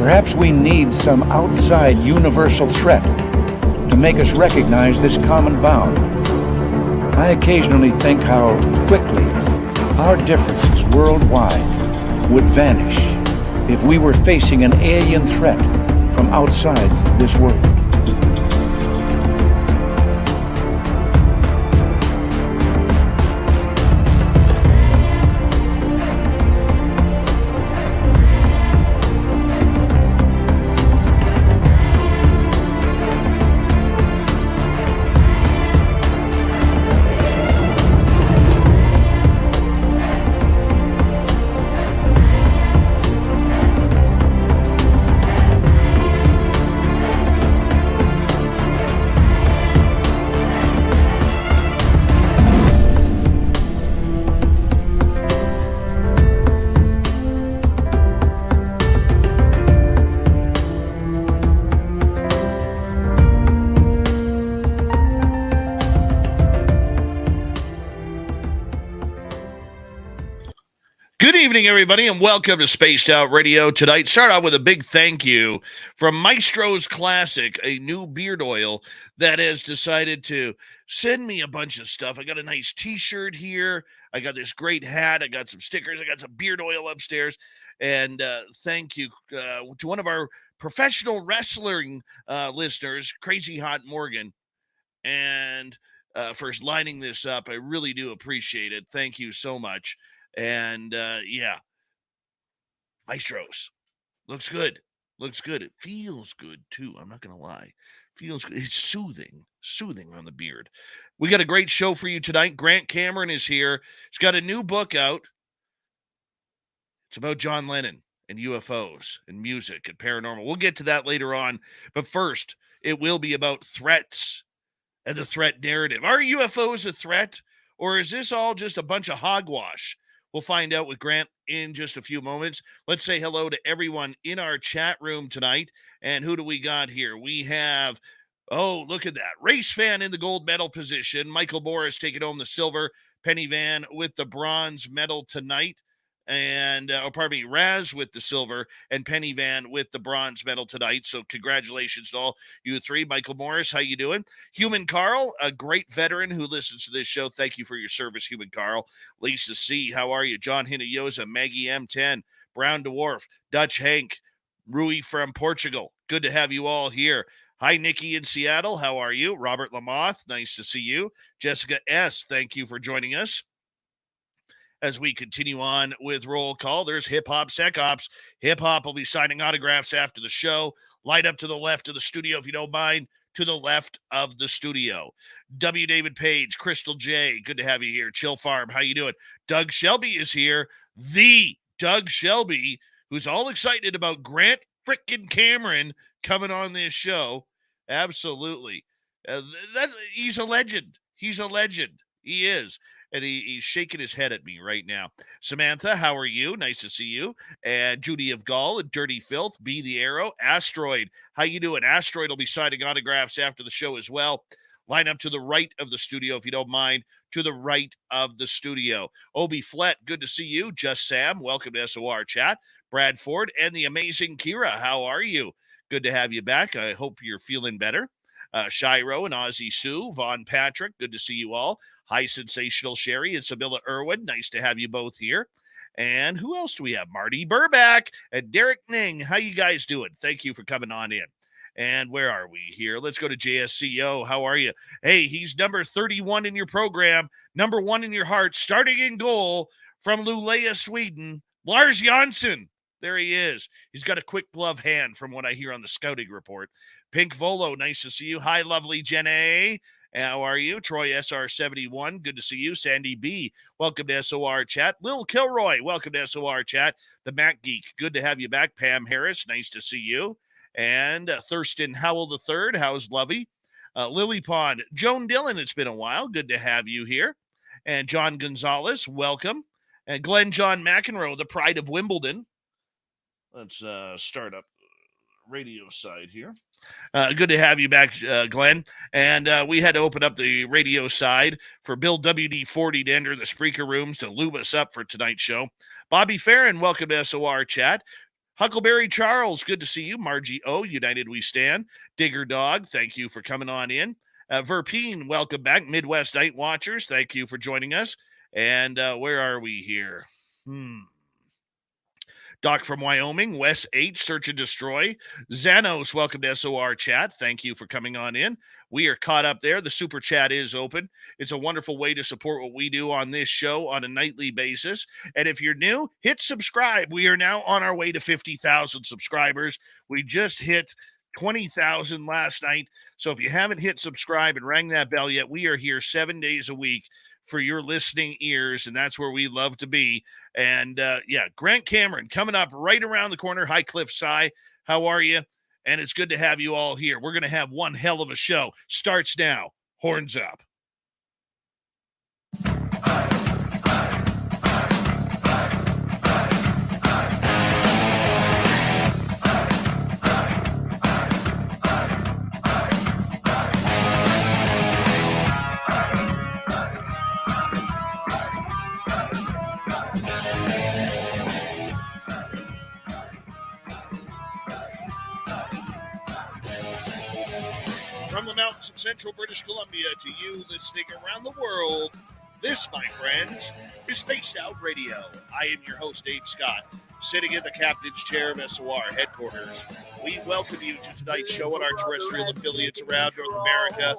Perhaps we need some outside universal threat to make us recognize this common bound. I occasionally think how quickly our differences worldwide would vanish if we were facing an alien threat from outside this world. Everybody, and welcome to Spaced Out Radio tonight. Start out with a big thank you from Maestro's Classic, a new beard oil that has decided to send me a bunch of stuff. I got a nice t-shirt here. I got this great hat. I got some stickers. I got some beard oil upstairs. And thank you to one of our professional wrestling listeners, Crazy Hot Morgan, and for lining this up. I really do appreciate it. Thank you so much. And yeah, Maestro's looks good. Looks good. It feels good too. I'm not going to lie. Feels good. It's soothing on the beard. We got a great show for you tonight. Grant Cameron is here. He's got a new book out. It's about John Lennon and UFOs and music and paranormal. We'll get to that later on. But first, it will be about threats and the threat narrative. Are UFOs a threat, or is this all just a bunch of hogwash? We'll find out with Grant in just a few moments. Let's say hello to everyone in our chat room tonight. And who do we got here? We have, oh, look at that. Race fan in the gold medal position. Michael Morris taking home the silver. Penny Van with the bronze medal tonight. And, Raz with the silver, and Penny Van with the bronze medal tonight. So congratulations to all you three. Michael Morris, how you doing? Human Carl, a great veteran who listens to this show. Thank you for your service, Human Carl. Lisa C., how are you? John Hinoyosa, Maggie M10, Brown Dwarf, Dutch Hank, Rui from Portugal. Good to have you all here. Hi, Nikki in Seattle. How are you? Robert Lamoth, nice to see you. Jessica S., thank you for joining us. As we continue on with roll call, there's Hip Hop Sec Ops. Hip Hop will be signing autographs after the show. Light up to the left of the studio, if you don't mind, to the left of the studio. W. David Page, Crystal J, good to have you here. Chill Farm, how you doing? Doug Shelby is here. The Doug Shelby, who's all excited about Grant frickin' Cameron coming on this show. Absolutely. He's a legend. He's a legend. He is. And he's shaking his head at me right now. Samantha, how are you? Nice to see you. And Judy of Gall and Dirty Filth, Be the Arrow. Asteroid, how you doing? Asteroid will be signing autographs after the show as well. Line up to the right of the studio, if you don't mind. To the right of the studio. Obi Flett, good to see you. Just Sam, welcome to S.O.R. chat. Brad Ford and the amazing Kira, how are you? Good to have you back. I hope you're feeling better. Shiro and Ozzy Sue, Von Patrick, good to see you all. Hi, Sensational Sherry and Sibylla Irwin. Nice to have you both here. And who else do we have? Marty Burback and Derek Ning. How you guys doing? Thank you for coming on in. And where are we here? Let's go to JSCO. How are you? Hey, he's number 31 in your program, number 1 in your heart, starting in goal from Luleå, Sweden, Lars Jansson. There he is. He's got a quick glove hand from what I hear on the scouting report. Pink Volo, nice to see you. Hi, lovely Jenny. How are you? Troy SR71, good to see you. Sandy B, welcome to S.O.R. chat. Lil Kilroy, welcome to S.O.R. chat. The Mac Geek, good to have you back. Pam Harris, nice to see you. And Thurston Howell III, how's Lovey? Lily Pond, Joan Dillon, it's been a while. Good to have you here. And John Gonzalez, welcome. And Glenn John McEnroe, the pride of Wimbledon. Let's start up radio side here. Good to have you back, Glenn. And we had to open up the radio side for Bill WD-40 to enter the Spreaker rooms to lube us up for tonight's show. Bobby Farron, welcome to S.O.R. chat. Huckleberry Charles, good to see you. Margie O, United We Stand. Digger Dog, thank you for coming on in. Verpine, welcome back. Midwest Night Watchers, thank you for joining us. And where are we here? Doc from Wyoming, Wes H, Search and Destroy. Xanos, welcome to S.O.R. chat. Thank you for coming on in. We are caught up there. The super chat is open. It's a wonderful way to support what we do on this show on a nightly basis. And if you're new, hit subscribe. We are now on our way to 50,000 subscribers. We just hit 20,000 last night. So if you haven't hit subscribe and rang that bell yet, we are here 7 days a week for your listening ears, and that's where we love to be. And Grant Cameron coming up right around the corner. Hi, Cliff Sy. How are you? And it's good to have you all here. We're going to have one hell of a show. Starts now. Horns up. From the mountains of central British Columbia to you listening around the world, this, my friends, is Spaced Out Radio. I am your host, Dave Scott, sitting in the captain's chair of S.O.R. headquarters. We welcome you to tonight's show on our terrestrial affiliates around North America,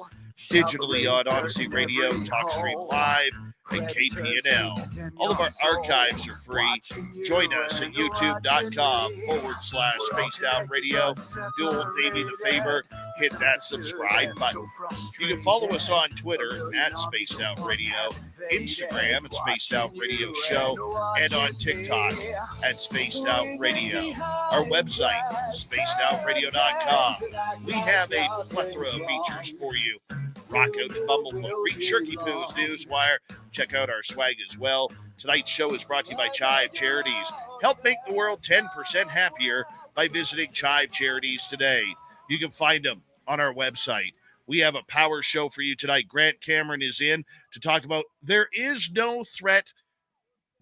digitally on Odyssey Radio, TalkStream Live, and KPNL. All of our archives are free. Join us at youtube.com/Spaced Out Radio. Do old Davey the favor, hit that subscribe button. You can follow us on Twitter at Spaced Out Radio, Instagram at Spaced Out Radio Show, and on TikTok at Spaced Out Radio. Our website, spacedoutradio.com. We have a plethora of features for you. Rock out to Bumblefoot, read Shirky Poo's Newswire, check out our swag as well. Tonight's show is brought to you by Chive Charities. Help make the world 10% happier by visiting Chive Charities today. You can find them on our website. We have a power show for you tonight. Grant Cameron is in to talk about there is no threat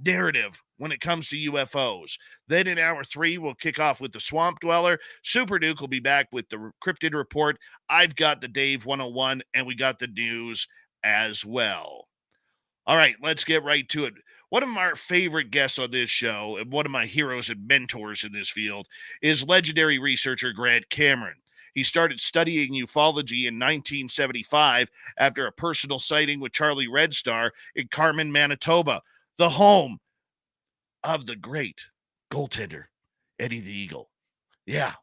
narrative when it comes to UFOs. Then in hour 3, we'll kick off with the Swamp Dweller. Super Duke will be back with the Crypted Report. I've got the Dave 101, and we got the news as well. All right, let's get right to it. One of our favorite guests on this show, and one of my heroes and mentors in this field, is legendary researcher Grant Cameron. He started studying ufology in 1975 after a personal sighting with Charlie Red Star in Carman, Manitoba, the home of the great goaltender, Eddie the Eagle. Yeah.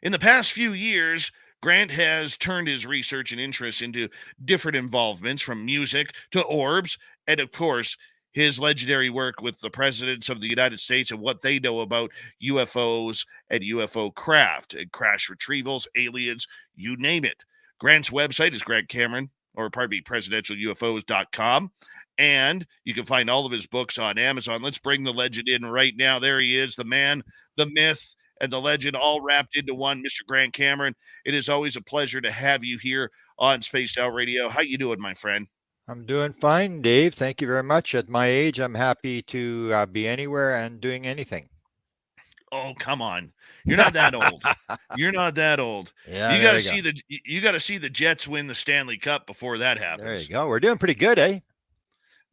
In the past few years, Grant has turned his research and interest into different involvements, from music to orbs, and of course, his legendary work with the presidents of the United States and what they know about UFOs and UFO craft and crash retrievals, aliens, you name it. Grant's website is presidentialufos.com. And you can find all of his books on Amazon. Let's bring the legend in right now. There he is, the man, the myth, and the legend all wrapped into one, Mr. Grant Cameron. It is always a pleasure to have you here on Spaced Out Radio. How you doing, my friend? I'm doing fine, Dave. Thank you very much. At my age, I'm happy to be anywhere and doing anything. Oh, come on. You're not that old. You're not that old. Yeah, you got to see the Jets win the Stanley Cup before that happens. There you go. We're doing pretty good, eh?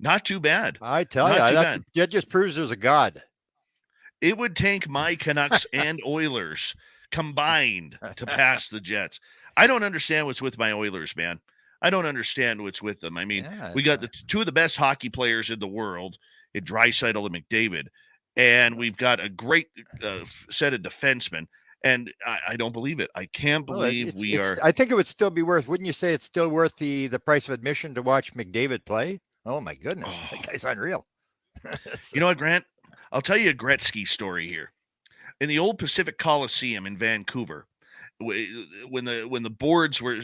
Not too bad. I tell you, that just proves there's a God. It would take my Canucks and Oilers combined to pass the Jets. I don't understand what's with my Oilers, man. I don't understand what's with them. I mean, we got the two of the best hockey players in the world, in Draisaitl and McDavid, and we've got a great set of defensemen. And I don't believe it. I can't believe we are. I think it would still be worth. Wouldn't you say it's still worth the price of admission to watch McDavid play? Oh my goodness, that guy's unreal. You know what, Grant? I'll tell you a Gretzky story here. In the old Pacific Coliseum in Vancouver, when the boards were,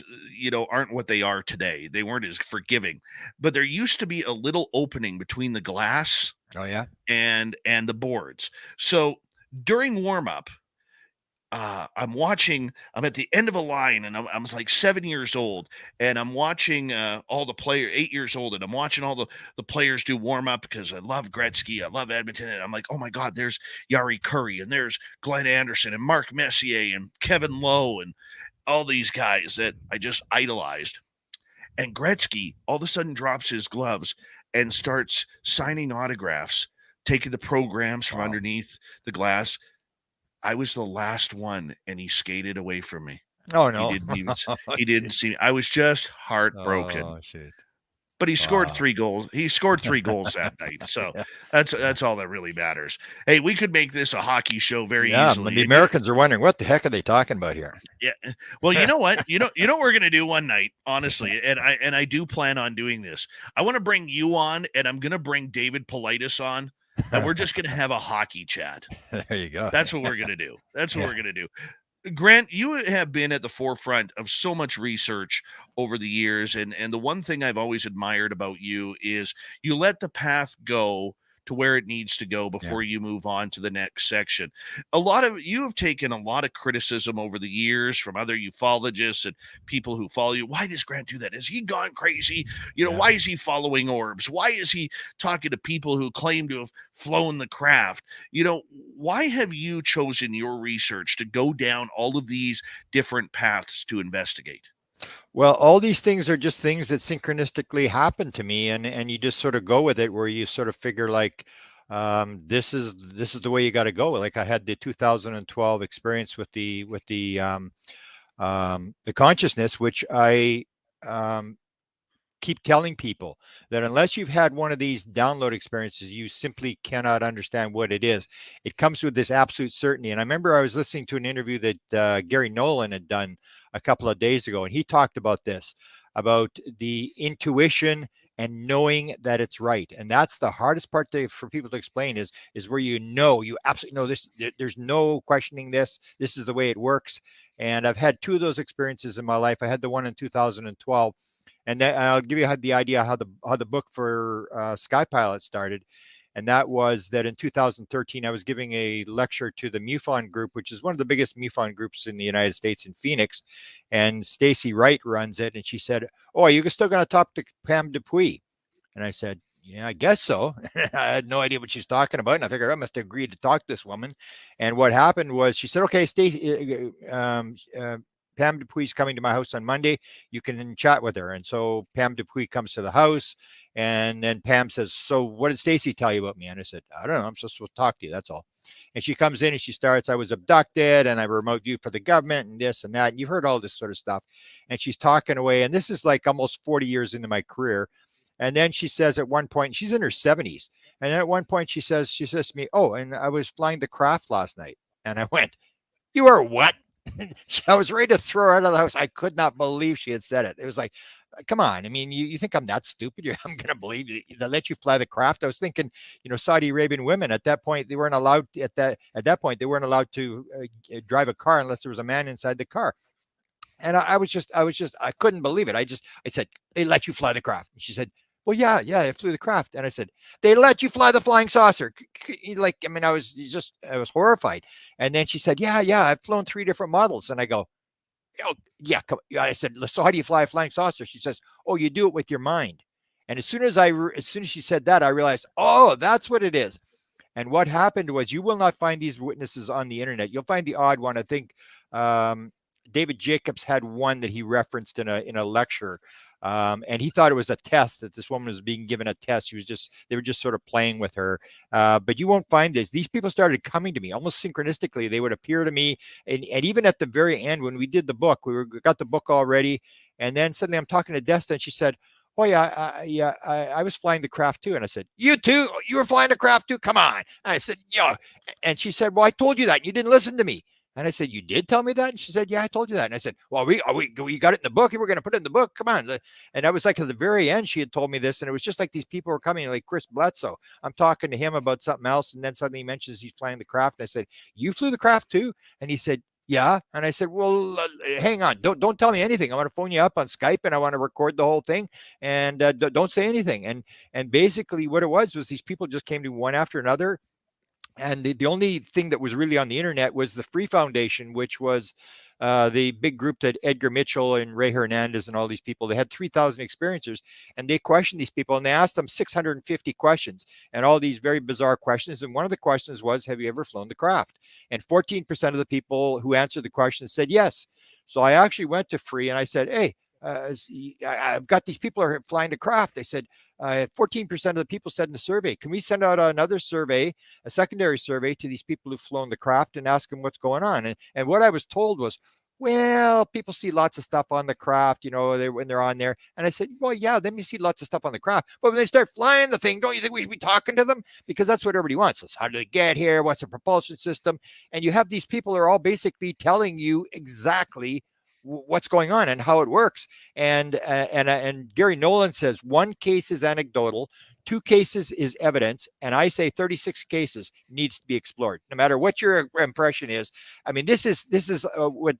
aren't what they are today. They weren't as forgiving, but there used to be a little opening between the glass. Oh yeah. And the boards. So during warm up, I'm watching, I'm at the end of a line, and I'm like 7 years old, and I'm watching all the players, 8 years old, and I'm watching all the players do warm up because I love Gretzky, I love Edmonton, and I'm like, oh my God, there's Yari Curry, and there's Glenn Anderson, and Mark Messier, and Kevin Lowe, and all these guys that I just idolized. And Gretzky all of a sudden drops his gloves and starts signing autographs, taking the programs from underneath the glass. I was the last one, and he skated away from me. Oh, He no. didn't even. He didn't see me. I was just heartbroken. Oh, shit. But he scored Wow. 3 goals. He scored 3 goals that night. So that's all that really matters. Hey, we could make this a hockey show very easily. The Americans are wondering, what the heck are they talking about here? Yeah. Well, you know what? You know what we're gonna do one night, honestly, and I do plan on doing this. I want to bring you on, and I'm gonna bring David Politis on, and we're just gonna have a hockey chat. There you go. That's what we're gonna do. That's what we're gonna do. Grant, you have been at the forefront of so much research over the years, and the one thing I've always admired about you is you let the path go to where it needs to go before you move on to the next section. You have taken a lot of criticism over the years from other ufologists and people who follow you. Why does Grant do that? Has he gone crazy? Why is he following orbs? Why is he talking to people who claim to have flown the craft? Why have you chosen your research to go down all of these different paths to investigate? Well, all these things are just things that synchronistically happen to me, and you just sort of go with it, where you sort of figure like, this is the way you got to go. Like I had the 2012 experience with the consciousness, which I keep telling people that unless you've had one of these download experiences, you simply cannot understand what it is. It comes with this absolute certainty. And I remember I was listening to an interview that Gary Nolan had done a couple of days ago, and he talked about this, about the intuition and knowing that it's right. And that's the hardest part for people to explain is where you absolutely know this, there's no questioning this is the way it works. And I've had 2 of those experiences in my life. I had the one in 2012. And then I'll give you the idea how the book for Sky Pilot started. And that was that in 2013, I was giving a lecture to the MUFON group, which is one of the biggest MUFON groups in the United States in Phoenix. And Stacy Wright runs it. And she said, "Oh, are you still going to talk to Pam Dupuis?" And I said, "Yeah, I guess so." I had no idea what she's talking about. And I figured I must have agreed to talk to this woman. And what happened was she said, "Okay, Stacy, Pam Dupuis coming to my house on Monday. You can chat with her." And so Pam Dupuis comes to the house, and then Pam says, "So what did Stacy tell you about me?" And I said, "I don't know. I'm supposed to talk to you. That's all." And she comes in and she starts, "I was abducted and I remote viewed for the government and this and that." And you've heard all this sort of stuff. And she's talking away. And this is like almost 40 years into my career. And then she says at one point, she's in her 70s. And then at one point she says to me, "Oh, and I was flying the craft last night." And I went, "You are what?" I was ready to throw her out of the house. I could not believe she had said it. It was like, come on. I mean, you think I'm that stupid? I'm going to believe you, they let you fly the craft. I was thinking, Saudi Arabian women at that point, they weren't allowed at that point, they weren't allowed to drive a car unless there was a man inside the car. And I couldn't believe it. I said, "They let you fly the craft." And she said, "Well, yeah, I flew the craft." And I said, "They let you fly the flying saucer?" I was horrified. And then she said, "Yeah, I've flown 3 different models." And I go, "Oh, yeah." I said, "So how do you fly a flying saucer?" She says, "Oh, you do it with your mind." And as soon as she said that, I realized, oh, that's what it is. And what happened was, you will not find these witnesses on the internet. You'll find the odd one. I think David Jacobs had one that he referenced in a lecture. And he thought it was a test, that this woman was being given a test. They were just sort of playing with her. But you won't find this. These people started coming to me almost synchronistically. They would appear to me. And even at the very end, when we did the book, we got the book already. And then suddenly I'm talking to Desta, and she said, "Oh yeah, I was flying the craft too." And I said, "You too? You were flying the craft too? Come on." And I said, "Yeah." And she said, "Well, I told you that. You didn't listen to me." And I said, "You did tell me that?" And she said, "Yeah, I told you that." And I said, "Well, we got it in the book. You were going to put it in the book. Come on." And I was like, at the very end, she had told me this. And it was just like these people were coming, like Chris Bledsoe. I'm talking to him about something else. And then suddenly he mentions he's flying the craft. And I said, "You flew the craft too?" And he said, "Yeah." And I said, "Well, hang on. Don't tell me anything. I want to phone you up on Skype and I want to record the whole thing. And don't say anything." And basically what it was these people just came to one after another. And the only thing that was really on the internet was the Free Foundation, which was the big group that Edgar Mitchell and Ray Hernandez and all these people, they had 3,000 experiencers, and they questioned these people, and they asked them 650 questions and all these very bizarre questions. And one of the questions was, have you ever flown the craft? And 14% of the people who answered the question said yes. So I actually went to Free and I said, hey, I've got these people are flying the craft. They said 14% of the people said in the survey, can we send out another survey, a secondary survey to these people who've flown the craft and ask them what's going on? And what I was told was, well, people see lots of stuff on the craft, when they're on there. And I said, well, yeah, then you see lots of stuff on the craft. But when they start flying the thing, don't you think we should be talking to them? Because that's what everybody wants. So how do they get here? What's the propulsion system? And you have these people who are all basically telling you exactly what's going on and how it works. And Gary Nolan says 1 case is anecdotal, 2 cases is evidence, and I say 36 cases needs to be explored, no matter what your impression is. I mean, this is what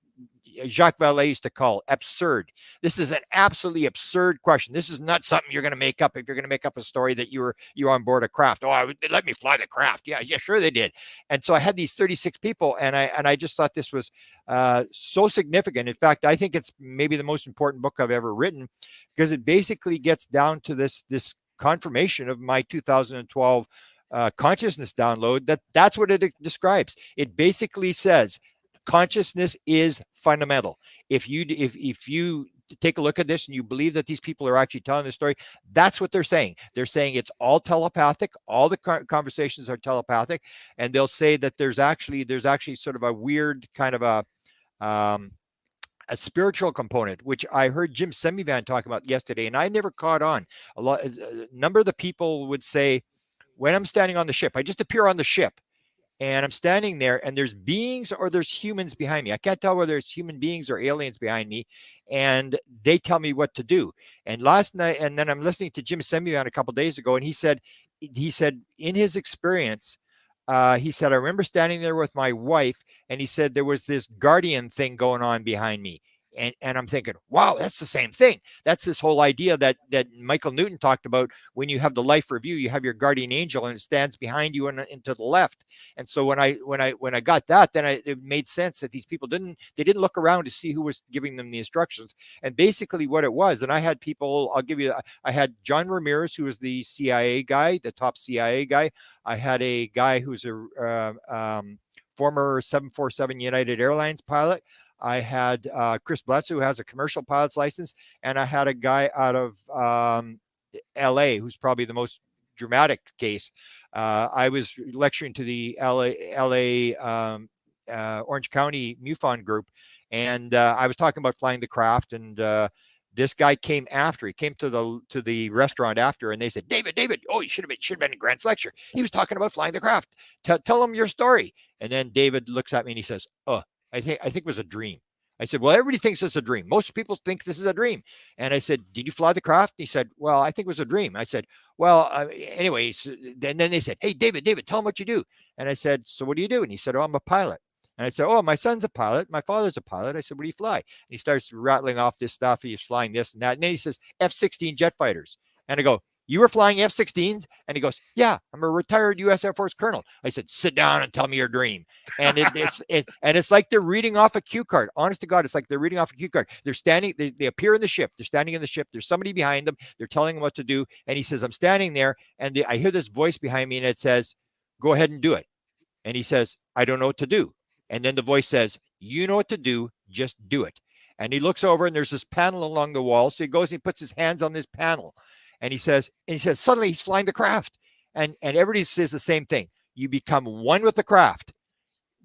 Jacques Vallée used to call absurd. This is an absolutely absurd question. This is not something you're going to make up if you're going to make up a story that you're on board a craft. Oh, they let me fly the craft. Yeah, sure they did. And so I had these 36 people, and I just thought this was so significant. In fact, I think it's maybe the most important book I've ever written, because it basically gets down to this confirmation of my 2012 consciousness download. That's what it describes. It basically says consciousness is fundamental. If you take a look at this and you believe that these people are actually telling the story, that's what they're saying. They're saying it's all telepathic. All the conversations are telepathic, and they'll say that there's actually sort of a weird kind of a spiritual component, which I heard Jim Semivan talk about yesterday, and I never caught on. A number of the people would say, when I'm standing on the ship, I just appear on the ship, and I'm standing there, and there's beings or there's humans behind me. I can't tell whether it's human beings or aliens behind me, and they tell me what to do. And last night, and then I'm listening to Jim Semivan a couple of days ago, and he said in his experience, he said, I remember standing there with my wife, and he said there was this guardian thing going on behind me. And I'm thinking, wow, that's the same thing. That's this whole idea that Michael Newton talked about. When you have the life review, you have your guardian angel, and it stands behind you and to the left. And so when I got that, then it made sense that these people didn't look around to see who was giving them the instructions. And basically what it was, and I had people, I had John Ramirez, who was the CIA guy, the top CIA guy. I had a guy who's a former 747 United Airlines pilot. I had Chris Bletsoe, who has a commercial pilot's license, and I had a guy out of LA, who's probably the most dramatic case. I was lecturing to the LA Orange County MUFON group, and I was talking about flying the craft, and this guy came after. He came to the restaurant after, and they said, David, oh, you should have been in Grant's lecture. He was talking about flying the craft. Tell him your story. And then David looks at me and he says, oh, I think it was a dream. I said, well, everybody thinks it's a dream. Most people think this is a dream. And I said, did you fly the craft? He said, well, I think it was a dream. I said, well, anyways. Then they said, hey, David, tell them what you do. And I said, so what do you do? And he said, oh, I'm a pilot. And I said, oh, my son's a pilot. My father's a pilot. I said, what do you fly? And he starts rattling off this stuff. He's flying this and that. And then he says, F-16 jet fighters. And I go, you were flying F-16s? And he goes, yeah, I'm a retired U.S. Air Force colonel. I said, sit down and tell me your dream. And it's like they're reading off a cue card. Honest to God, it's like they're reading off a cue card. They're standing, they appear in the ship. They're standing in the ship. There's somebody behind them. They're telling them what to do. And he says, I'm standing there. And I hear this voice behind me, and it says, go ahead and do it. And he says, I don't know what to do. And then the voice says, you know what to do. Just do it. And he looks over, and there's this panel along the wall. So he goes and he puts his hands on this panel. And he says, suddenly he's flying the craft. And everybody says the same thing. You become one with the craft.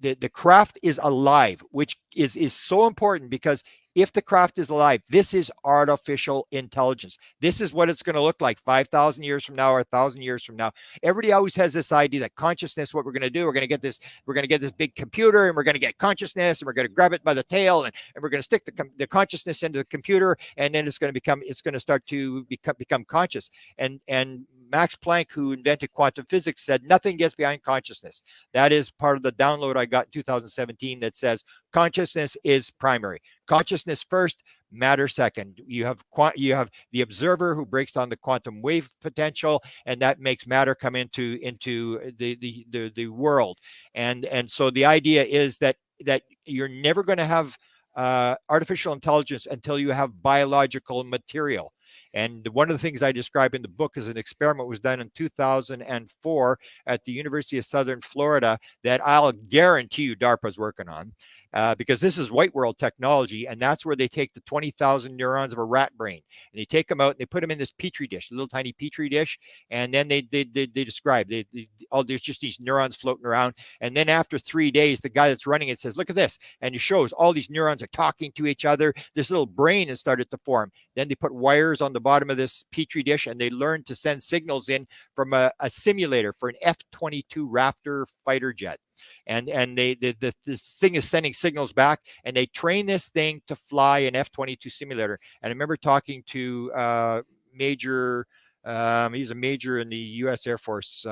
The craft is alive, which is so important, because if the craft is alive, this is artificial intelligence. This is what it's going to look like 5,000 years from now or 1,000 years from now. Everybody always has this idea that consciousness, what we're going to do, we're going to get this big computer, and we're going to get consciousness, and we're going to grab it by the tail, and we're going to stick the consciousness into the computer, and then it's going to start to become conscious. And Max Planck, who invented quantum physics, said nothing gets behind consciousness. That is part of the download I got in 2017 that says consciousness is primary. Consciousness first, matter second. You have the observer who breaks down the quantum wave potential, and that makes matter come into the world. And so the idea is that you're never going to have artificial intelligence until you have biological material. And one of the things I describe in the book is an experiment was done in 2004 at the University of Southern Florida that I'll guarantee you DARPA's working on. Because this is white world technology, and that's where they take the 20,000 neurons of a rat brain, and they take them out and they put them in this petri dish, a little tiny petri dish, and then they describe there's just these neurons floating around, and then after 3 days, the guy that's running it says, "Look at this," and it shows all these neurons are talking to each other. This little brain has started to form. Then they put wires on the bottom of this petri dish, and they learn to send signals in from a simulator for an F-22 Raptor fighter jet. And this thing is sending signals back, and they train this thing to fly an F-22 simulator. And I remember talking to Major, he's a major in the U.S. Air Force.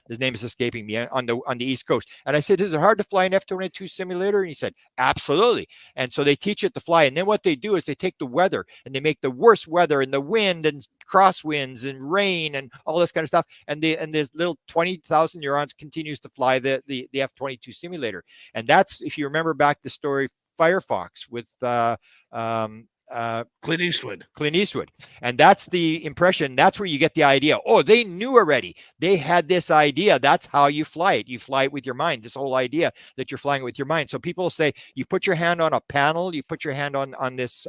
His name is escaping me, on the East Coast. And I said, "Is it hard to fly an F-22 simulator?" And he said, "Absolutely." And so they teach it to fly. And then what they do is they take the weather and they make the worst weather and the wind and crosswinds and rain and all this kind of stuff. And this little 20,000 neurons continues to fly the F-22 simulator. And that's, if you remember back the story Firefox with Clint Eastwood. And that's the impression. That's where you get the idea. Oh, they knew already. They had this idea. That's how you fly it. You fly it with your mind. This whole idea that you're flying it with your mind. So people say you put your hand on a panel, you put your hand on this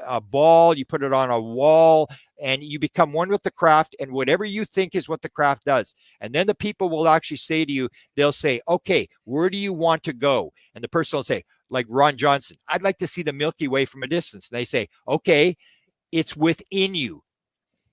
a ball, you put it on a wall, and you become one with the craft, and whatever you think is what the craft does. And then the people will actually say to you, they'll say, "Okay, where do you want to go?" And the person will say, like Ron Johnson, "I'd like to see the Milky Way from a distance." And they say, "Okay, it's within you.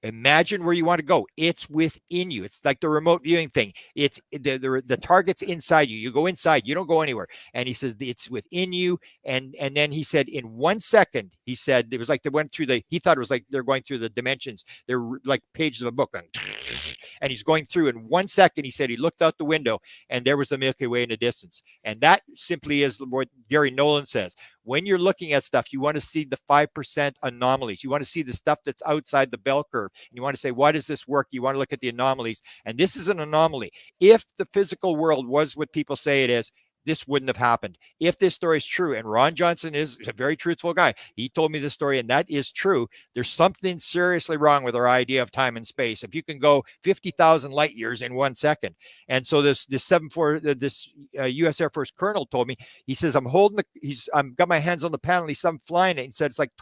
Imagine where you want to go. It's within you. It's like the remote viewing thing. It's the target's inside you. You go inside. You don't go anywhere." And he says it's within you. And then he said in 1 second, he said it was like they went through he thought it was like they're going through the dimensions. They're like pages of a book. And he's going through in 1 second. He said he looked out the window and there was the Milky Way in the distance. And that simply is what Gary Nolan says. When you're looking at stuff, you want to see the 5% anomalies. You want to see the stuff that's outside the bell curve. And you want to say, why does this work? You want to look at the anomalies. And this is an anomaly. If the physical world was what people say it is, this wouldn't have happened. If this story is true, and Ron Johnson is a very truthful guy, he told me this story, and that is true. There's something seriously wrong with our idea of time and space. If you can go 50,000 light years in 1 second. And so this U.S. Air Force colonel told me, he says, I'm got my hands on the panel. I'm flying it. He said, it's like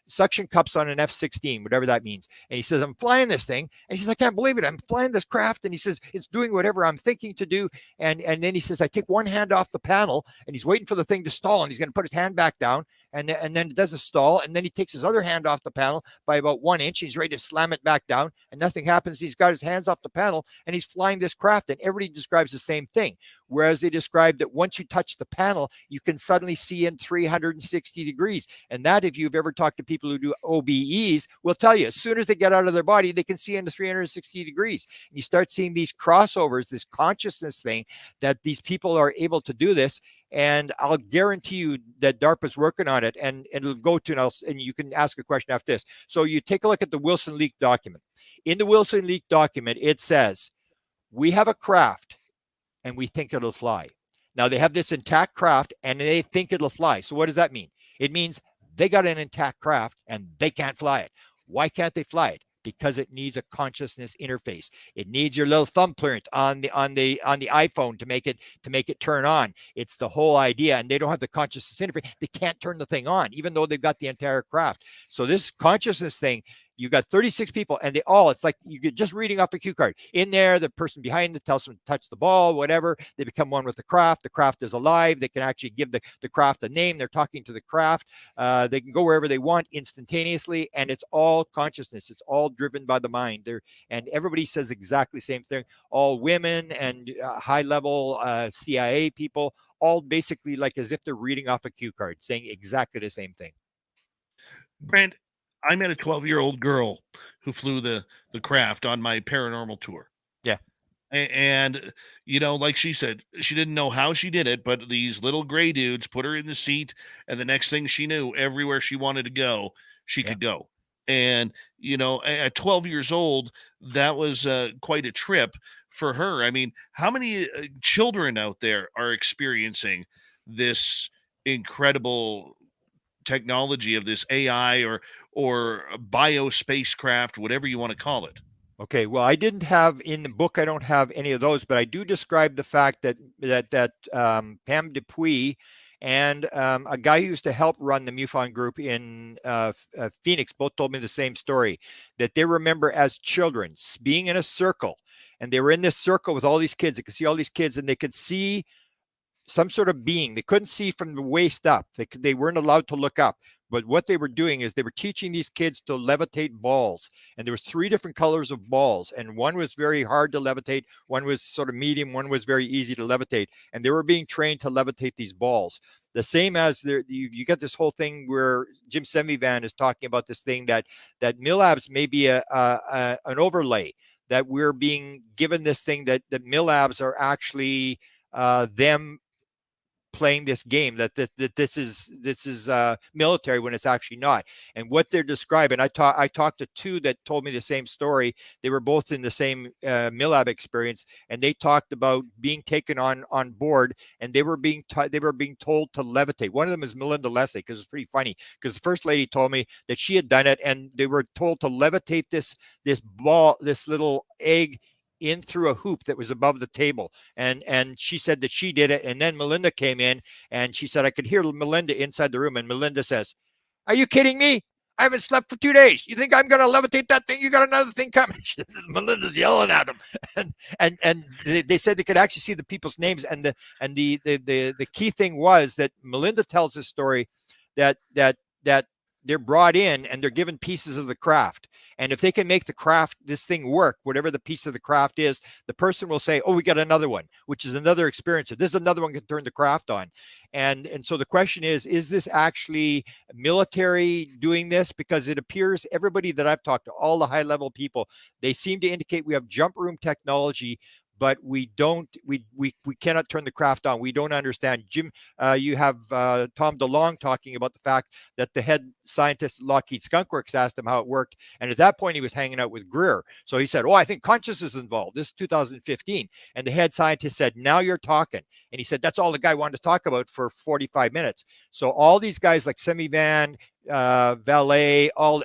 suction cups on an F-16, whatever that means. And he says, I'm flying this thing. And he says, I can't believe it. I'm flying this craft. And he says, it's doing whatever I'm thinking to do. And then he says, I take one hand off the panel, and he's waiting for the thing to stall, and he's going to put his hand back down, and then it doesn't stall, and then he takes his other hand off the panel by about 1 inch. He's ready to slam it back down, and nothing happens. He's got his hands off the panel, and he's flying this craft, and everybody describes the same thing. Whereas they describe that once you touch the panel, you can suddenly see in 360 degrees. And that, if you've ever talked to people who do OBEs, will tell you, as soon as they get out of their body, they can see into 360 degrees. And you start seeing these crossovers, this consciousness thing, that these people are able to do this. And I'll guarantee you that DARPA's working on it, and it'll go to, and you can ask a question after this. So you take a look at the Wilson leak document. In the Wilson leak document, it says, we have a craft and we think it'll fly. Now they have this intact craft and they think it'll fly. So what does that mean? It means they got an intact craft and they can't fly it. Why can't they fly it? Because it needs a consciousness interface. It needs your little thumbprint on the iPhone to make it turn on. It's the whole idea, and they don't have the consciousness interface. They can't turn the thing on, even though they've got the entire craft. So this consciousness thing, you got 36 people, and it's like you get just reading off the cue card. In there, the person behind it tells them to touch the ball, whatever. They become one with the craft. The craft is alive. They can actually give the craft a name. They're talking to the craft. They can go wherever they want instantaneously, and it's all consciousness. It's all driven by the mind. And everybody says exactly the same thing. All women and high-level CIA people, all basically like as if they're reading off a cue card, saying exactly the same thing. Grant, I met a 12-year-old girl who flew the craft on my paranormal tour. Yeah. And, like she said, she didn't know how she did it, but these little gray dudes put her in the seat. And the next thing she knew, everywhere she wanted to go, she could go. And, at 12 years old, that was quite a trip for her. I mean, how many children out there are experiencing this incredible technology of this AI or bio spacecraft, whatever you want to call it? Okay, well, I didn't have in the book. I don't have any of those, but I do describe the fact that Pam Dupuis and a guy who used to help run the MUFON group in Phoenix both told me the same story, that they remember as children being in a circle, and they were in this circle with all these kids. They could see all these kids, and they could see some sort of being. They couldn't see from the waist up. They weren't allowed to look up. But what they were doing is they were teaching these kids to levitate balls. And there was 3 different colors of balls. And one was very hard to levitate. One was sort of medium. One was very easy to levitate. And they were being trained to levitate these balls. The same as you get this whole thing where Jim Semivan is talking about this thing that MILABs may be an overlay, that we're being given this thing that MILABs are actually them playing this game, that this is military when it's actually not. And what they're describing, I talked to 2 that told me the same story. They were both in the same MILAB experience, and they talked about being taken on board, and they were being told to levitate. One of them is Melinda Leslie, because it's pretty funny, because the first lady told me that she had done it, and they were told to levitate this ball, this little egg, in through a hoop that was above the table. And she said that she did it. And then Melinda came in, and she said, I could hear Melinda inside the room. And Melinda says, are you kidding me? I haven't slept for 2 days. You think I'm going to levitate that thing? You got another thing coming. Melinda's yelling at him. And they said they could actually see the people's names. And the key thing was that Melinda tells this story that they're brought in and they're given pieces of the craft. And if they can make this thing work, whatever the piece of the craft is, the person will say, oh, we got another one, which is another experience. This is another one can turn the craft on. And so the question is this actually military doing this? Because it appears everybody that I've talked to, all the high level people, they seem to indicate we have jump room technology, but we cannot turn the craft on. We don't understand. Jim, you have Tom DeLong talking about the fact that the head scientist at Lockheed Skunk Works asked him how it worked. And at that point, he was hanging out with Greer. So he said, oh, I think consciousness is involved. This is 2015. And the head scientist said, now you're talking. And he said, that's all the guy wanted to talk about for 45 minutes. So all these guys like Semivan, Valet, all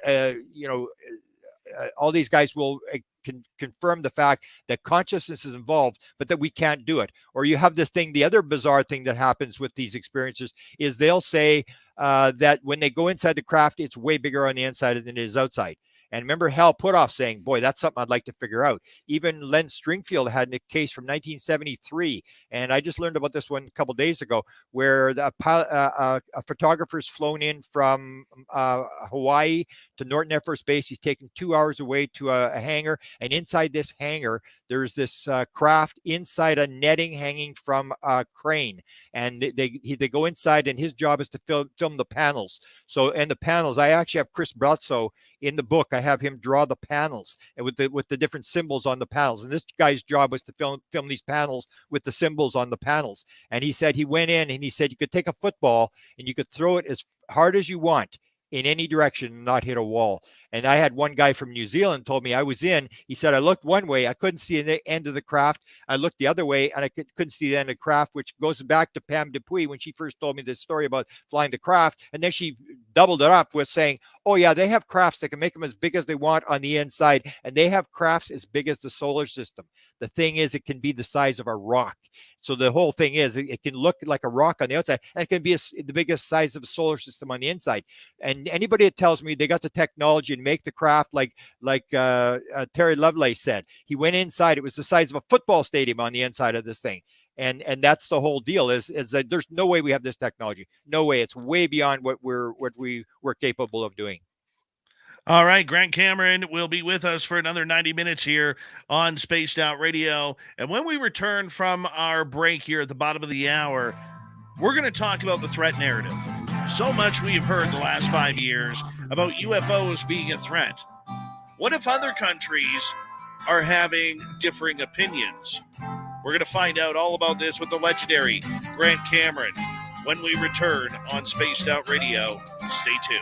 these guys will can confirm the fact that consciousness is involved, but that we can't do it. Or you have this thing, the other bizarre thing that happens with these experiences is they'll say that when they go inside the craft, it's way bigger on the inside than it is outside. And remember Hal Puthoff saying, boy, that's something I'd like to figure out. Even Len Stringfield had a case from 1973. And I just learned about this one a couple of days ago, where a photographer's flown in from Hawaii to Norton Air Force Base. He's taken 2 hours away to a hangar. And inside this hangar, there's this craft inside a netting hanging from a crane. And they go inside, and his job is to film the panels. So, and the panels, I actually have Chris Brazzo in the book. I have him draw the panels and with the different symbols on the panels. And this guy's job was to film these panels with the symbols on the panels. And he said he went in and he said you could take a football and you could throw it as hard as you want in any direction and not hit a wall. And I had one guy from New Zealand told me, I was in, he said, I looked one way, I couldn't see the end of the craft. I looked the other way and I couldn't see the end of the craft, which goes back to Pam Dupuis when she first told me this story about flying the craft. And then she doubled it up with saying, oh yeah, they have crafts that can make them as big as they want on the inside. And they have crafts as big as the solar system. The thing is, it can be the size of a rock. So the whole thing is, it can look like a rock on the outside, and it can be the biggest size of a solar system on the inside. And anybody that tells me they got the technology to make the craft like Terry Lovelace said, he went inside, it was the size of a football stadium on the inside of this thing. And that's the whole deal is that there's no way we have this technology. No way. It's way beyond what we're capable of doing. All right, Grant Cameron will be with us for another 90 minutes here on Spaced Out Radio. And when we return from our break here at the bottom of the hour, we're going to talk about the threat narrative. So much we've heard the last 5 years about UFOs being a threat. What if other countries are having differing opinions. We're going to find out all about this with the legendary Grant Cameron when we return on Spaced Out Radio. Stay tuned.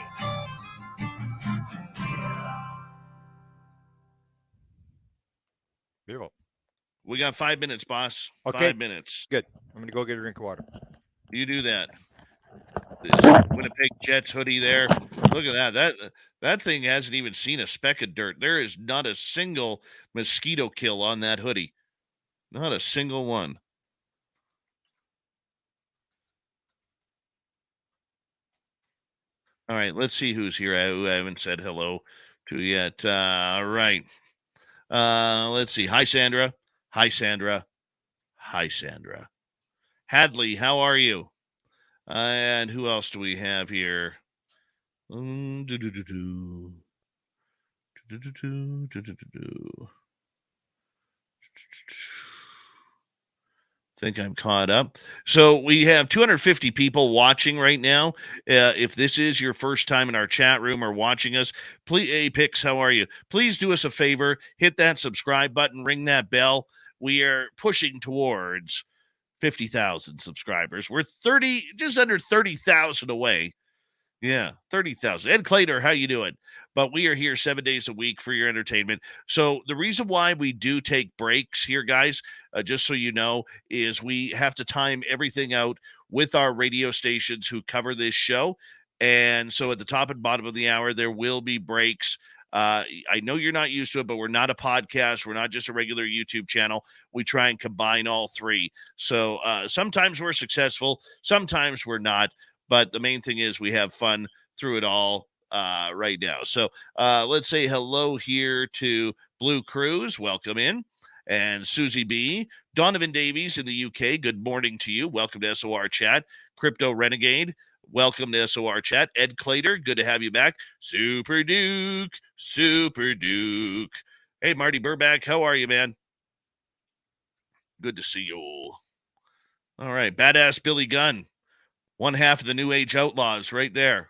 Beautiful. We got 5 minutes, boss. Okay. 5 minutes. Good. I'm going to go get a drink of water. You do that. This Winnipeg Jets hoodie there. Look at that. That thing hasn't even seen a speck of dirt. There is not a single mosquito kill on that hoodie. Not a single one. All right, let's see who's here who I haven't said hello to yet. All right. Let's see. Hi, Sandra. Hi, Sandra. Hi, Sandra. Hadley, how are you? And who else do we have here? Think I'm caught up. So we have 250 people watching right now. If this is your first time in our chat room or watching us, please, Apex, how are you? Please do us a favor. Hit that subscribe button. Ring that bell. We are pushing towards 50,000 subscribers. We're just under 30,000 away. Yeah, 30,000. Ed Clater, how you doing? But we are here 7 days a week for your entertainment. So the reason why we do take breaks here, guys, just so you know, is we have to time everything out with our radio stations who cover this show. And so at the top and bottom of the hour, there will be breaks. I know you're not used to it, but we're not a podcast. We're not just a regular YouTube channel. We try and combine all three. So sometimes we're successful. Sometimes we're not. But the main thing is we have fun through it all right now. So let's say hello here to Blue Cruz. Welcome in. And Susie B. Donovan Davies in the UK. Good morning to you. Welcome to S.O.R. Chat. Crypto Renegade. Welcome to S.O.R. Chat. Ed Clater. Good to have you back. Super Duke. Super Duke. Hey, Marty Burback. How are you, man? Good to see you. All right. Badass Billy Gunn. One half of the New Age Outlaws right there.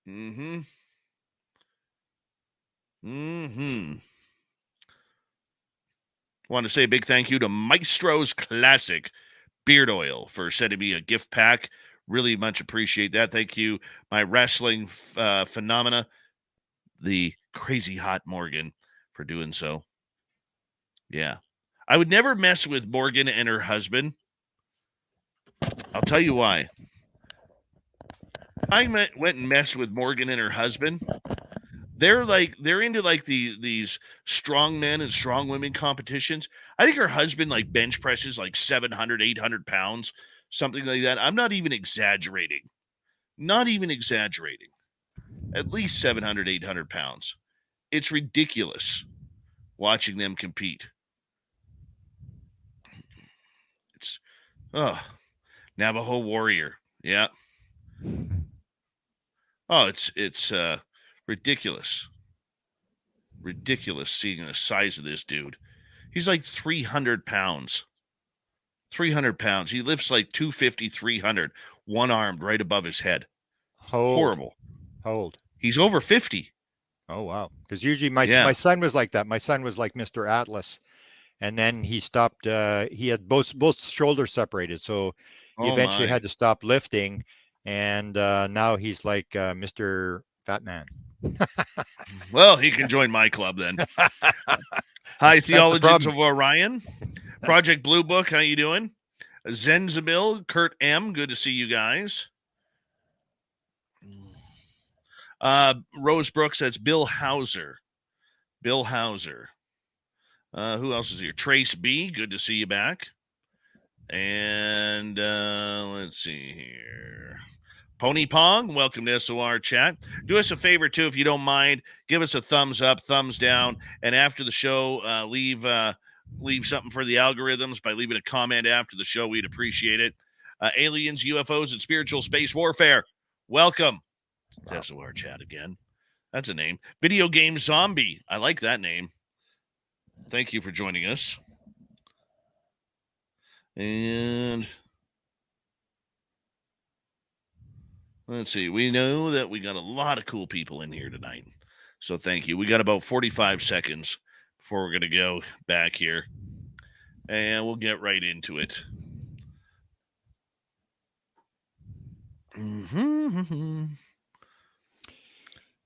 Want to say a big thank you to Maestro's Classic Beard Oil for sending me a gift pack. Really much appreciate that. Thank you, my wrestling phenomena, the Crazy Hot Morgan, for doing so. Yeah. I would never mess with Morgan and her husband. I'll tell you why. I went and messed with Morgan and her husband. They're into like these strong men and strong women competitions. I think her husband like bench presses like 700, 800 pounds, something like that. I'm not even exaggerating. Not even exaggerating. At least 700, 800 pounds. It's ridiculous watching them compete. It's, Navajo warrior. Yeah. Oh, it's ridiculous. Ridiculous seeing the size of this dude. He's like 300 pounds. 300 pounds. He lifts like 250, 300, one-armed right above his head. Horrible. How old? He's over 50. Oh, wow. Because usually my son was like that. My son was like Mr. Atlas. And then he stopped. He had both shoulders separated. So he eventually had to stop lifting. And now he's like Mr. Fat Man. Well, he can join my club then. Hi, Theologians of Orion. Project Blue Book, how you doing? Zenzabil, Kurt M., good to see you guys. Rose Brooks, that's Bill Hauser. Bill Hauser. Who else is here? Trace B, good to see you back. And let's see here. Pony Pong, welcome to S.O.R. Chat. Do us a favor, too, if you don't mind. Give us a thumbs up, thumbs down, and after the show, leave something for the algorithms by leaving a comment after the show. We'd appreciate it. Aliens, UFOs, and spiritual space warfare. Welcome to S.O.R. Chat again. That's a name. Video Game Zombie. I like that name. Thank you for joining us. And let's see. We know that we got a lot of cool people in here tonight. So thank you. We got about 45 seconds before we're going to go back here. And we'll get right into it. Mm-hmm.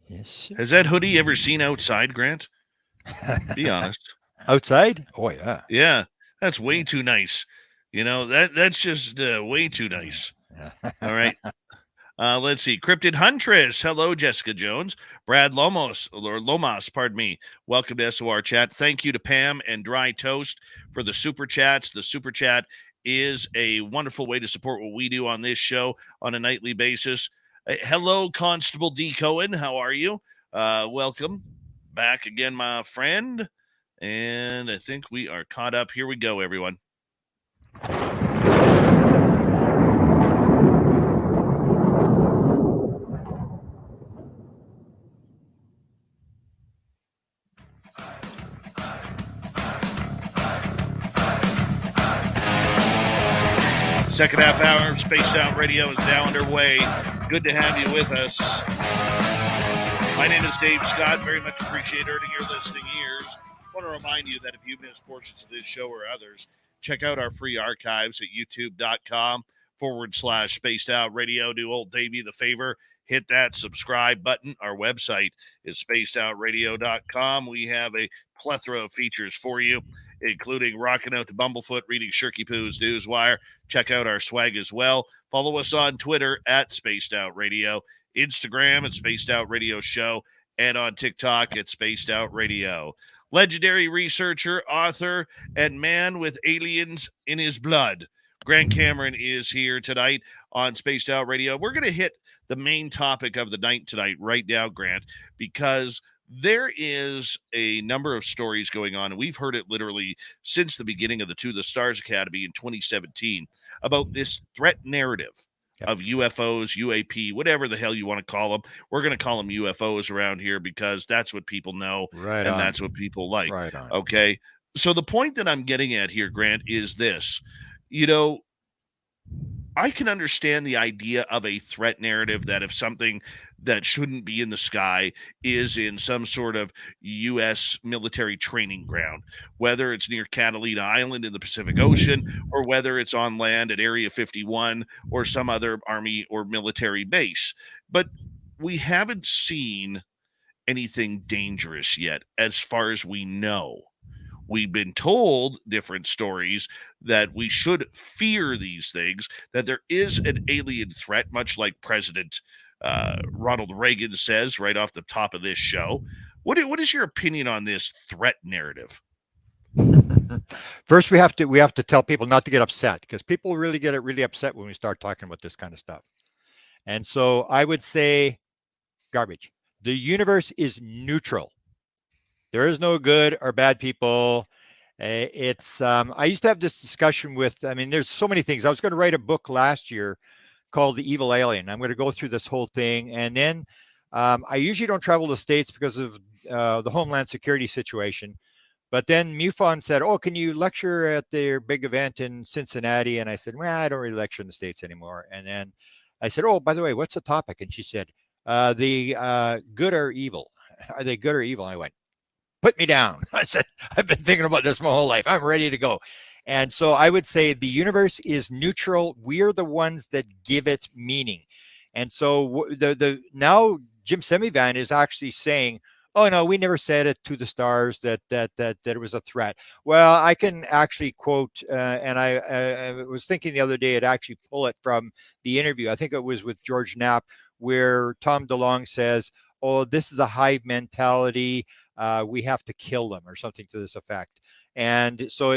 Yes. Has that hoodie ever seen outside, Grant? Be honest. Outside? Oh, yeah. Yeah, that's way too nice. That's just way too nice. All right. Let's see. Crypted Huntress. Hello, Jessica Jones. Brad Lomas, pardon me. Welcome to S.O.R. chat. Thank you to Pam and Dry Toast for the super chats. The super chat is a wonderful way to support what we do on this show on a nightly basis. Hello, Constable D. Cohen. How are you? Welcome back again, my friend. And I think we are caught up. Here we go, everyone. Second half hour of Spaced Out Radio is now underway. Good to have you with us. My name is Dave Scott. Very much appreciate earning your listening ears. I want to remind you that if you missed portions of this show or others, check out our free archives at youtube.com/Spaced Out Radio. Do old Davey the favor. Hit that subscribe button. Our website is spacedoutradio.com. We have a plethora of features for you, including rocking out to Bumblefoot, reading Shirky Poo's Newswire. Check out our swag as well. Follow us on Twitter at Spaced Out Radio, Instagram at Spaced Out Radio Show, and on TikTok at Spaced Out Radio. Legendary researcher, author, and man with aliens in his blood, Grant Cameron is here tonight on Spaced Out Radio. We're going to hit the main topic of the night tonight right now, Grant, because there is a number of stories going on, and we've heard it literally since the beginning of the Stars Academy in 2017 about this threat narrative of UFOs, UAP, whatever the hell you want to call them. We're going to call them UFOs around here because that's what people know, Right and on. that's what people like. Right on. Okay, so the point that I'm getting at here, Grant, is this. I can understand the idea of a threat narrative that if something that shouldn't be in the sky is in some sort of U.S. military training ground, whether it's near Catalina Island in the Pacific Ocean or whether it's on land at Area 51 or some other army or military base. But we haven't seen anything dangerous yet, as far as we know. We've been told different stories that we should fear these things, that there is an alien threat, much like President Ronald Reagan says right off the top of this show. What is your opinion on this threat narrative? First, we have to tell people not to get upset, because people really get really upset when we start talking about this kind of stuff. And so I would say garbage. The universe is neutral. There is no good or bad people. I used to have this discussion with, there's so many things. I was going to write a book last year called The Evil Alien. I'm going to go through this whole thing. And then I usually don't travel to the States because of the Homeland Security situation. But then MUFON said, oh, can you lecture at their big event in Cincinnati? And I said, well, I don't really lecture in the States anymore. And then I said, oh, by the way, what's the topic? And she said, the good or evil. Are they good or evil? And I went, put me down. I said, I've been thinking about this my whole life. I'm ready to go. And so I would say the universe is neutral. We're the ones that give it meaning. And so now Jim Semivan is actually saying, oh, no, we never said it to the stars that it was a threat. Well, I can actually quote, and I was thinking the other day, I'd actually pull it from the interview. I think it was with George Knapp, were Tom DeLonge says, oh, this is a hive mentality. We have to kill them, or something to this effect. And so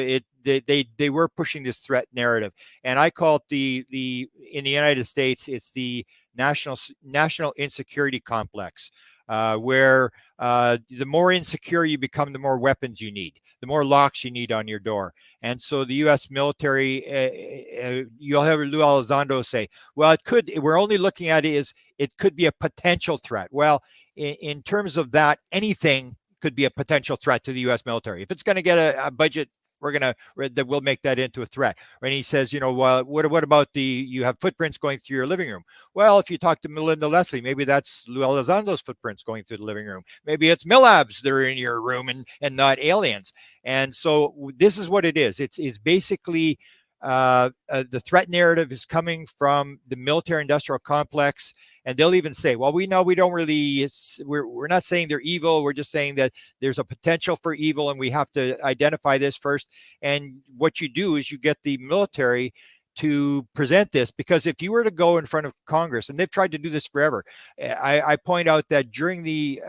they were pushing this threat narrative. And I call it in the United States, it's the national insecurity complex, where the more insecure you become, the more weapons you need, the more locks you need on your door. And so the U.S. military, you'll have Lou Elizondo say, well, we're only looking at it could be a potential threat. Well, in terms of that, anything could be a potential threat to the U.S. military. If it's going to get a budget we'll make that into a threat. And he says, well, what about you have footprints going through your living room? Well, if you talk to Melinda Leslie, maybe that's Lou Elizondo's footprints going through the living room. Maybe it's Millabs that are in your room and not aliens. And so this is what it is. It's basically the threat narrative is coming from the military industrial complex, and they'll even say, well, we know we don't really, we're not saying they're evil, we're just saying that there's a potential for evil and we have to identify this first. And what you do is you get the military to present this, because if you were to go in front of Congress, and they've tried to do this forever, I point out that during the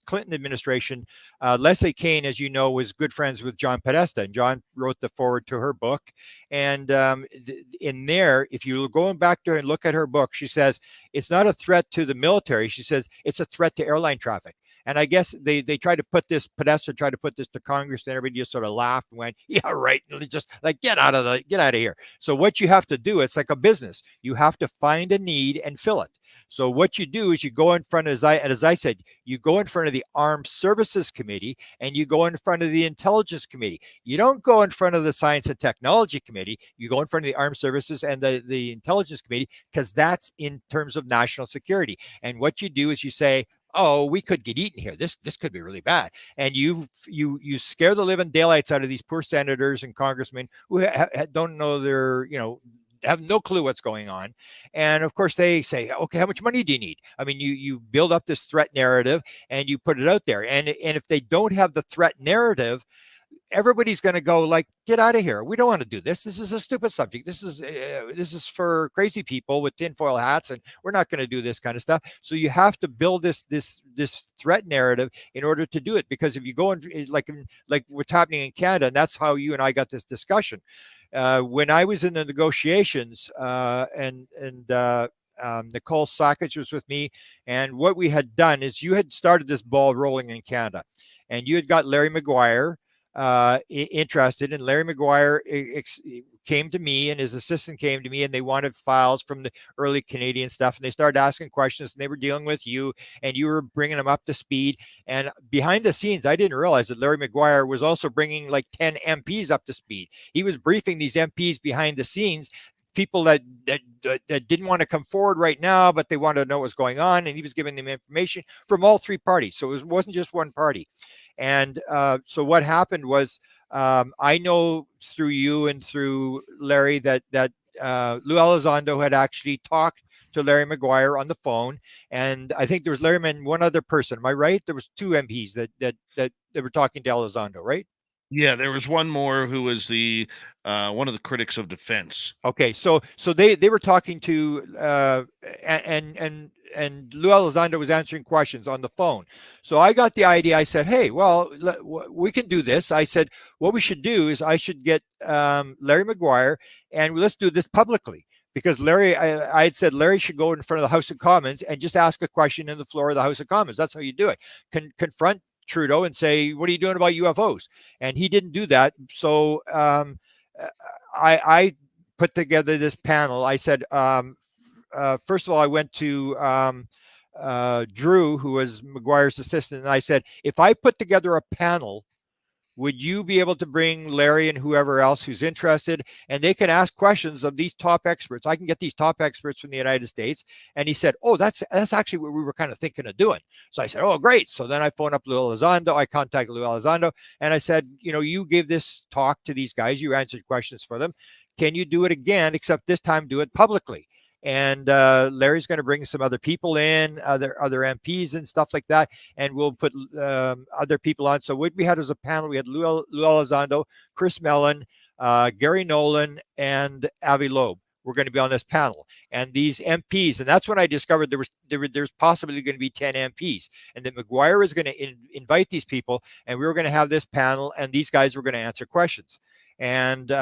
Clinton administration, Leslie Kean, as you know, was good friends with John Podesta, and John wrote the foreword to her book. And in there, if you go back to her and look at her book, she says it's not a threat to the military. She says it's a threat to airline traffic. And I guess they tried to put this, Podesta tried to put this to Congress, and everybody just sort of laughed and went, yeah, right. And just like, get out of here. So what you have to do, it's like a business. You have to find a need and fill it. So what you do is you go in front of, as I said, you go in front of the Armed Services Committee and you go in front of the Intelligence Committee. You don't go in front of the Science and Technology Committee. You go in front of the Armed Services and the Intelligence Committee, because that's in terms of national security. And what you do is you say, oh, we could get eaten here. This could be really bad. And you scare the living daylights out of these poor senators and congressmen who don't know have no clue what's going on. And of course they say, okay, how much money do you need? I mean, you build up this threat narrative and you put it out there. And if they don't have the threat narrative, everybody's going to go like, get out of here. We don't want to do this. This is a stupid subject. This is for crazy people with tinfoil hats, and we're not going to do this kind of stuff. So you have to build this threat narrative in order to do it. Because if you go in like what's happening in Canada, and that's how you and I got this discussion. When I was in the negotiations, and Nicole Sackage was with me, and what we had done is you had started this ball rolling in Canada, and you had got Larry Maguire interested, and Larry Maguire came to me, and his assistant came to me, and they wanted files from the early Canadian stuff, and they started asking questions, and they were dealing with you, and you were bringing them up to speed. And behind the scenes, I didn't realize that Larry Maguire was also bringing like 10 MPs up to speed. He was briefing these MPs behind the scenes, people that didn't want to come forward right now, but they wanted to know what's going on, and he was giving them information from all three parties. So it wasn't just one party. And so what happened was, I know through you and through Larry that Lou Elizondo had actually talked to Larry Maguire on the phone, and I think there was Larry and one other person. Am I right? There was two MPs that were talking to Elizondo, right? Yeah, there was one more who was the one of the critics of defense. Okay, so they were talking to and Lou Elizondo was answering questions on the phone. So I got the idea. I said, hey, well, we can do this. I said, what we should do is I should get Larry Maguire, and let's do this publicly. Because Larry, I had said Larry should go in front of the House of Commons and just ask a question in the floor of the House of Commons. That's how you do it. Confront Trudeau and say, what are you doing about UFOs? And he didn't do that. So I put together this panel. I said, first of all, I went to Drew, who was Maguire's assistant, and I said, if I put together a panel, would you be able to bring Larry and whoever else who's interested, and they can ask questions of these top experts? I can get these top experts from the United States. And he said, oh, that's actually what we were kind of thinking of doing. So I said, oh, great. So then I phoned up Lou Elizondo. I contacted Lou Elizondo, and I said, you gave this talk to these guys. You answered questions for them. Can you do it again, except this time do it publicly? And Larry's going to bring some other people in, other MPs and stuff like that, and we'll put other people on. So what we had as a panel, we had Lou Elizondo, Chris Mellon, Gary Nolan, and Avi Loeb. We're going to be on this panel. And these MPs, and that's when I discovered there's possibly going to be 10 MPs, and that Maguire is going to invite these people, and we were going to have this panel, and these guys were going to answer questions. And Lou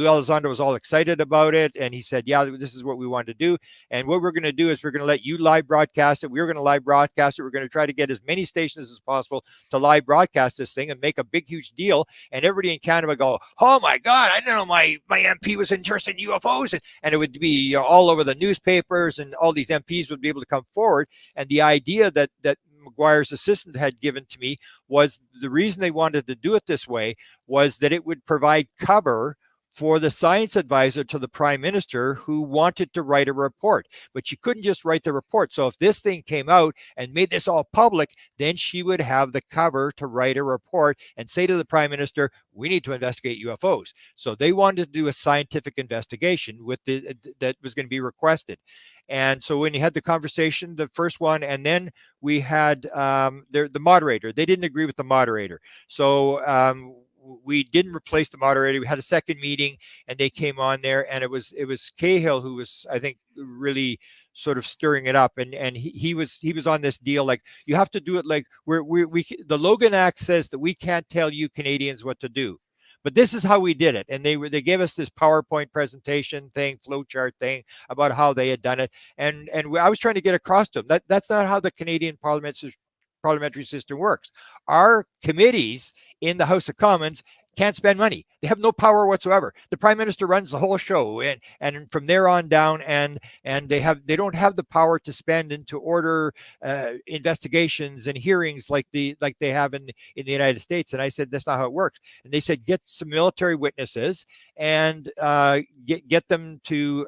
Elizondo was all excited about it, and he said, yeah, this is what we want to do. And what we're going to do is we're going to let you live broadcast it. We're going to live broadcast it. We're going to try to get as many stations as possible to live broadcast this thing and make a big, huge deal. And everybody in Canada would go, oh my God, I didn't know my MP was interested in UFOs. And it would be all over the newspapers, and all these MPs would be able to come forward. And the idea that McGuire's assistant had given to me was the reason they wanted to do it this way was that it would provide cover for the science advisor to the prime minister who wanted to write a report. But she couldn't just write the report. So if this thing came out and made this all public, then she would have the cover to write a report and say to the prime minister, we need to investigate UFOs. So they wanted to do a scientific investigation with that was going to be requested. And so when you had the conversation, the first one, and then we had the moderator, they didn't agree with the moderator. So we didn't replace the moderator. We had a second meeting and they came on there, and it was Cahill who was, I think, really sort of stirring it up. And he was on this deal, like, you have to do it like we the Logan Act says that we can't tell you Canadians what to do. But this is how we did it. And they gave us this PowerPoint presentation thing, flowchart thing about how they had done it. And I was trying to get across to them that's not how the Canadian parliamentary system works. Our committees in the House of Commons can't spend money. They have no power whatsoever. The prime minister runs the whole show, and from there on down, and they don't have the power to spend and to order investigations and hearings like they have in the United States. And I said, that's not how it works. And they said, get some military witnesses and get them to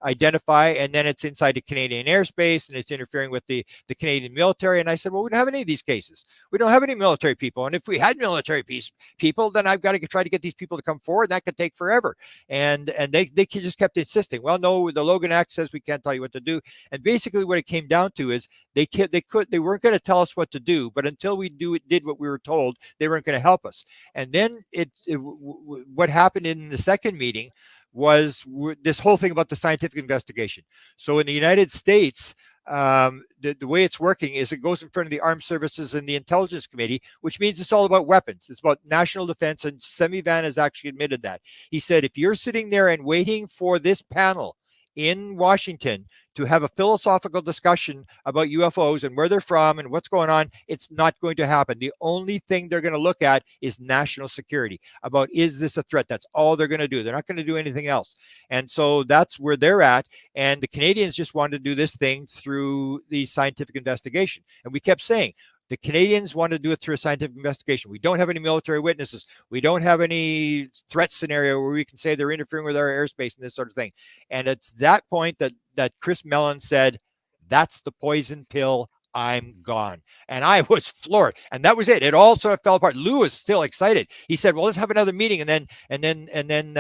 identify, and then it's inside the Canadian airspace and it's interfering with the Canadian military. And I said, well, we don't have any of these cases. We don't have any military people. And if we had military people, then I've got to try to get these people to come forward. And that could take forever. And they just kept insisting, well, no, the Logan Act says we can't tell you what to do. And basically what it came down to is they weren't going to tell us what to do, but until we did what we were told, they weren't going to help us. And then what happened in the second meeting was this whole thing about the scientific investigation. So in the United States, the way it's working is it goes in front of the Armed Services and the Intelligence Committee, which means it's all about weapons. It's about national defense. And Semi Van has actually admitted that. He said, if you're sitting there and waiting for this panel in Washington to have a philosophical discussion about UFOs and where they're from and what's going on, it's not going to happen. The only thing they're going to look at is national security, about, is this a threat? That's all they're going to do. They're not going to do anything else. And so that's where they're at. And the Canadians just wanted to do this thing through the scientific investigation. And we kept saying, the Canadians want to do it through a scientific investigation. We don't have any military witnesses. We don't have any threat scenario where we can say they're interfering with our airspace and this sort of thing. And it's that point that Chris Mellon said, that's the poison pill. I'm gone. And I was floored. And that was it. It all sort of fell apart. Lou was still excited. He said, well, let's have another meeting. And then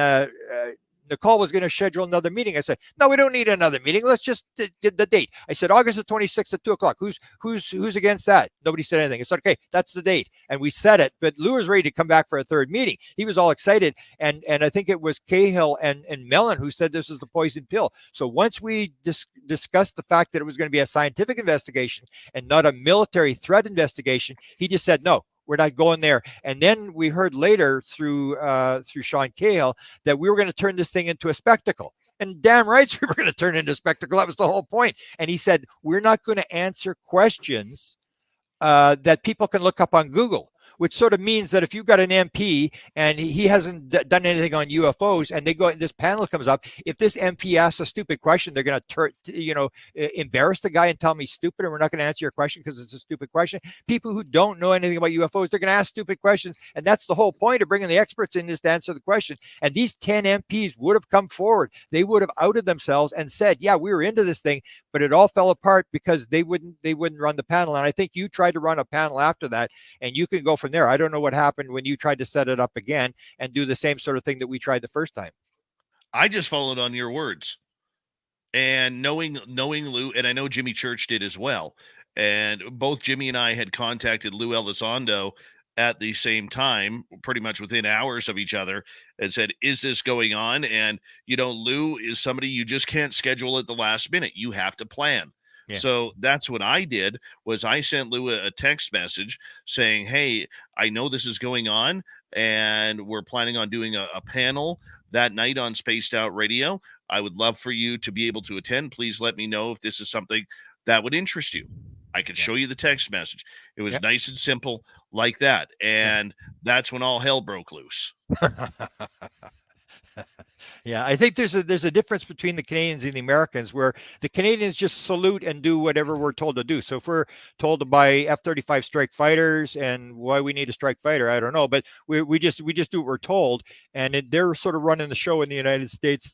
Nicole was going to schedule another meeting. I said, no, we don't need another meeting. Let's just get the date. I said, August the 26th at 2:00. Who's against that? Nobody said anything. I said, okay, that's the date. And we set it. But Lou was ready to come back for a third meeting. He was all excited. And I think it was Cahill and Mellon who said this is the poison pill. So once we discussed the fact that it was going to be a scientific investigation and not a military threat investigation, he just said, no, we're not going there. And then we heard later through Sean Cahill that we were going to turn this thing into a spectacle. And damn right we were going to turn it into a spectacle. That was the whole point. And he said, we're not going to answer questions that people can look up on Google, which sort of means that if you've got an MP and he hasn't done anything on UFOs, and this panel comes up, if this MP asks a stupid question, they're going to embarrass the guy and tell him he's stupid, and we're not going to answer your question because it's a stupid question. People who don't know anything about UFOs, they're going to ask stupid questions, and that's the whole point of bringing the experts in, is to answer the question. And these 10 MPs would have come forward. They would have outed themselves and said, yeah, we were into this thing, but it all fell apart because they wouldn't run the panel. And I think you tried to run a panel after that, and you can go from there. I don't know what happened when you tried to set it up again and do the same sort of thing that we tried the first time. I just followed on your words, and knowing Lou, and I know Jimmy Church did as well. And both Jimmy and I had contacted Lou Elizondo at the same time, pretty much within hours of each other, and said, is this going on? And, Lou is somebody you just can't schedule at the last minute. You have to plan. Yeah. So that's what I did, was I sent Lou a text message saying, hey, I know this is going on, and we're planning on doing a panel that night on Spaced Out Radio. I would love for you to be able to attend. Please let me know if this is something that would interest you. I could show you the text message. It was nice and simple like that. And that's when all hell broke loose. Yeah, I think there's a difference between the Canadians and the Americans, where the Canadians just salute and do whatever we're told to do. So if we're told to buy F-35 strike fighters, and why we need a strike fighter, I don't know, but we just do what we're told, and they're sort of running the show in the United States.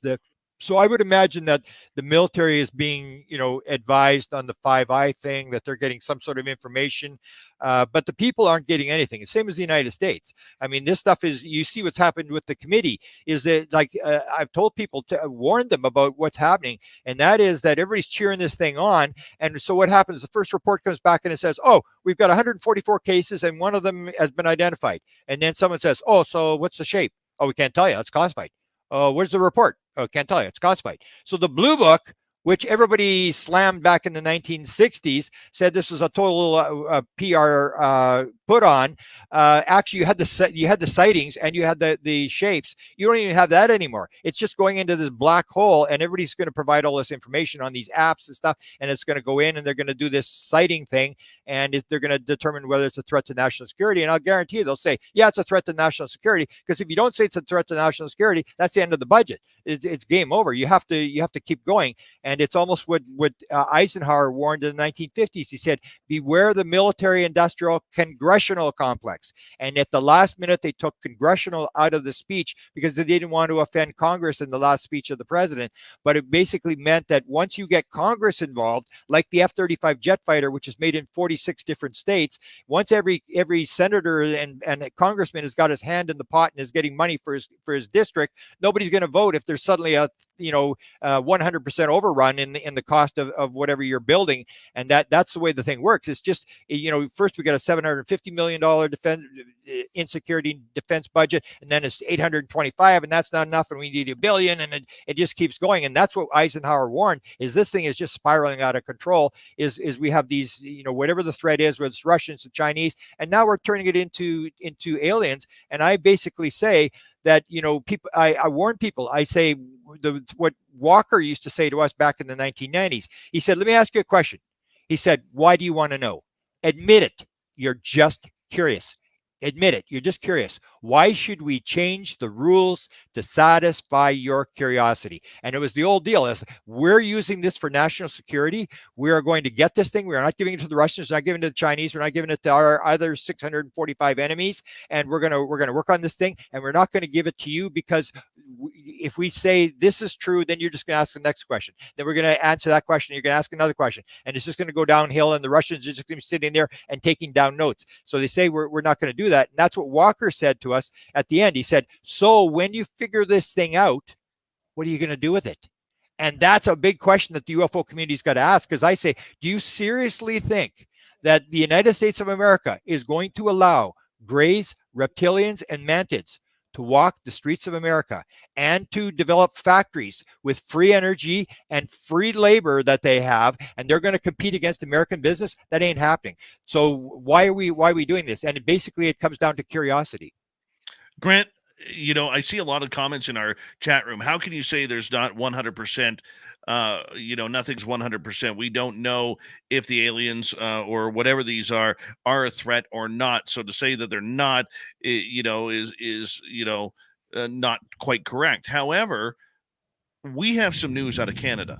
So I would imagine that the military is being, advised on the Five Eye thing, that they're getting some sort of information, but the people aren't getting anything. The same as the United States. I mean, this stuff is, you see what's happened with the committee, is that, like, I've told people to warn them about what's happening, and that is that everybody's cheering this thing on. And so what happens? The first report comes back and it says, oh, we've got 144 cases and one of them has been identified. And then someone says, oh, so what's the shape? Oh, we can't tell you. It's classified. Where's the report? Oh, can't tell you. It's classified. So the blue book, which everybody slammed back in the 1960s, said this was a total PR put on. Actually, you had the sightings and you had the shapes. You don't even have that anymore. It's just going into this black hole, and everybody's going to provide all this information on these apps and stuff, and it's going to go in and they're going to do this sighting thing, and they're going to determine whether it's a threat to national security. And I'll guarantee you, they'll say, yeah, it's a threat to national security, because if you don't say it's a threat to national security, that's the end of the budget. It's game over. You have to keep going. And it's almost what Eisenhower warned in the 1950s. He said, beware the military-industrial congressional complex. And at the last minute, they took congressional out of the speech because they didn't want to offend Congress in the last speech of the president. But it basically meant that once you get Congress involved, like the F-35 jet fighter, which is made in 46 different states, once every senator and congressman has got his hand in the pot and is getting money for his district, nobody's going to vote if there's suddenly a 100% overrun in the cost of whatever you're building. And that's the way the thing works. It's just, first we got a $750 million insecurity defense budget, and then it's 825, and that's not enough, and we need $1 billion, and it just keeps going. And that's what Eisenhower warned, is this thing is just spiraling out of control, is we have these, whatever the threat is, whether it's Russians and Chinese, and now we're turning it into aliens. And I basically say that, people, I warn people, I say what Walker used to say to us back in the 1990s. He said, let me ask you a question. He said, why do you want to know? Admit it. You're just curious. Admit it. You're just curious. Why should we change the rules to satisfy your curiosity? And it was the old deal, is we're using this for national security. We are going to get this thing. We are not giving it to the Russians. We're not giving it to the Chinese. We're not giving it to our other 645 enemies. And we're going to work on this thing. And we're not going to give it to you, because if we say this is true, then you're just going to ask the next question. Then we're going to answer that question. You're going to ask another question. And it's just going to go downhill. And the Russians are just going to be sitting there and taking down notes. So they say we're not going to do that. And that's what Walker said to us at the end. He said, so when you figure this thing out, what are you going to do with it? And that's a big question that the UFO community's got to ask, because I say, do you seriously think that the United States of America is going to allow grays, reptilians, and mantids to walk the streets of America and to develop factories with free energy and free labor that they have, and they're going to compete against American business? That ain't happening. So why are we doing this? And basically it comes down to curiosity. Grant, I see a lot of comments in our chat room. How can you say there's not 100%, nothing's 100%? We don't know if the aliens or whatever these are a threat or not. So to say that they're not, is not quite correct. However, we have some news out of Canada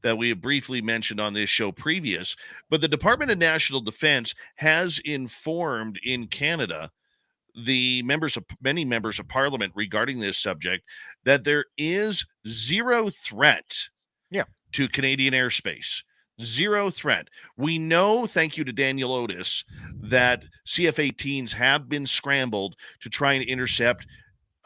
that we have briefly mentioned on this show previous, but the Department of National Defense has informed in Canada many members of parliament regarding this subject, that there is zero threat to Canadian airspace. Zero threat. We know, thank you to Daniel Otis, that CF-18s have been scrambled to try and intercept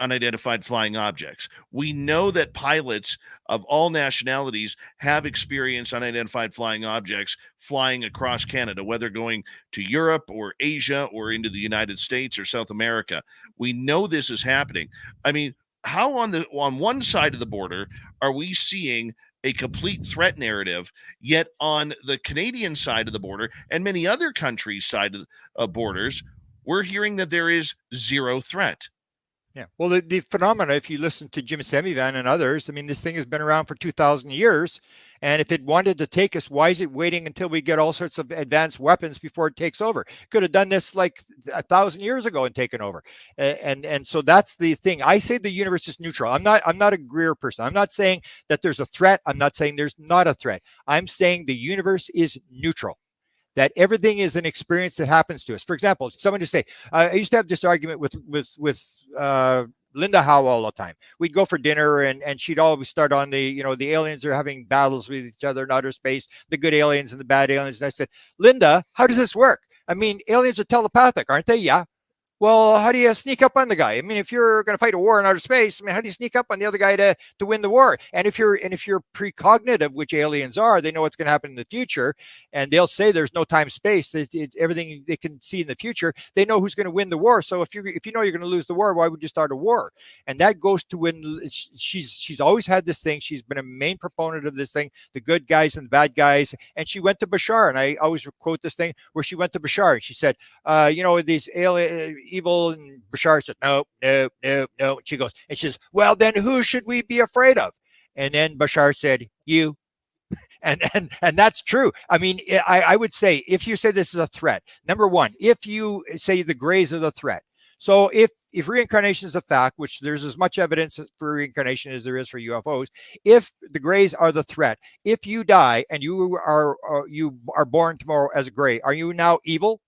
unidentified flying objects. We know that pilots of all nationalities have experienced unidentified flying objects flying across Canada, whether going to Europe or Asia or into the United States or South America. We know this is happening. I mean, how on one side of the border are we seeing a complete threat narrative, yet on the Canadian side of the border and many other countries' side of borders, we're hearing that there is zero threat? Yeah. Well, the phenomena, if you listen to Jim Semivan and others, I mean, this thing has been around for 2,000 years. And if it wanted to take us, why is it waiting until we get all sorts of advanced weapons before it takes over? Could have done this like 1,000 years ago and taken over. And so that's the thing. I say the universe is neutral. I'm not a Greer person. I'm not saying that there's a threat. I'm not saying there's not a threat. I'm saying the universe is neutral, that everything is an experience that happens to us. For example, someone to say, I used to have this argument with Linda Howe all the time. We'd go for dinner, and she'd always start on the aliens are having battles with each other in outer space, the good aliens and the bad aliens. And I said, Linda, how does this work? I mean, aliens are telepathic, aren't they? Yeah. Well, how do you sneak up on the guy? I mean, if you're going to fight a war in outer space, I mean, how do you sneak up on the other guy to win the war? And if you're precognitive, which aliens are, they know what's going to happen in the future, and they'll say there's no time space. Everything they can see in the future, they know who's going to win the war. So if you know you're going to lose the war, why would you start a war? And that goes to when she's always had this thing. She's been a main proponent of this thing, the good guys and the bad guys. And she went to Bashar, and I always quote this thing where she went to Bashar and she said, these alien evil, and Bashar said, no. And she goes, and she says, well, then who should we be afraid of? And then Bashar said, you. And that's true. I mean, I would say, if you say this is a threat, number one, if you say the grays are the threat. So if reincarnation is a fact, which there's as much evidence for reincarnation as there is for UFOs, if the grays are the threat, if you die and you are born tomorrow as a gray, are you now evil?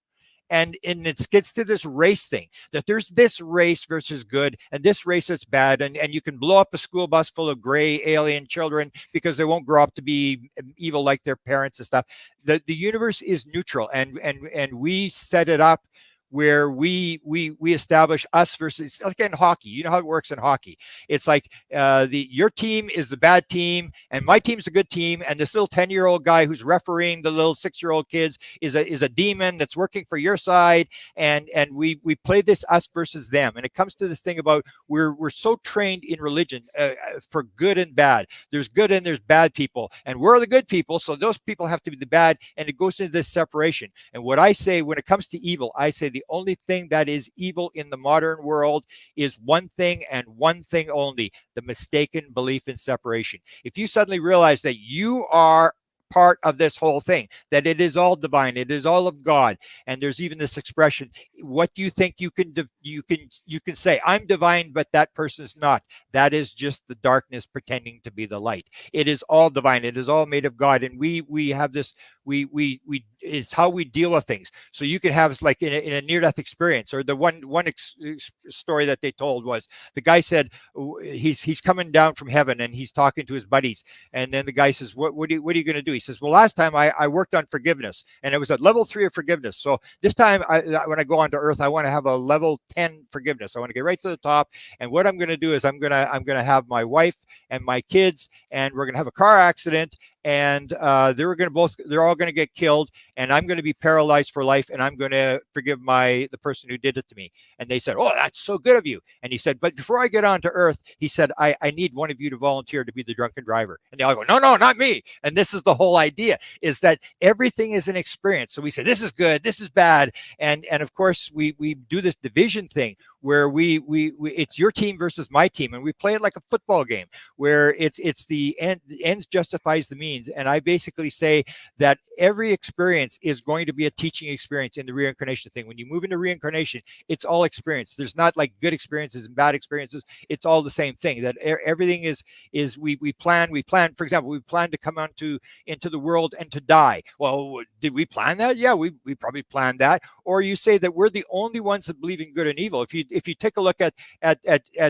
And it gets to this race thing, that there's this race versus good and this race that's bad. And you can blow up a school bus full of gray alien children because they won't grow up to be evil like their parents and stuff. The universe is neutral, and we set it up where we establish us versus, like in hockey. You know how it works in hockey. It's like your team is the bad team and my team's a good team, and this little 10-year-old guy who's refereeing the little 6-year-old kids is a demon that's working for your side, and we play this us versus them. And it comes to this thing about we're so trained in religion for good and bad. There's good and there's bad people, and we're the good people, so those people have to be the bad, and it goes into this separation. And what I say when it comes to evil, I say the only thing that is evil in the modern world is one thing and one thing only: the mistaken belief in separation. If you suddenly realize that you are part of this whole thing, that it is all divine, it is all of God, and there's even this expression, what do you think you can say, I'm divine, but that person's not. That is just the darkness pretending to be the light. It is all divine, it is all made of God, and we have this, we it's how we deal with things. So you can have, like in a near-death experience, or the one story that they told was, the guy said he's coming down from heaven and he's talking to his buddies, and then the guy says, what are you going to do? He says, well, last time I worked on forgiveness, and it was at level 3 of forgiveness. So this time when I go onto Earth, I want to have a level 10 forgiveness. I want to get right to the top, and what I'm going to do is I'm going to have my wife and my kids, and we're going to have a car accident, and they're all going to get killed, and I'm going to be paralyzed for life, and I'm going to forgive the person who did it to me. And they said, oh, that's so good of you. And he said, but before I get onto Earth, he said, I need one of you to volunteer to be the drunken driver. And they all go, no, not me. And this is the whole idea, is that everything is an experience. So we say, this is good, this is bad. And of course, we do this division thing where we it's your team versus my team, and we play it like a football game where it's the ends justifies the means. And I basically say that every experience is going to be a teaching experience in the reincarnation thing. When you move into reincarnation, it's all experience. There's not like good experiences and bad experiences. It's all the same thing. That everything is we plan. For example, we plan to come into the world and to die. Well, did we plan that? Yeah, we probably planned that. Or you say that we're the only ones that believe in good and evil. If you take a look at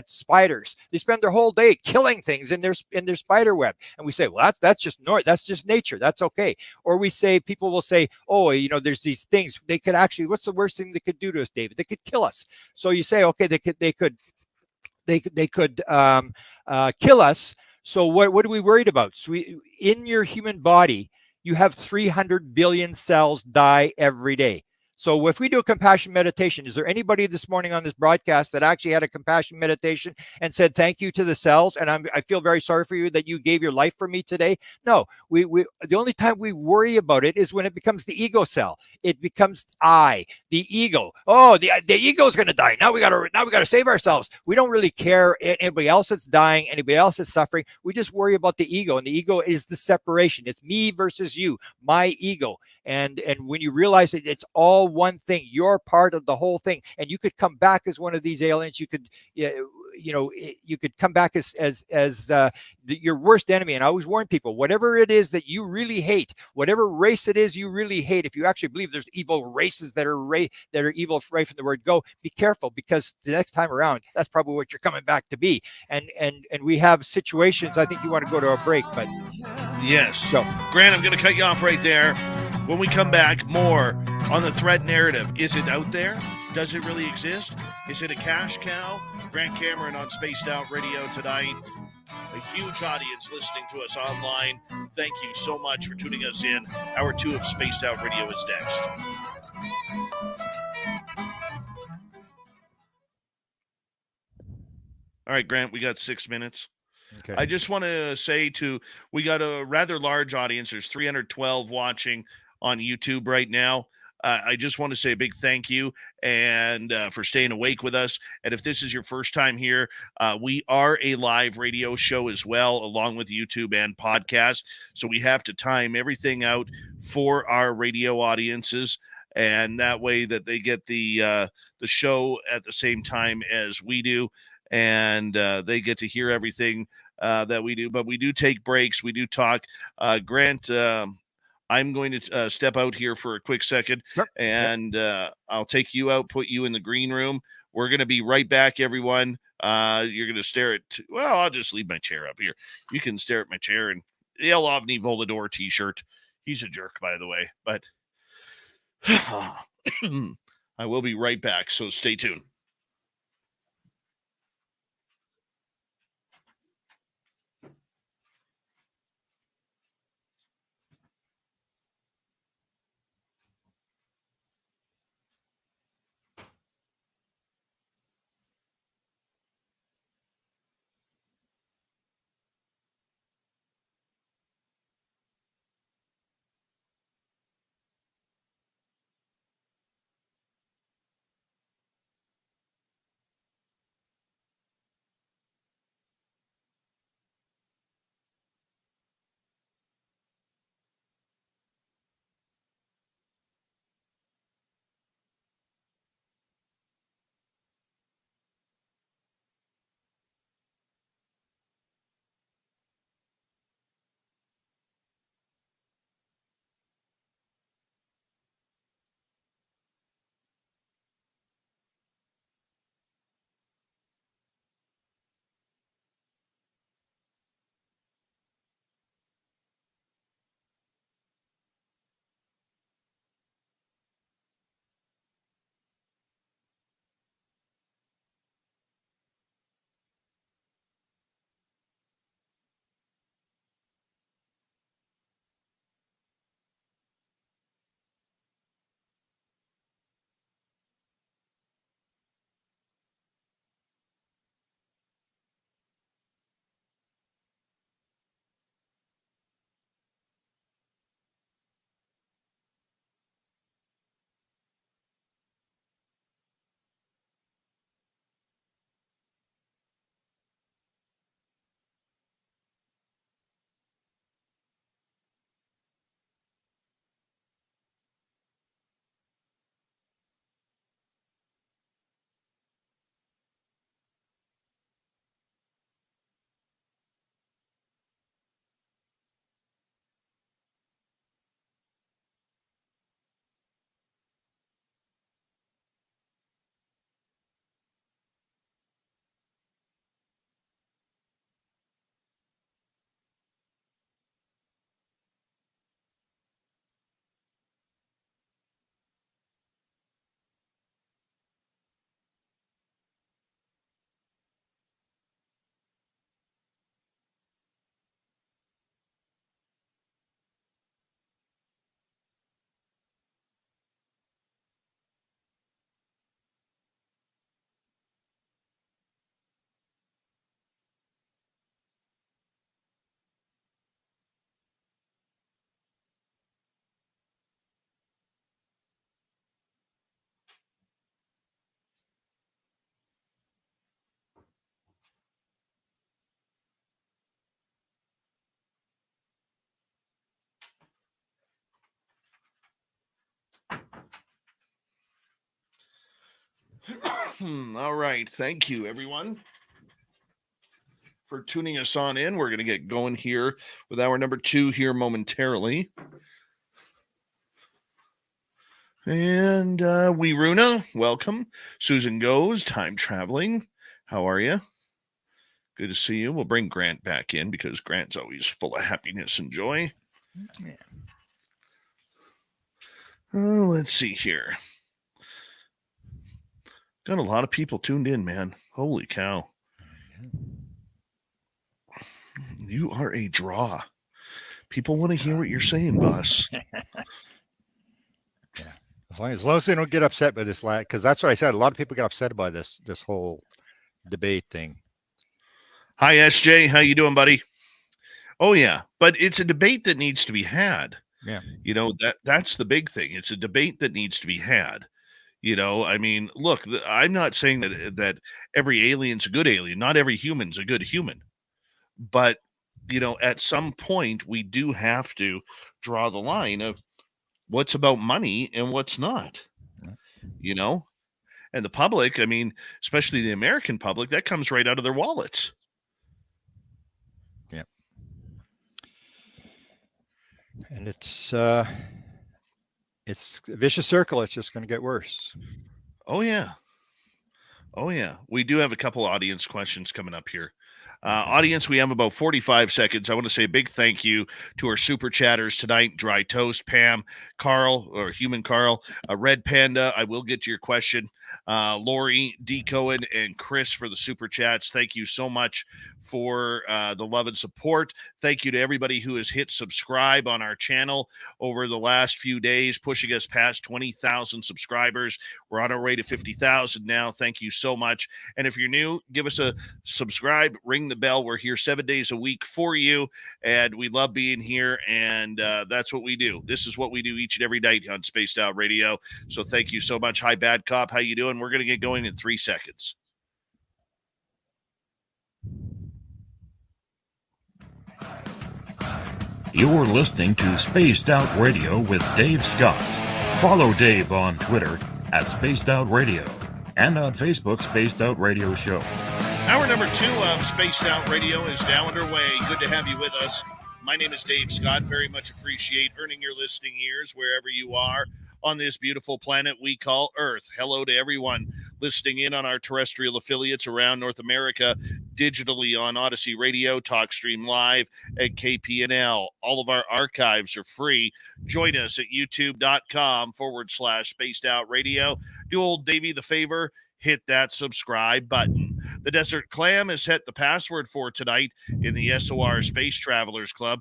spiders, they spend their whole day killing things in their spider web, and we say, well, that's just nature, that's okay. Or we say, people will say, oh, there's these things, they could actually, what's the worst thing they could do to us, David? They could kill us. So you say, okay, they could kill us. So what are we worried about? So in your human body, you have 300 billion cells die every day. So if we do a compassion meditation, is there anybody this morning on this broadcast that actually had a compassion meditation and said thank you to the cells? And I feel very sorry for you that you gave your life for me today. No, we the only time we worry about it is when it becomes the ego cell. It becomes the ego. Oh, the ego is going to die. Now we got to save ourselves. We don't really care anybody else that's dying, anybody else that's suffering. We just worry about the ego, and the ego is the separation. It's me versus you, my ego. And when you realize that it's all one thing, you're part of the whole thing, and you could come back as one of these aliens. You could, you could come back as your worst enemy. And I always warn people, whatever it is that you really hate, whatever race it is you really hate, if you actually believe there's evil races that are evil right from the word go, be careful, because the next time around, that's probably what you're coming back to be. And we have situations. I think you want to go to a break, but yes. go. Grant, I'm going to cut you off right there. When we come back, more on the threat narrative. Is it out there? Does it really exist? Is it a cash cow? Grant Cameron on Spaced Out Radio tonight. A huge audience listening to us online. Thank you so much for tuning us in. Hour 2 of Spaced Out Radio is next. All right, Grant, we got 6 minutes. Okay. I just want to say we got a rather large audience. There's 312 watching on YouTube right now. I just want to say a big thank you and for staying awake with us. And if this is your first time here, we are a live radio show as well, along with YouTube and podcast. So we have to time everything out for our radio audiences, and that way that they get the show at the same time as we do, and they get to hear everything that we do. But we do take breaks. We do talk. Grant, I'm going to step out here for a quick second, Sure. and I'll take you out, put you in the green room. We're going to be right back, everyone. You're going to stare at, well, I'll just leave my chair up here. You can stare at my chair and the El Ovni Volador t-shirt. He's a jerk, by the way, but I will be right back, so stay tuned. All right. Thank you, everyone, for tuning us on in. We're going to get going here with hour number 2 here momentarily. And Runa, welcome. Susan Goes, time traveling. How are you? Good to see you. We'll bring Grant back in because Grant's always full of happiness and joy. Yeah. Let's see here. Got a lot of people tuned in, man. Holy cow. You are a draw. People want to hear what you're saying, boss. Yeah. As long as they don't get upset by this, because that's what I said. A lot of people get upset by this whole debate thing. Hi, SJ. How you doing, buddy? Oh, yeah. But it's a debate that needs to be had. Yeah. You know, that's the big thing. It's a debate that needs to be had. You know, I mean, look, I'm not saying that every alien's a good alien. Not every human's a good human. But, you know, at some point, we do have to draw the line of what's about money and what's not, you know? And the public, I mean, especially the American public, that comes right out of their wallets. Yeah. And it's a vicious circle. It's just going to get worse. Oh, yeah. Oh, yeah. We do have a couple audience questions coming up here. Audience, we have about 45 seconds. I want to say a big thank you to our super chatters tonight. Dry Toast, Pam, Carl, or Human Carl, Red Panda. I will get to your question. Lori, D. Cohen, and Chris for the super chats. Thank you so much for the love and support. Thank you to everybody who has hit subscribe on our channel over the last few days, pushing us past 20,000 subscribers. We're on our way to 50,000 now. Thank you so much. And if you're new, give us a subscribe, ring the bell. We're here 7 days a week for you, and we love being here, and that's what we do. This is what we do each and every night on Spaced Out Radio. So thank you so much. Hi, Bad Cop. How you doing? We're going to get going in 3 seconds. You're listening to Spaced Out Radio with Dave Scott. Follow Dave on Twitter at Spaced Out Radio and on Facebook, Spaced Out Radio Show. Hour number 2 of Spaced Out Radio is now underway. Good to have you with us. My name is Dave Scott. Very much appreciate earning your listening ears wherever you are on this beautiful planet we call Earth. Hello to everyone listening in on our terrestrial affiliates around North America, digitally on Odyssey Radio, TalkStream Live, and KPNL. All of our archives are free. Join us at youtube.com/Spaced Out Radio. Do old Davey the favor, hit that subscribe button. The Desert Clam has set the password for tonight in the S.O.R. Space Travelers Club.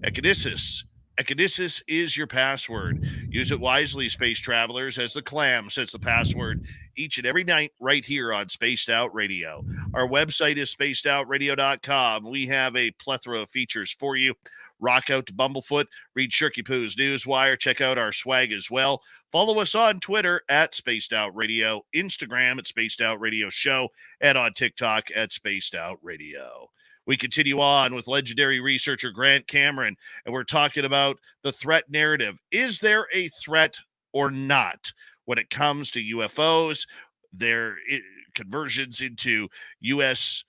Echinacea. Echinacea is your password. Use it wisely, space travelers, as the Clam sets the password each and every night right here on Spaced Out Radio. Our website is spacedoutradio.com. We have a plethora of features for you. Rock out to Bumblefoot, read Shirky Poo's Newswire, check out our swag as well. Follow us on Twitter at Spaced Out Radio, Instagram at Spaced Out Radio Show, and on TikTok at Spaced Out Radio. We continue on with legendary researcher Grant Cameron, and we're talking about the threat narrative. Is there a threat or not when it comes to UFOs, their conversions into U.S.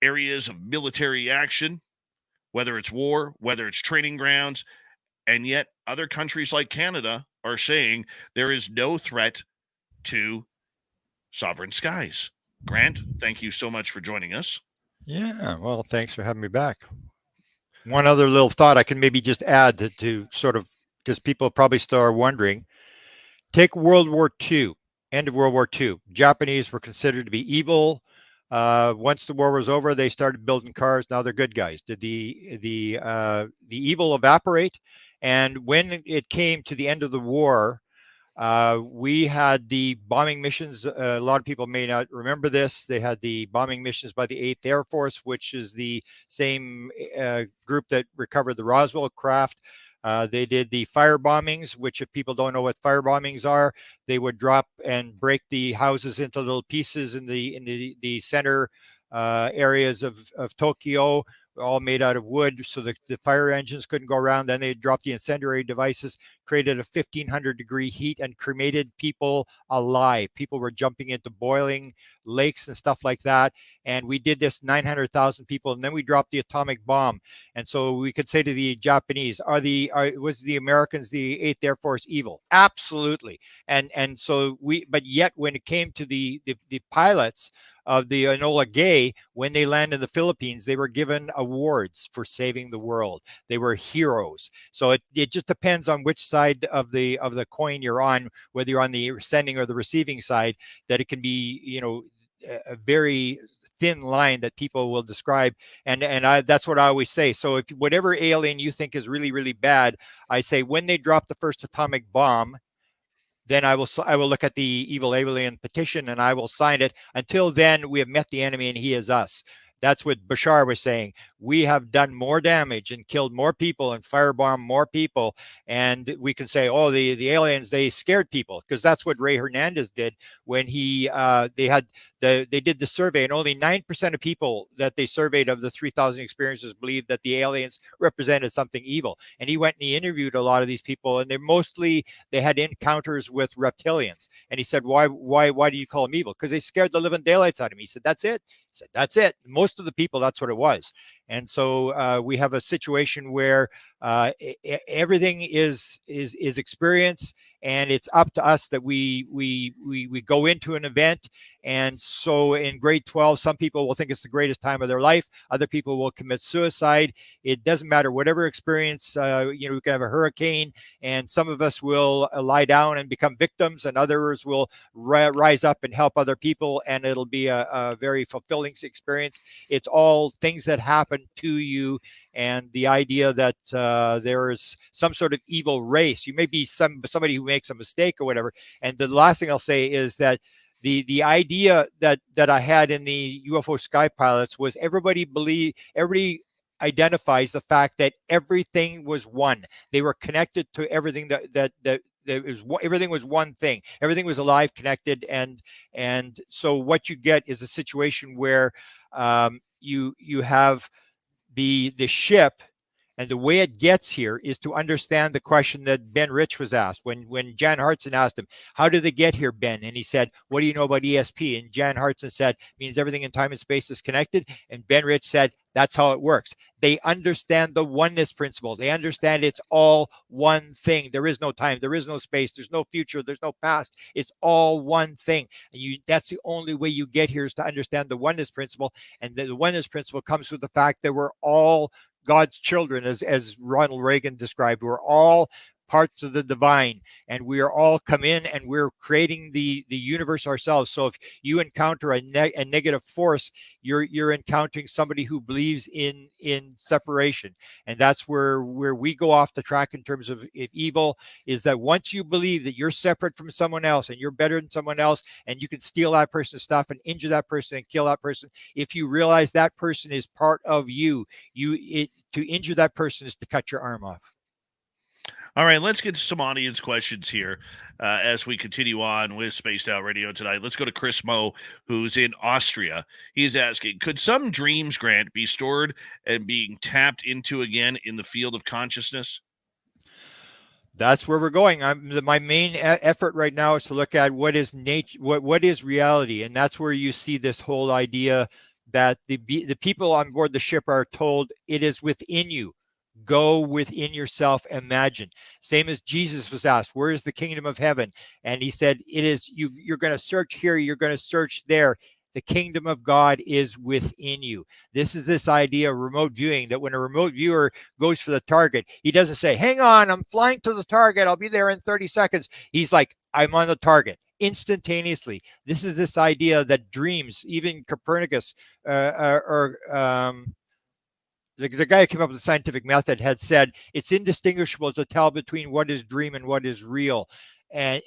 areas of military action, whether it's war, whether it's training grounds, and yet other countries like Canada are saying there is no threat to sovereign skies. Grant, thank you so much for joining us. Yeah, well, thanks for having me back. One other little thought I can maybe just add to sort of, because people probably still are wondering. Take World War II, end of World War II. Japanese were considered to be evil. Once the war was over, they started building cars. Now they're good guys. Did the evil evaporate? And when it came to the end of the war, we had the bombing missions. A lot of people may not remember this. They had the bombing missions by the 8th Air Force, which is the same group that recovered the Roswell craft. They did the fire bombings, which if people don't know what fire bombings are, they would drop and break the houses into little pieces in the center areas of Tokyo, all made out of wood, so the fire engines couldn't go around. Then they dropped the incendiary devices, created a 1,500-degree heat, and cremated people alive. People were jumping into boiling lakes and stuff like that. And we did this 900,000 people, and then we dropped the atomic bomb. And so we could say to the Japanese, was the Americans, the 8th Air Force, evil? Absolutely. And so but yet when it came to the pilots of the Enola Gay, when they land in the Philippines, they were given awards for saving the world. They were heroes. So it just depends on which side of the coin you're on, whether you're on the sending or the receiving side, that it can be, a very thin line that people will describe. And that's what I always say. So if whatever alien you think is really, really bad, I say when they drop the first atomic bomb, then I will look at the evil alien petition and I will sign it. Until then, we have met the enemy and he is us. That's what Bashar was saying. We have done more damage and killed more people and firebombed more people. And we can say, oh, the aliens, they scared people, because that's what Ray Hernandez did when they did the survey, and only 9% of people that they surveyed of the 3,000 experiences believed that the aliens represented something evil. And he went and he interviewed a lot of these people, and they had encounters with reptilians. And he said, why do you call them evil? Because they scared the living daylights out of me. He said, that's it. He said, that's it. Most of the people, that's what it was. And so we have a situation where everything is experience, and it's up to us that we go into an event. And so in grade 12, some people will think it's the greatest time of their life. Other people will commit suicide. It doesn't matter, whatever experience. We can have a hurricane, and some of us will lie down and become victims, and others will rise up and help other people, and it'll be a very fulfilling experience. It's all things that happen to you. And the idea that there is some sort of evil race, you may be somebody who makes a mistake or whatever. And the last thing I'll say is that the idea that I had in the UFO sky pilots was everybody identifies the fact that everything was one. They were connected to everything everything was one thing. Everything was alive, connected, and so what you get is a situation where you have the ship, and the way it gets here is to understand the question that Ben Rich was asked when Jan Hartson asked him, how did they get here, Ben? And he said, what do you know about ESP? And Jan Hartson said, means everything in time and space is connected. And Ben Rich said, that's how it works. They understand the oneness principle. They understand it's all one thing. There is no time. There is no space. There's no future. There's no past. It's all one thing. And that's the only way you get here, is to understand the oneness principle. And the oneness principle comes with the fact that we're all God's children, as Ronald Reagan described. We're all parts of the divine, and we are all come in, and we're creating the universe ourselves. So if you encounter a negative force, you're encountering somebody who believes in separation. And that's where we go off the track in terms of evil, is that once you believe that you're separate from someone else and you're better than someone else, and you can steal that person's stuff and injure that person and kill that person, if you realize that person is part of you, to injure that person is to cut your arm off. All right, let's get to some audience questions here as we continue on with Spaced Out Radio tonight. Let's go to Chris Moe, who's in Austria. He's asking, could some dreams, Grant, be stored and being tapped into again in the field of consciousness? That's where we're going. My main effort right now is to look at what is nature, what is reality, and that's where you see this whole idea that the people on board the ship are told it is within you. Go within yourself, imagine. Same as Jesus was asked, where is the kingdom of heaven? And he said, it is you. You're going to search here, you're going to search there. The kingdom of God is within you. This is this idea of remote viewing, that when a remote viewer goes for the target, he doesn't say, hang on, I'm flying to the target, I'll be there in 30 seconds. He's like, I'm on the target instantaneously. This is this idea that dreams, even Copernicus the guy who came up with the scientific method had said it's indistinguishable to tell between what is dream and what is real. And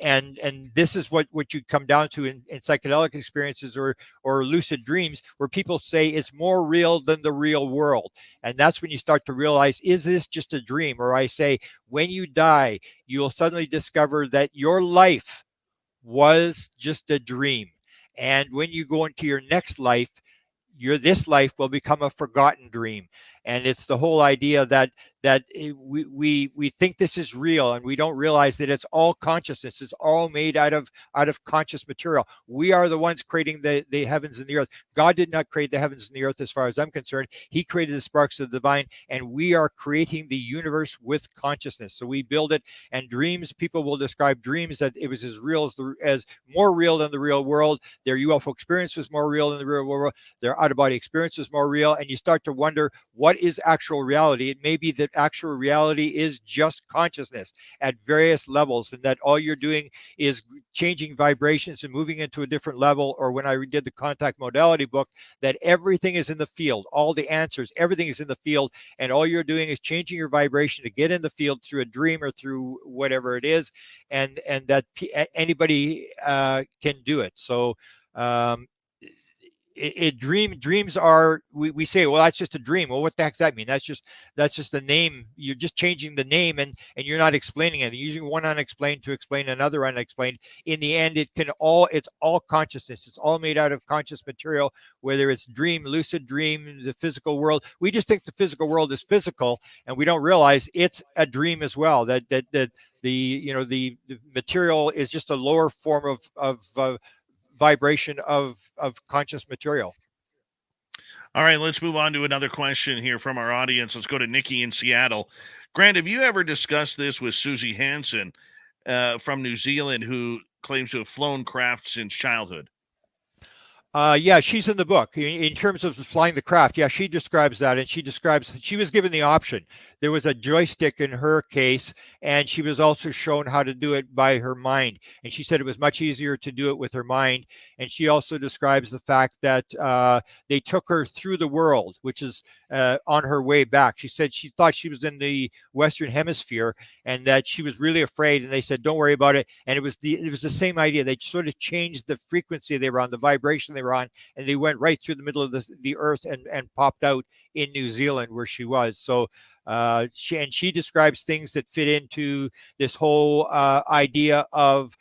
this is what you come down to in psychedelic experiences or lucid dreams, where people say it's more real than the real world. And that's when you start to realize, is this just a dream? Or I say, when you die, you'll suddenly discover that your life was just a dream. And when you go into your next life, this life will become a forgotten dream. And it's the whole idea that we think this is real, and we don't realize that it's all consciousness. It's all made out of conscious material. We are the ones creating the heavens and the earth. God did not create the heavens and the earth, as far as I'm concerned. He created the sparks of the divine, and we are creating the universe with consciousness. So we build it. And dreams, people will describe dreams that it was as real as more real than the real world. Their UFO experience was more real than the real world. Their out-of-body experience was more real. And you start to wonder, what is actual reality? It may be that actual reality is just consciousness at various levels, and that all you're doing is changing vibrations and moving into a different level. Or when I did the contact modality book, that everything is in the field, all the answers, everything is in the field, and all you're doing is changing your vibration to get in the field through a dream or through whatever it is, and that anybody can do it. So dreams are, we say, well, that's just a dream. Well, what the heck does that mean? That's just the name. You're just changing the name, and you're not explaining it. You're using one unexplained to explain another unexplained. In the end, it's all consciousness. It's all made out of conscious material, whether it's dream, lucid dream, the physical world. We just think the physical world is physical, and we don't realize it's a dream as well. That the material is just a lower form of vibration of conscious material. All right, let's move on to another question here from our audience. Let's go to Nikki in Seattle. Grant, have you ever discussed this with Susie Hansen from New Zealand, who claims to have flown craft since childhood? Yeah, she's in the book in terms of flying the craft. Yeah, she describes that, and she was given the option. There was a joystick in her case, and she was also shown how to do it by her mind. And she said it was much easier to do it with her mind. And she also describes the fact that they took her through the world, which is on her way back. She said she thought she was in the Western Hemisphere, and that she was really afraid. And they said, "Don't worry about it." And it was the same idea. They sort of changed the frequency they were on, the vibration they were on, and they went right through the middle of the earth and popped out in New Zealand where she was. So she describes things that fit into this whole idea of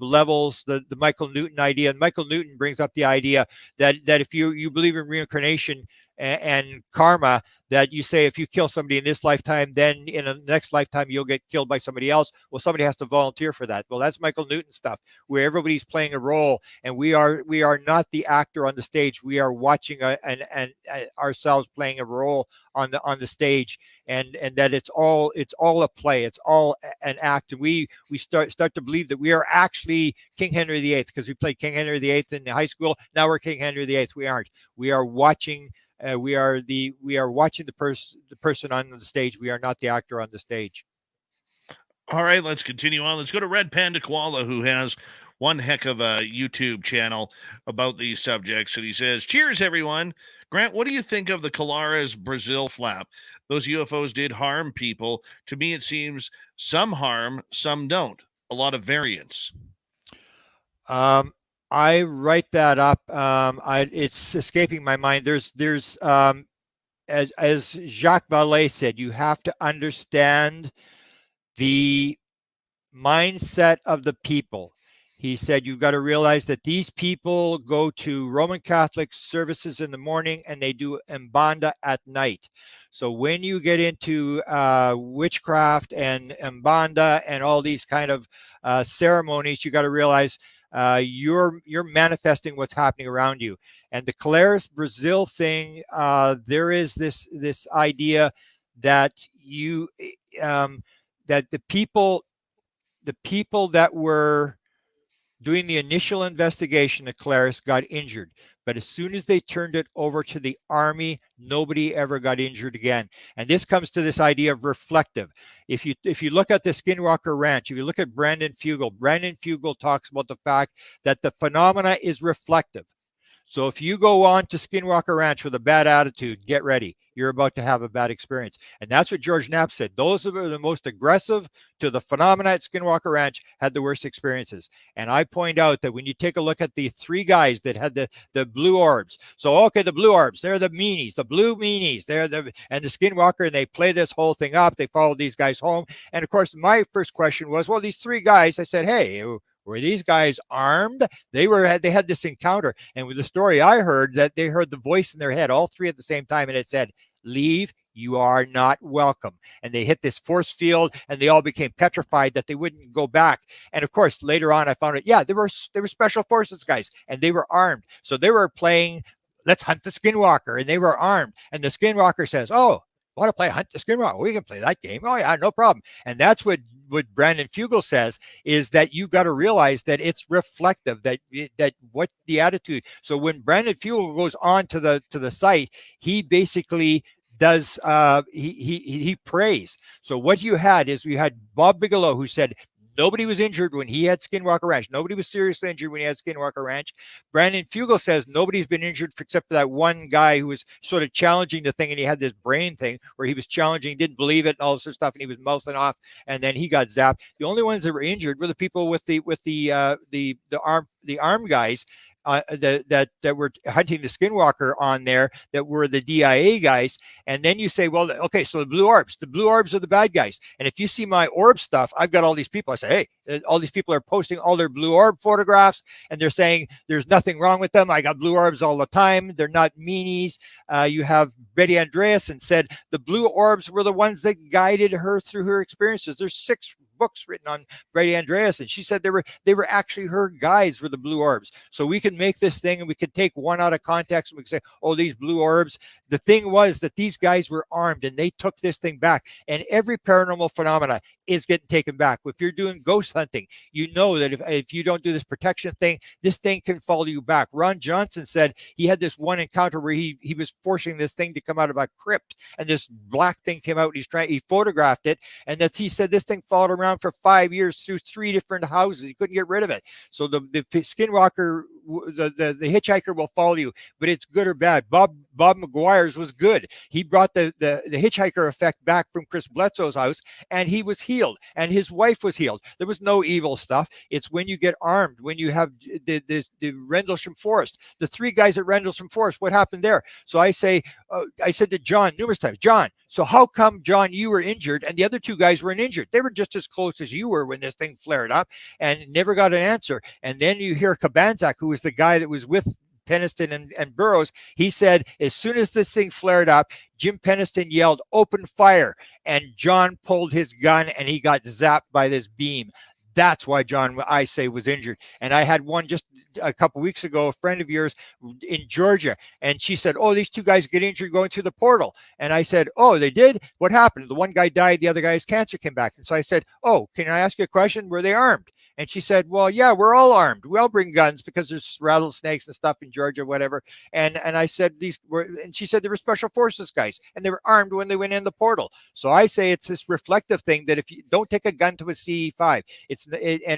levels, the Michael Newton idea. And Michael Newton brings up the idea that if you believe in reincarnation and karma, that you say if you kill somebody in this lifetime, then in the next lifetime you'll get killed by somebody else. Well, somebody has to volunteer for that. Well, that's Michael Newton stuff, where everybody's playing a role, and we are not the actor on the stage. We are watching ourselves playing a role on the stage, and that it's all a play. It's all an act. And we start to believe that we are actually King Henry VIII, because we played King Henry VIII in high school. Now we're King Henry VIII. We aren't. We are watching. We are watching the person on the stage. We are not the actor on the stage. All right, let's continue on. Let's go to Red Panda Koala, who has one heck of a YouTube channel about these subjects. And he says, "Cheers, everyone. Grant, what do you think of the Colares Brazil flap? Those UFOs did harm people. To me, it seems some harm, some don't. A lot of variance." I write that up. It's escaping my mind. There's as Jacques Vallée said, you have to understand the mindset of the people. He said, you've got to realize that these people go to Roman Catholic services in the morning and they do Mbanda at night. So when you get into witchcraft and Mbanda and all these kind of ceremonies, you got to realize you're manifesting what's happening around you. And the Colares Brazil thing, there is this idea that that the people that were doing the initial investigation of Colares got injured. But as soon as they turned it over to the army, nobody ever got injured again. And this comes to this idea of reflective. If you look at the Skinwalker Ranch, if you look at Brandon Fugel talks about the fact that the phenomena is reflective. So if you go on to Skinwalker Ranch with a bad attitude, get ready. You're about to have a bad experience. And that's what George Knapp said. Those who are the most aggressive to the phenomena at Skinwalker Ranch had the worst experiences. And I point out that when you take a look at the three guys that had the blue orbs. So, okay, the blue orbs, they're the meanies, the blue meanies. And the Skinwalker, and they play this whole thing up. They followed these guys home. And of course, my first question was, well, these three guys, I said, hey, Were these guys armed? They had this encounter, and with the story I heard, that they heard the voice in their head, all three at the same time, and it said, "Leave. You are not welcome." And they hit this force field, and they all became petrified that they wouldn't go back. And of course, later on, I found out, yeah, they were special forces guys, and they were armed. So they were playing, let's hunt the skinwalker, and they were armed. And the skinwalker says, "Oh, want to play hunt the skinwalker? We can play that game. Oh yeah, no problem." And that's what Brandon Fugel says, is that you got to realize that it's reflective, that what the attitude. So when Brandon Fugel goes on to the site, he basically does he prays. So what you had is, we had Bob Bigelow, who said nobody was injured when he had Skinwalker Ranch. Nobody was seriously injured when he had Skinwalker Ranch. Brandon Fugel says nobody's been injured except for that one guy who was sort of challenging the thing, and he had this brain thing where he was challenging, didn't believe it, and all this sort of stuff, and he was mouthing off, and then he got zapped. The only ones that were injured were the people with the armed guys. That were hunting the skinwalker on there, that were the DIA guys. And then you say, well, okay, so the blue orbs are the bad guys. And if you see my orb stuff, I've got all these people. I say, hey, all these people are posting all their blue orb photographs, and they're saying there's nothing wrong with them. I got blue orbs all the time. They're not meanies. You have Betty Andreasen said the blue orbs were the ones that guided her through her experiences. There's 6 books written on Brady Andreasen. She said they were actually her guides, were the blue orbs. So we can make this thing, and we can take one out of context, and we can say, oh, these blue orbs. The thing was that these guys were armed, and they took this thing back. And every paranormal phenomena is getting taken back. If you're doing ghost hunting, you know that if you don't do this protection thing, this thing can follow you back. Ron Johnson said he had this one encounter where he was forcing this thing to come out of a crypt, and this black thing came out. He photographed it, and that he said this thing followed around for 5 years through 3 different houses. He couldn't get rid of it. So the skinwalker, the hitchhiker will follow you, but it's good or bad. Bob McGuire's was good. He brought the hitchhiker effect back from Chris Bledsoe's house, and he was healed, and his wife was healed. There was no evil stuff. It's when you get armed, when you have the Rendlesham Forest, the 3 guys at Rendlesham Forest, what happened there? So I said to John numerous times, John, so how come, John, you were injured and the other 2 guys weren't injured? They were just as close as you were when this thing flared up, and never got an answer. And then you hear Kabanzak, who was the guy that was with Peniston and Burroughs. He said as soon as this thing flared up, Jim Peniston yelled, "Open fire," and John pulled his gun, and he got zapped by this beam. That's why John, I say, was injured. And I had one just a couple weeks ago, a friend of yours in Georgia, and she said, oh, these 2 guys get injured going through the portal. And I said, oh, they did? What happened? The one guy died, the other guy's cancer came back. And so I said, oh, can I ask you a question? Were they armed? And she said, well, yeah, we're all armed. We all bring guns because there's rattlesnakes and stuff in Georgia, whatever. And I said, and she said they were special forces guys, and they were armed when they went in the portal. So I say it's this reflective thing that if you don't take a gun to a CE5,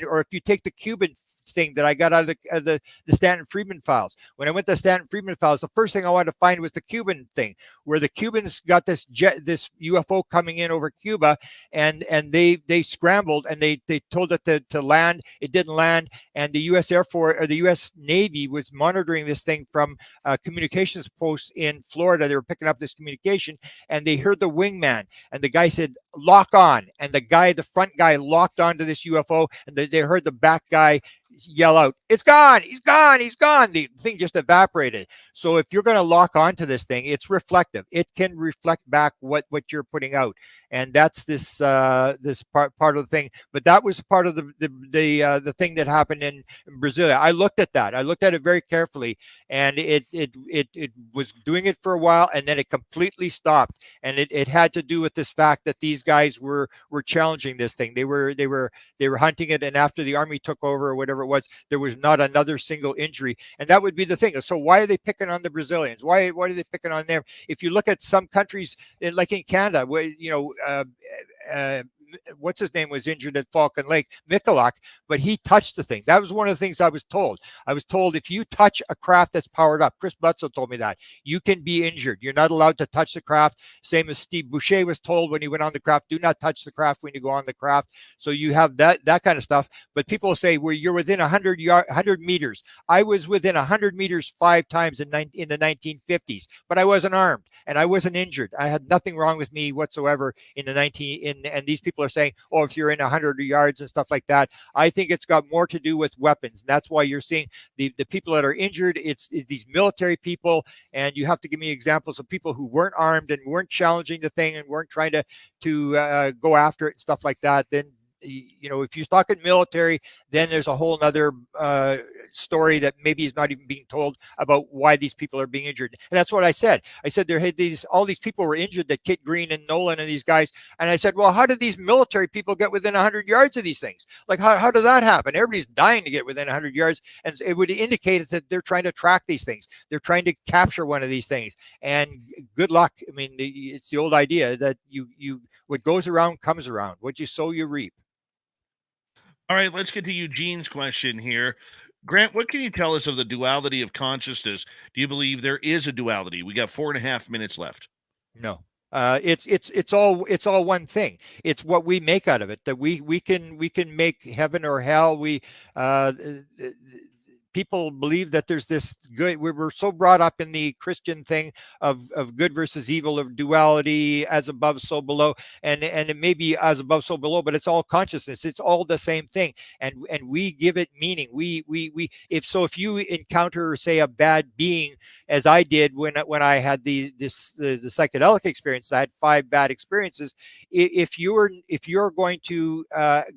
or if you take the Cuban thing that I got out of the Stanton Friedman files. When I went to the Stanton Friedman files, the first thing I wanted to find was the Cuban thing, where the Cubans got this UFO coming in over Cuba, and they scrambled, and they told it to land. It didn't land, and the U.S. Air Force or the U.S. Navy was monitoring this thing from communications posts in Florida. They were picking up this communication, and they heard the wingman, and the guy said, "Lock on," and the front guy locked onto this UFO, and they heard the back guy yell out, "It's gone, he's gone, he's gone." The thing just evaporated. So if you're going to lock onto this thing, it's reflective. It can reflect back what you're putting out, and that's this part of the thing. But that was part of the thing that happened in Brazilia. I looked at that. I looked at it very carefully, and it was doing it for a while, and then it completely stopped. And it had to do with this fact that these guys were challenging this thing. They were hunting it, and after the army took over or whatever it was, there was not another single injury. And that would be the thing. So why are they picking on the Brazilians? Why are they picking on them? If you look at some countries, like in Canada, where what's his name was injured at Falcon Lake, Mikulak, but he touched the thing. That was one of the things I was told. I was told if you touch a craft that's powered up, Chris Bledsoe told me that, you can be injured. You're not allowed to touch the craft. Same as Steve Boucher was told when he went on the craft, do not touch the craft when you go on the craft. So you have that kind of stuff. But people say, well, you're within 100 meters. I was within 100 meters 5 times in the 1950s, but I wasn't armed. and I wasn't injured. I had nothing wrong with me whatsoever and these people are saying, oh, if you're in 100 yards and stuff like that. I think it's got more to do with weapons. And that's why you're seeing the people that are injured. It's these military people, and you have to give me examples of people who weren't armed and weren't challenging the thing and weren't trying to go after it and stuff like that. Then, if you're talking military, then there's a whole other story that maybe is not even being told about why these people are being injured. And that's what I said. I said there had all these people were injured, that Kit Green and Nolan and these guys. And I said, well, how did these military people get within 100 yards of these things? Like, how did that happen? Everybody's dying to get within 100 yards. And it would indicate that they're trying to track these things. They're trying to capture one of these things. And good luck. I mean, it's the old idea that you what goes around comes around. What you sow, you reap. All right, let's get to Eugene's question here. Grant, what can you tell us of the duality of consciousness? Do you believe there is a duality? We got 4.5 minutes left. No. It's all one thing. It's what we make out of it. That we can make heaven or hell. People believe that there's this good. We were so brought up in the Christian thing of good versus evil, of duality, as above, so below, and it may be as above, so below, but it's all consciousness. It's all the same thing, and we give it meaning. If you encounter, say, a bad being, as I did when I had the psychedelic experience, I had 5 bad experiences. If you're going to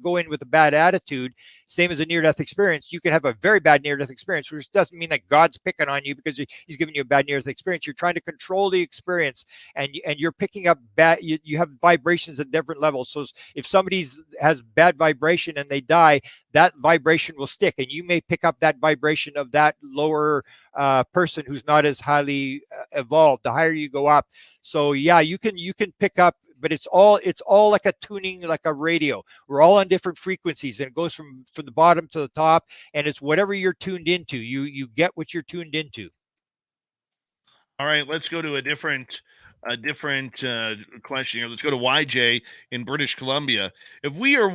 go in with a bad attitude, same as a near-death experience, you can have a very bad near-death experience, which doesn't mean that God's picking on you because he's giving you a bad near-death experience. You're trying to control the experience, and you're picking up bad. You have vibrations at different levels. So if somebody has bad vibration and they die, that vibration will stick, and you may pick up that vibration of that lower person who's not as highly evolved. The higher you go up, so yeah, you can pick up. But it's all like a tuning, like a radio. We're all on different frequencies, and it goes from the bottom to the top, and it's whatever you're tuned into. You get what you're tuned into. All right, let's go to a different question here. Let's go to YJ in British Columbia. If we are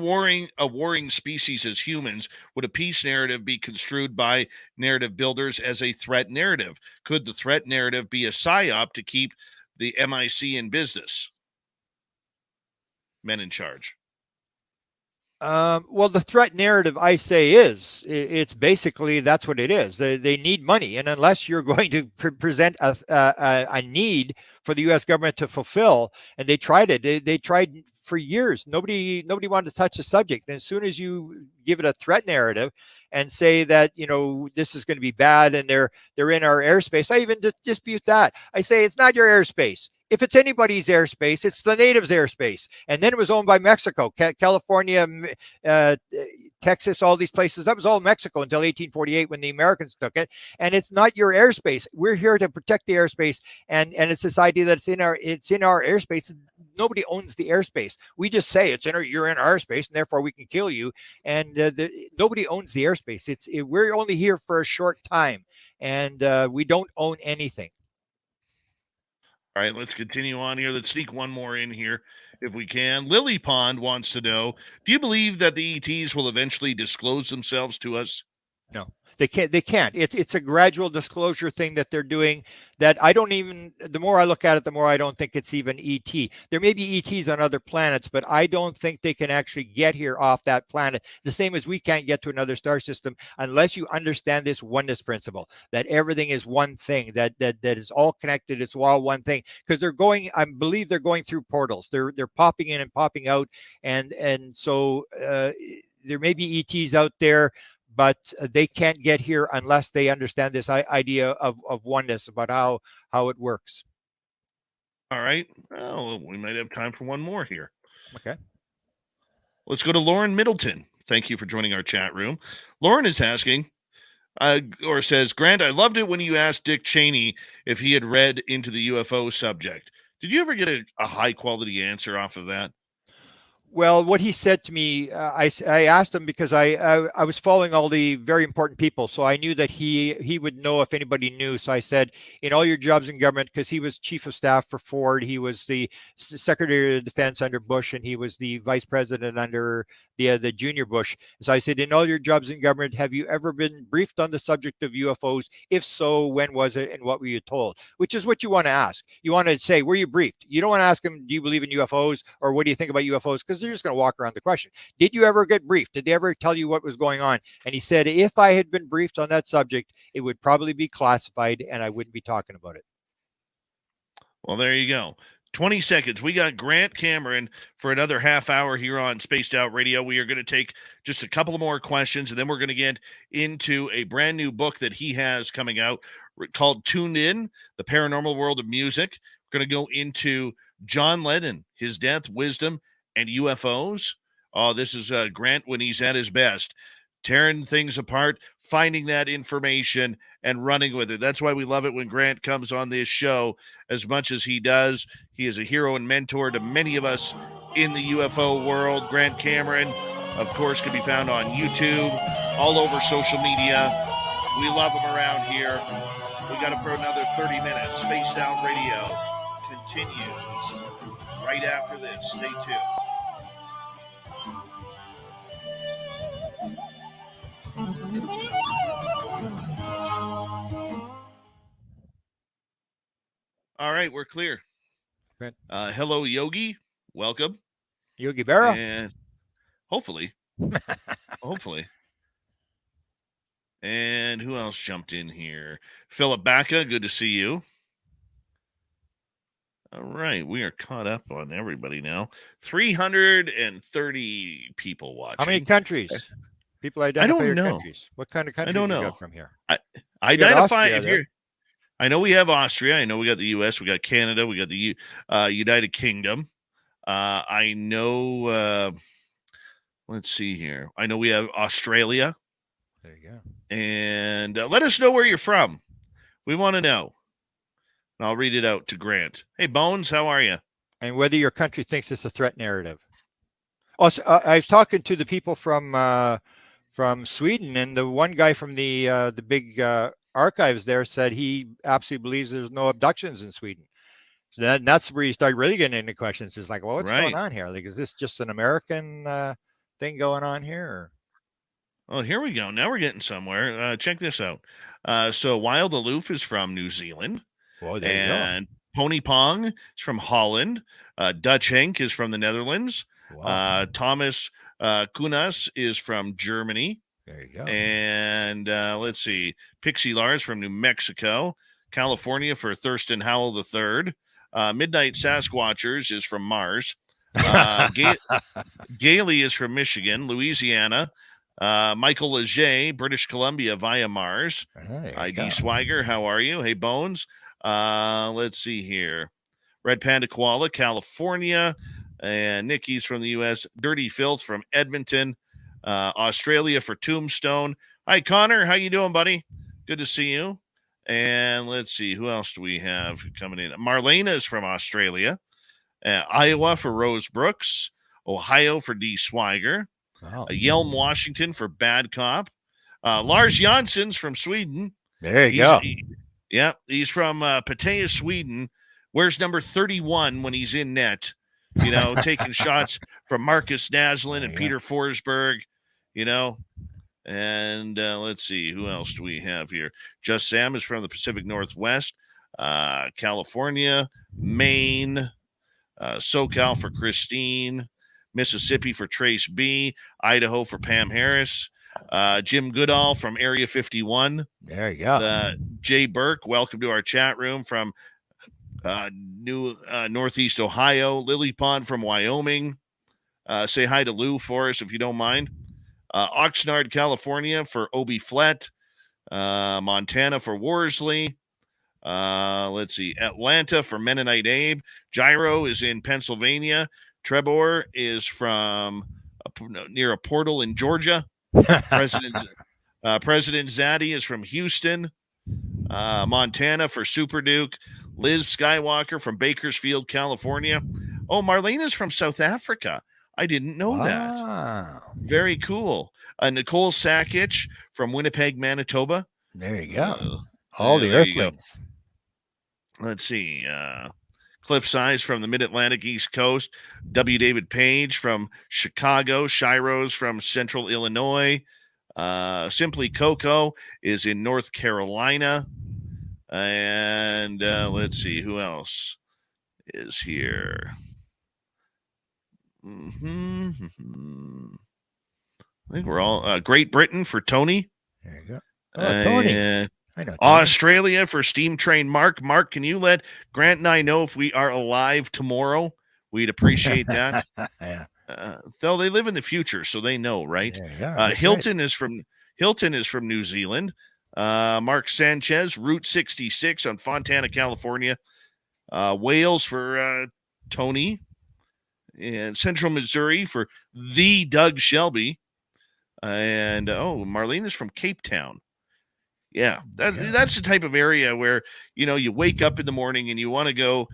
a warring species as humans, would a peace narrative be construed by narrative builders as a threat narrative? Could the threat narrative be a psyop to keep the MIC in business? Men in charge. Well, the threat narrative, I say, it's basically that's what it is. They need money, and unless you're going to present a need for the U.S. government to fulfill, and they tried it. They tried for years. Nobody wanted to touch the subject. And as soon as you give it a threat narrative and say that this is going to be bad and they're in our airspace, I even dispute that. I say it's not your airspace. If it's anybody's airspace, it's the natives' airspace. And then it was owned by Mexico, California, Texas, all these places. That was all Mexico until 1848 when the Americans took it. And it's not your airspace. We're here to protect the airspace. And it's this idea that it's in our airspace. Nobody owns the airspace. We just say you're in our airspace, and therefore we can kill you. And nobody owns the airspace. We're only here for a short time, and we don't own anything. All right, let's continue on here. Let's sneak one more in here if we can. Lily Pond wants to know, do you believe that the ETs will eventually disclose themselves to us? No, they can't. It's a gradual disclosure thing that they're doing that the more I look at it, the more I don't think it's even ET. There may be ETs on other planets, but I don't think they can actually get here off that planet. The same as we can't get to another star system unless you understand this oneness principle, that everything is one thing, that is all connected. It's all one thing. Because I believe they're going through portals. They're popping in and popping out. And so there may be ETs out there, but they can't get here unless they understand this idea of oneness, about how it works. All right. Well, we might have time for one more here. Okay. Let's go to Lauren Middleton. Thank you for joining our chat room. Lauren is asking, or says, Grant, I loved it when you asked Dick Cheney if he had read into the UFO subject. Did you ever get a high-quality answer off of that? Well, what he said to me, I asked him because I was following all the very important people, so I knew that he would know if anybody knew. So I said, in all your jobs in government, because he was chief of staff for Ford, he was the Secretary of Defense under Bush, and he was the vice president under the junior Bush. So I said, in all your jobs in government, have you ever been briefed on the subject of UFOs? If so, when was it and what were you told? Which is what you want to ask. You want to say, were you briefed? You don't want to ask them, do you believe in UFOs or what do you think about UFOs? Because they're just going to walk around the question. Did you ever get briefed? Did they ever tell you what was going on? And he said, if I had been briefed on that subject, it would probably be classified and I wouldn't be talking about it. Well, there you go. 20 seconds. We got Grant Cameron for another half hour here on Spaced Out Radio. We are going to take just a couple of more questions, and then we're going to get into a brand new book that he has coming out called Tuned In, The Paranormal World of Music. We're going to go into John Lennon, his death, wisdom, and UFOs. Oh, this is Grant when he's at his best, tearing things apart, finding that information, and running with it. That's why we love it when Grant comes on this show as much as he does. He is a hero and mentor to many of us in the UFO world. Grant Cameron, of course, can be found on YouTube, all over social media. We love him around here. We got him for another 30 minutes. Spaced Out Radio continues right after this. Stay tuned. All right, we're clear. Good. Hello, Yogi. Welcome. Yogi Berra. And hopefully. And who else jumped in here? Philip Baca, good to see you. All right, we are caught up on everybody now. 330 people watching. How many countries? People identify your countries. What kind of countries I don't know. You got from here? I identify if you're. I know we have Austria. I know we got the U.S. We got Canada. We got the United Kingdom. I know. Let's see here. I know we have Australia. There you go. And let us know where you're from. We want to know. And I'll read it out to Grant. Hey, Bones, how are you? And whether your country thinks it's a threat narrative. Also, I was talking to the people from Sweden, and the one guy from the big archives there said he absolutely believes there's no abductions in Sweden. So that's where you start really getting into questions. It's like, well, what's going on here? Like, is this just an American thing going on here? Or? Oh, here we go. Now we're getting somewhere. Check this out. So Wild Aloof is from New Zealand. Well, there you go. Pony Pong is from Holland. Dutch Henk is from the Netherlands. Wow. Thomas Kunas is from Germany. There you go. And let's see. Pixie Lars from New Mexico. California for Thurston Howell III. Midnight Sasquatchers is from Mars. Gailey is from Michigan. Louisiana. Michael Leger, British Columbia via Mars. ID Swagger, how are you? Hey, Bones. Let's see here. Red Panda Koala, California. And Nikki's from the U.S. Dirty Filth from Edmonton. Australia for Tombstone. Hi, Connor. How you doing, buddy? Good to see you. And let's see. Who else do we have coming in? Marlena is from Australia. Iowa for Rose Brooks. Ohio for D. Swiger. Wow. Yelm, Washington for Bad Cop. Lars Jansson's from Sweden. There you go. He's from Pattaya, Sweden. Wears number 31 when he's in net. You know, taking shots from Marcus Naslin and Peter Forsberg, you know. And let's see, who else do we have here? Just Sam is from the Pacific Northwest, California, Maine, SoCal for Christine, Mississippi for Trace B, Idaho for Pam Harris, Jim Goodall from Area 51. There you go. Jay Burke, welcome to our chat room from Northeast Ohio. Lily Pond from Wyoming. Say hi to Lou for us if you don't mind. Oxnard, California for Obie Flett. Montana for Worsley. Let's see. Atlanta for Mennonite Abe. Gyro is in Pennsylvania. Trebor is from near a portal in Georgia. President Zaddy is from Houston. Montana for Super Duke. Liz Skywalker from Bakersfield, California. Oh, Marlena's from South Africa. I didn't know that. Very cool. Nicole Sakich from Winnipeg, Manitoba. There you go. All the Earthlings. Let's see. Cliff Size from the Mid-Atlantic East Coast, W. David Page from Chicago, Shiro's from Central Illinois, Simply Coco is in North Carolina, and let's see, who else is here? I think we're all Great Britain for Tony. There you go. Oh, Tony. I know. Tony. Australia for Steam Train Mark. Mark, can you let Grant and I know if we are alive tomorrow? We'd appreciate that. Yeah. Though they live in the future, so they know, right? Yeah, Hilton is from New Zealand. Mark Sanchez, Route 66 on Fontana, California. Wales for Tony. And Central Missouri for the Doug Shelby. And Marlene is from Cape Town. Yeah, that's the type of area where, you wake up in the morning and you want to go,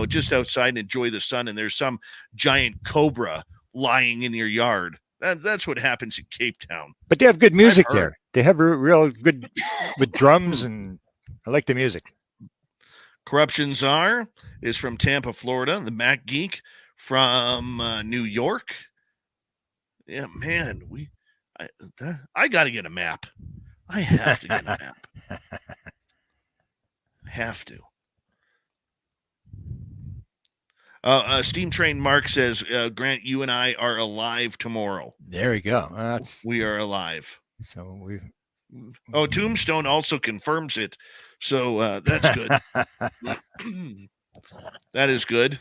just outside and enjoy the sun, and there's some giant cobra lying in your yard. That's what happens in Cape Town. But they have good music there. They have real good with drums, and I like the music. Corruption Czar is from Tampa, Florida. The Mac Geek from New York. Yeah, man, I got to get a map. I have to get a map. Have to. Steam Train Mark says, Grant, you and I are alive tomorrow. There we go. We are alive. So we. Tombstone also confirms it. So that's good. That is good.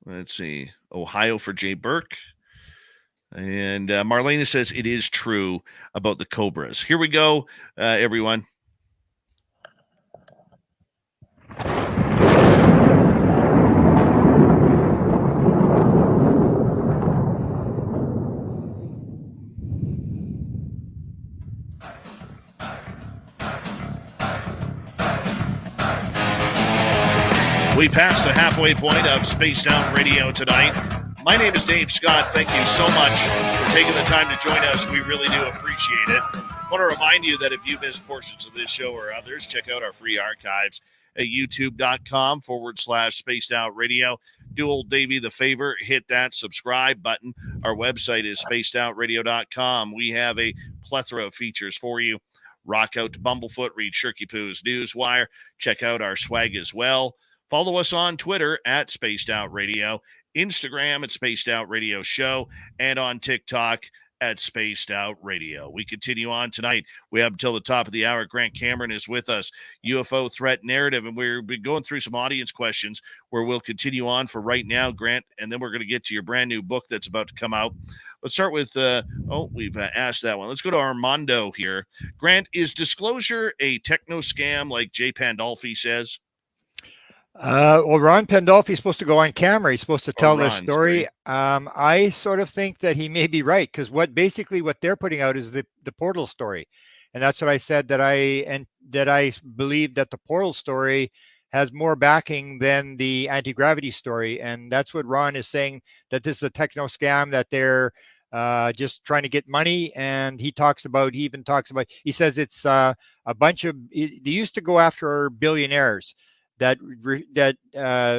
Let's see. Ohio for Jay Burke. And Marlena says it is true about the Cobras. Here we go, everyone. We passed the halfway point of Spaced Out Radio tonight. My name is Dave Scott. Thank you so much for taking the time to join us. We really do appreciate it. I want to remind you that if you missed portions of this show or others, check out our free archives at youtube.com/Spaced Out Radio. Do old Davey the favor, hit that subscribe button. Our website is spacedoutradio.com. We have a plethora of features for you. Rock out to Bumblefoot, read Shirky Poo's Newswire. Check out our swag as well. Follow us on Twitter at Spaced Out Radio, Instagram at Spaced Out Radio Show, and on TikTok at Spaced Out Radio. We continue on tonight. We have until the top of the hour. Grant Cameron is with us, UFO threat narrative, and we've been going through some audience questions where we'll continue on for right now, Grant, and then we're going to get to your brand new book that's about to come out. Let's start with, we've asked that one. Let's go to Armando here. Grant, is disclosure a techno-scam like Jay Pandolfi says? Well, Ron Pandolfi's supposed to go on camera. He's supposed to tell this story. Right. I sort of think that he may be right, because what they're putting out is the portal story, and that's what I said, that I believe that the portal story has more backing than the anti-gravity story, and that's what Ron is saying, that this is a techno scam, that they're just trying to get money. And he says it's a bunch of, they used to go after billionaires that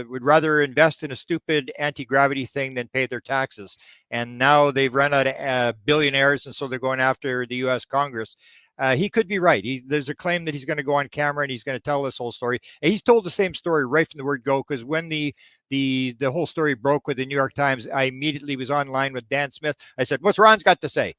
would rather invest in a stupid anti-gravity thing than pay their taxes. And now they've run out of billionaires, and so they're going after the U.S. Congress. He could be right. There's a claim that he's going to go on camera and he's going to tell this whole story. And he's told the same story right from the word go, because when the whole story broke with the New York Times, I immediately was online with Dan Smith. I said, what's Ron's got to say?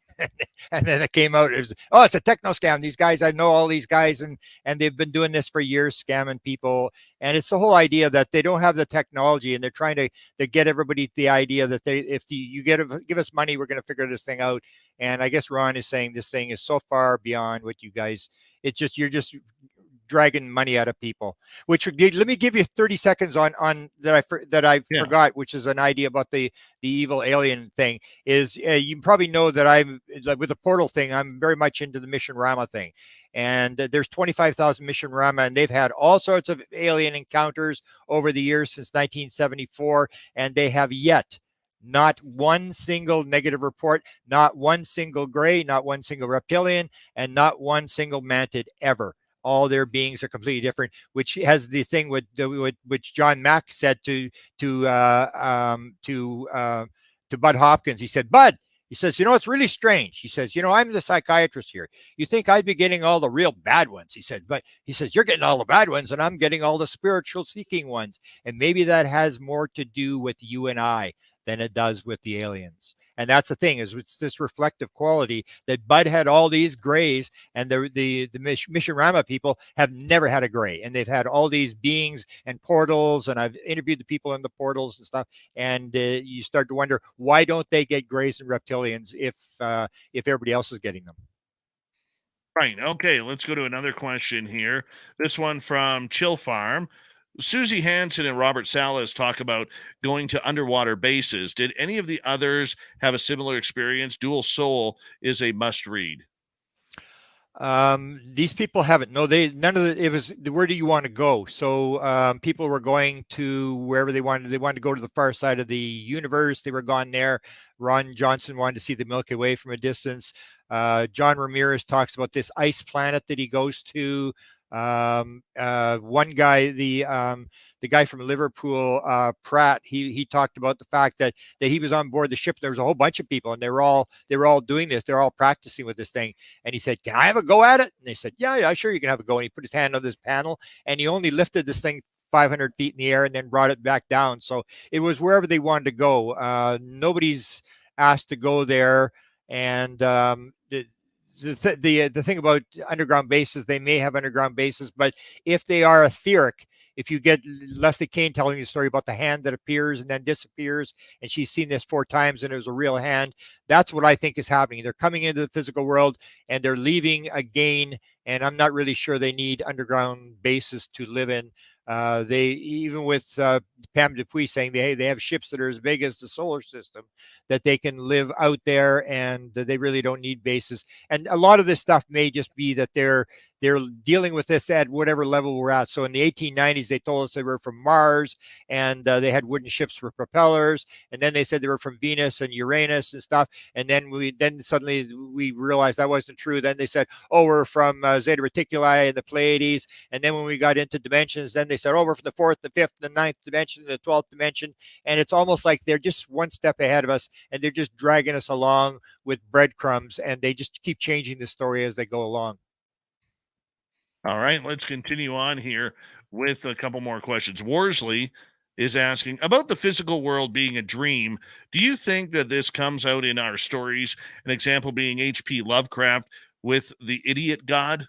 And then it came out, it's a techno scam. These guys, I know all these guys, and they've been doing this for years, scamming people. And it's the whole idea that they don't have the technology, and they're trying to get everybody the idea that if you give us money, we're going to figure this thing out. And I guess Ron is saying this thing is so far beyond what you guys, you're just dragging money out of people. Which let me give you 30 seconds on that I forgot, which is an idea about the evil alien thing. Is you probably know that I'm with the portal thing, I'm very much into the Mission Rama thing, and there's 25,000 Mission Rama, and they've had all sorts of alien encounters over the years since 1974, and they have yet not one single negative report, not one single gray, not one single reptilian, and not one single mantid ever. all their beings are completely different, which has the thing with which John Mack said to Bud Hopkins. He said, Bud, he says, it's really strange. He says, I'm the psychiatrist here. You think I'd be getting all the real bad ones? He said, but he says, you're getting all the bad ones and I'm getting all the spiritual seeking ones. And maybe that has more to do with you and I than it does with the aliens. And that's the thing, is it's this reflective quality that Bud had all these grays, and the Mishirama people have never had a gray, and they've had all these beings and portals, and I've interviewed the people in the portals and stuff, and you start to wonder, why don't they get grays and reptilians if everybody else is getting them? Right. Okay. Let's go to another question here. This one from Chill Farm. Susie Hansen and Robert Salas talk about going to underwater bases. Did any of the others have a similar experience? Dual Soul is a must read. These people haven't. No, none of the. It was, where do you want to go? So people were going to wherever they wanted. They wanted to go to the far side of the universe. They were gone there. Ron Johnson wanted to see the Milky Way from a distance. John Ramirez talks about this ice planet that he goes to. One guy, the guy from Liverpool, Pratt, he talked about the fact that he was on board the ship. There was a whole bunch of people, and they were all doing this. They're all practicing with this thing. And he said, "Can I have a go at it?" And they said, "Yeah, sure, you can have a go." And he put his hand on this panel, and he only lifted this thing 500 feet in the air and then brought it back down. So it was wherever they wanted to go. Nobody's asked to go there, and the thing about underground bases, they may have underground bases, but if they are etheric, if you get Leslie Kane telling you a story about the hand that appears and then disappears, and she's seen this 4 times and it was a real hand, that's what I think is happening. They're coming into the physical world and they're leaving again, and I'm not really sure they need underground bases to live in. They, even with Pam Dupuis saying they have ships that are as big as the solar system, that they can live out there, and they really don't need bases. And a lot of this stuff may just be that they're dealing with this at whatever level we're at. So in the 1890s, they told us they were from Mars, and they had wooden ships for propellers. And then they said they were from Venus and Uranus and stuff. And then suddenly we realized that wasn't true. Then they said, oh, we're from Zeta Reticuli and the Pleiades. And then when we got into dimensions, then they said, oh, we're from the 4th, the 5th, the 9th dimension, the 12th dimension. And it's almost like they're just one step ahead of us, and they're just dragging us along with breadcrumbs, and they just keep changing the story as they go along. All right, let's continue on here with a couple more questions. Worsley is asking about the physical world being a dream. Do you think that this comes out in our stories? An example being H.P. Lovecraft with the idiot god?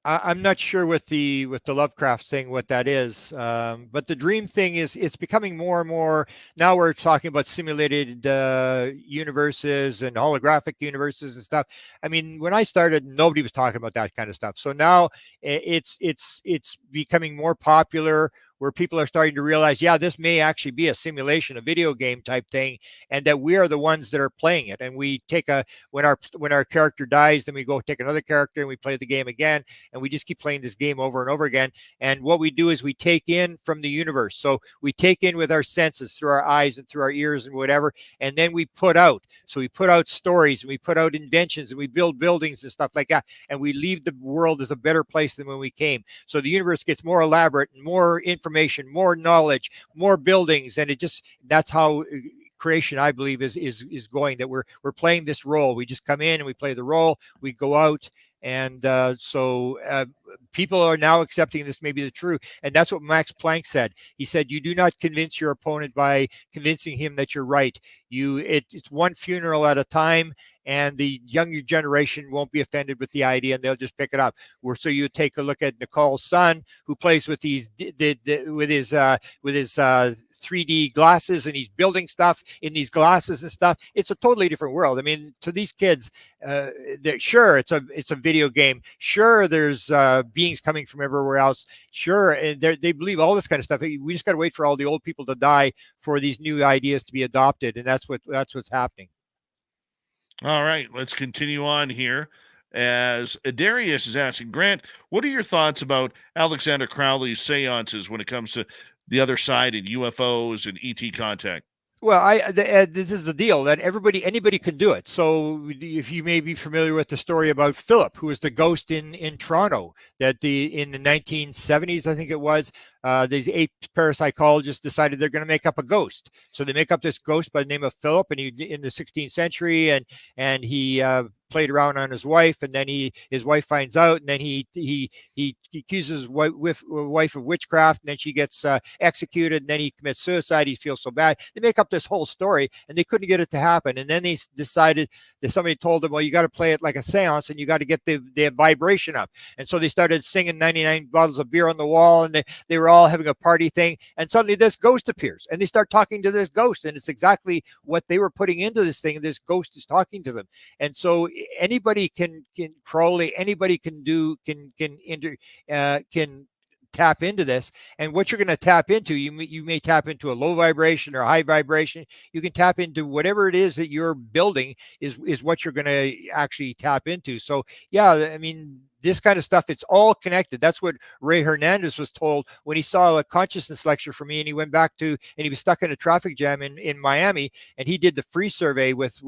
I'm not sure with the Lovecraft thing what that is, but the dream thing it's becoming more and more. Now we're talking about simulated universes and holographic universes and stuff. I mean, when I started, nobody was talking about that kind of stuff. So now it's becoming more popular, where people are starting to realize, yeah, this may actually be a simulation, a video game type thing, and that we are the ones that are playing it. And we take when our character dies, then we go take another character and we play the game again, and we just keep playing this game over and over again. And what we do is we take in from the universe. So we take in with our senses, through our eyes and through our ears and whatever, and then we put out. So we put out stories, and we put out inventions, and we build buildings and stuff like that, and we leave the world as a better place than when we came. So the universe gets more elaborate and more information, more knowledge, more buildings, and that's how creation, I believe, is going. That we're playing this role. We just come in and we play the role. We go out, and so people are now accepting this may be the truth, and that's what Max Planck said. He said, "You do not convince your opponent by convincing him that you're right. It's one funeral at a time." And the younger generation won't be offended with the idea, and they'll just pick it up. So you take a look at Nicole's son, who plays with his 3D glasses, and he's building stuff in these glasses and stuff. It's a totally different world. I mean, to these kids, sure, it's a video game. Sure, there's beings coming from everywhere else. Sure, and they believe all this kind of stuff. We just got to wait for all the old people to die for these new ideas to be adopted, and that's what's happening. All right, let's continue on here. As Darius is asking, Grant, what are your thoughts about Alexander Crowley's seances when it comes to the other side and UFOs and ET contact? Well, this is the deal that anybody can do it. So if you may be familiar with the story about Philip, who was the ghost in Toronto, that in the 1970s, I think it was, these 8 parapsychologists decided they're going to make up a ghost. So they make up this ghost by the name of Philip, and he in the 16th century, and he played around on his wife, and then his wife finds out, and then he accuses his wife of witchcraft, and then she gets executed, and then he commits suicide. He feels so bad. They make up this whole story, and they couldn't get it to happen. And then they decided that somebody told them, well, you got to play it like a seance, and you got to get the vibration up. And so they started singing 99 bottles of beer on the wall, and they were all having a party thing. And suddenly this ghost appears, and they start talking to this ghost, and it's exactly what they were putting into this thing. This ghost is talking to them. And so anybody can Crowley, anybody can tap into this. And what you're going to tap into, you may tap into a low vibration or high vibration. You can tap into whatever it is that you're building is what you're going to actually tap into. So yeah, I mean, this kind of stuff, it's all connected. That's what Ray Hernandez was told when he saw a consciousness lecture from me, and he went back to, and he was stuck in a traffic jam in Miami, and he did the free survey with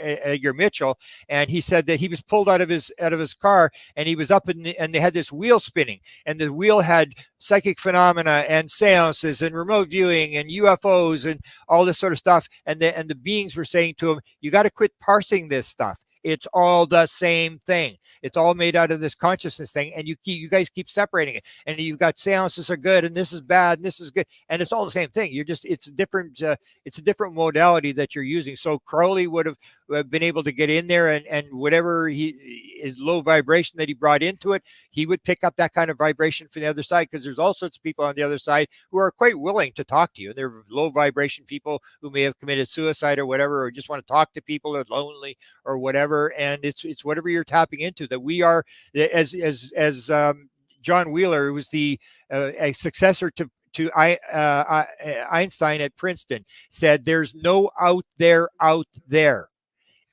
Edgar Mitchell, and he said that he was pulled out of his car, and he was up and they had this wheel spinning, and the wheel had psychic phenomena and seances and remote viewing and UFOs and all this sort of stuff, and the beings were saying to him, you got to quit parsing this stuff. It's all the same thing. It's all made out of this consciousness thing, and you guys keep separating it. And you've got seances are good, and this is bad, and this is good, and it's all the same thing. It's a different modality that you're using. So Crowley would have been able to get in there, and whatever his low vibration that he brought into it, he would pick up that kind of vibration from the other side, because there's all sorts of people on the other side who are quite willing to talk to you. They're low vibration people who may have committed suicide or whatever, or just want to talk to people, or lonely or whatever. And it's whatever you're tapping into, that we are, as John Wheeler, who was the a successor to Einstein at Princeton, said, there's no out there.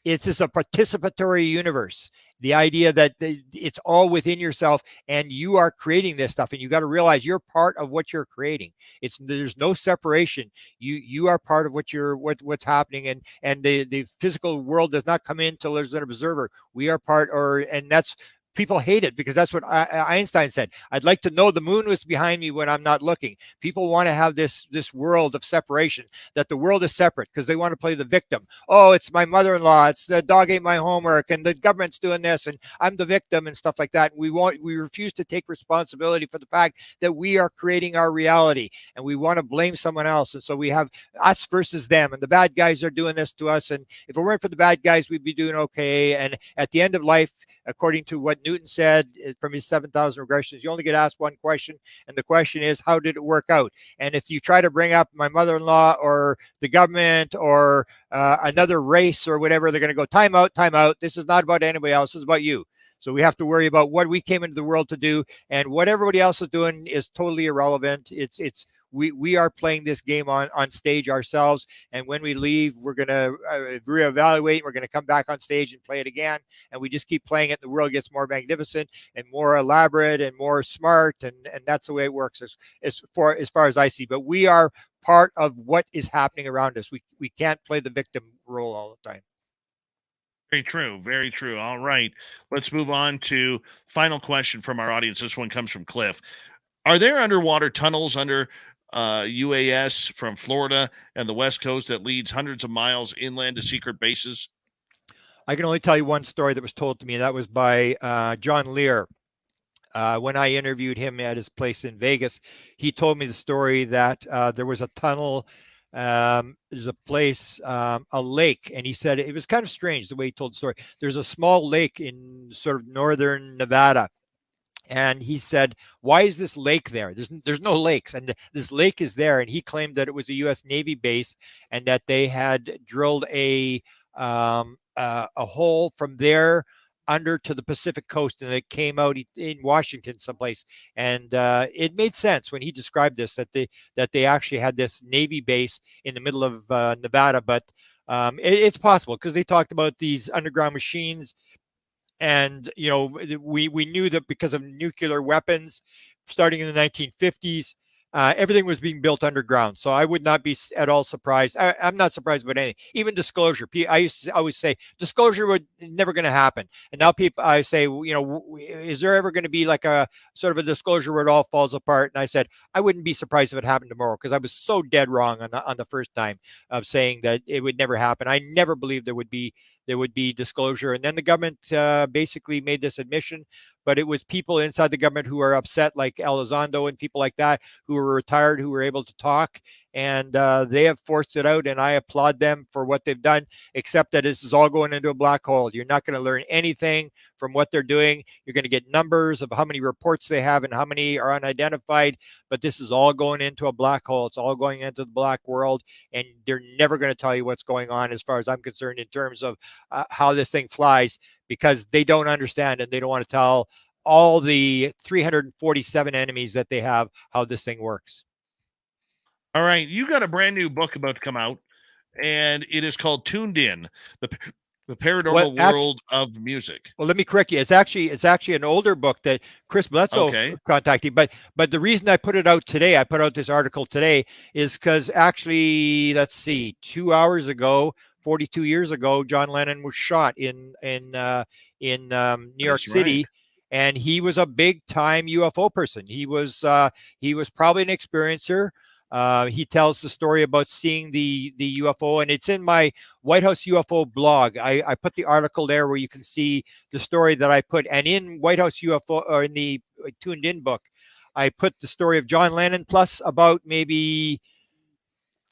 It's just a participatory universe. The idea that it's all within yourself, and you are creating this stuff, and you got to realize you're part of what you're creating. There's no separation. You are part of what's happening, and the physical world does not come in till there's an observer. We are part, and that's. People hate it because that's what Einstein said. I'd like to know the moon was behind me when I'm not looking. People want to have this world of separation, that the world is separate, because they want to play the victim. Oh, it's my mother-in-law. It's the dog ate my homework, and the government's doing this, and I'm the victim, and stuff like that. We refuse to take responsibility for the fact that we are creating our reality, and we want to blame someone else. And so we have us versus them, and the bad guys are doing this to us. And if it weren't for the bad guys, we'd be doing okay. And at the end of life, according to what Newton said from his 7,000 regressions, you only get asked one question, and the question is, how did it work out? And if you try to bring up my mother-in-law or the government or another race or whatever, they're going to go, time out. This is not about anybody else. This is about you. So we have to worry about what we came into the world to do, and what everybody else is doing is totally irrelevant. We are playing this game on stage ourselves, and when we leave, we're going to reevaluate. We're going to come back on stage and play it again, and we just keep playing it. The world gets more magnificent and more elaborate and more smart, and that's the way it works as far as I see. But we are part of what is happening around us. We can't play the victim role all the time. Very true. Very true. All right. Let's move on to final question from our audience. This one comes from Cliff. Are there underwater tunnels under UAS from Florida and the West Coast that leads hundreds of miles inland to secret bases? I can only tell you one story that was told to me, and that was by John Lear. When I interviewed him at his place in Vegas, he told me the story that there was a tunnel. There's a place, a lake, and he said it was kind of strange the way he told the story. There's a small lake in sort of northern Nevada. And he said, why is this lake there? There's no lakes. And this lake is there. And he claimed that it was a U.S. Navy base, and that they had drilled a hole from there under to the Pacific coast, and it came out in Washington someplace. And it made sense when he described this, that they actually had this Navy base in the middle of Nevada. But it's possible, because they talked about these underground machines. And, we knew that because of nuclear weapons starting in the 1950s, everything was being built underground. So I would not be at all surprised. I'm not surprised about anything. Even disclosure. I used to always say disclosure would never going to happen. And now I say, is there ever going to be like a sort of a disclosure where it all falls apart? And I said, I wouldn't be surprised if it happened tomorrow, because I was so dead wrong on the first time of saying that it would never happen. I never believed there would be disclosure. And then the government basically made this admission, but it was people inside the government who are upset, like Elizondo and people like that, who were retired, who were able to talk, and they have forced it out, and I applaud them for what they've done, except that this is all going into a black hole. You're not going to learn anything from what they're doing. You're going to get numbers of how many reports they have and how many are unidentified, but this is all going into a black hole. It's all going into the black world, and they're never going to tell you what's going on, as far as I'm concerned, in terms of how this thing flies, because they don't understand, and they don't want to tell all the 347 enemies that they have how this thing works. All right, you got a brand new book about to come out, and it is called Tuned In, the paranormal world of music. Well, let me correct you. It's actually an older book that Chris Bledsoe contacted. But the reason I put it out today, I put out this article today, is because actually, let's see, 2 hours ago, 42 years ago, John Lennon was shot in New York City. Right. And he was a big time UFO person. He was probably an experiencer. He tells the story about seeing the UFO, and it's in my White House UFO blog. I put the article there where you can see the story that I put. And in White House UFO, or in the Tuned In book, I put the story of John Lennon plus about maybe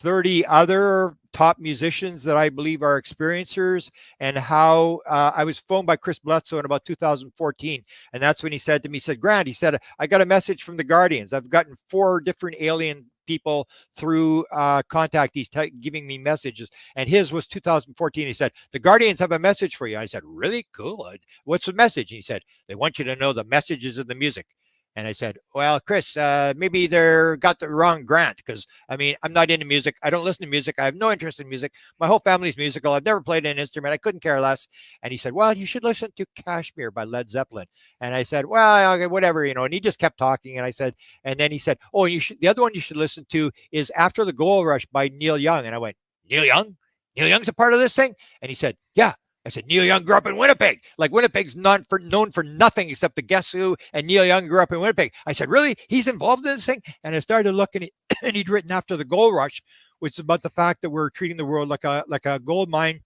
30 other top musicians that I believe are experiencers, and how I was phoned by Chris Bledsoe in about 2014. And that's when he said to me, Grant, he said, I got a message from the Guardians. I've gotten 4 different alien people through contactees giving me messages. And his was 2014. He said, the Guardians have a message for you. I said, really? Cool. What's the message? And he said, they want you to know the messages of the music. And I said, well, Chris, maybe they got the wrong Grant, because, I mean, I'm not into music. I don't listen to music. I have no interest in music. My whole family's musical. I've never played an instrument. I couldn't care less. And he said, well, you should listen to Kashmir by Led Zeppelin. And I said, well, okay, whatever, And he just kept talking. And I said, and then he said, oh, the other one you should listen to is After the Gold Rush by Neil Young. And I went, Neil Young? Neil Young's a part of this thing? And he said, yeah. I said, Neil Young grew up in Winnipeg. Like, Winnipeg's known for nothing except the Guess Who, and Neil Young grew up in Winnipeg. I said, really? He's involved in this thing? And I started looking, and he'd written After the Gold Rush, which is about the fact that we're treating the world like a gold mine.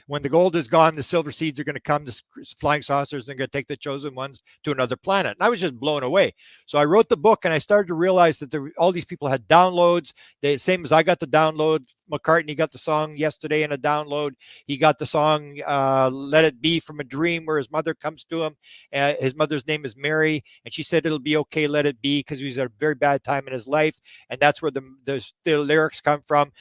When the gold is gone, the silver seeds are going to come, the flying saucers, and they're going to take the chosen ones to another planet. And I was just blown away. So I wrote the book, and I started to realize that all these people had downloads. Same as I got the download. McCartney got the song yesterday in a download. He got the song Let It Be from a Dream, where his mother comes to him. His mother's name is Mary, and she said it'll be okay, let it be, because he was at a very bad time in his life. And that's where the lyrics come from.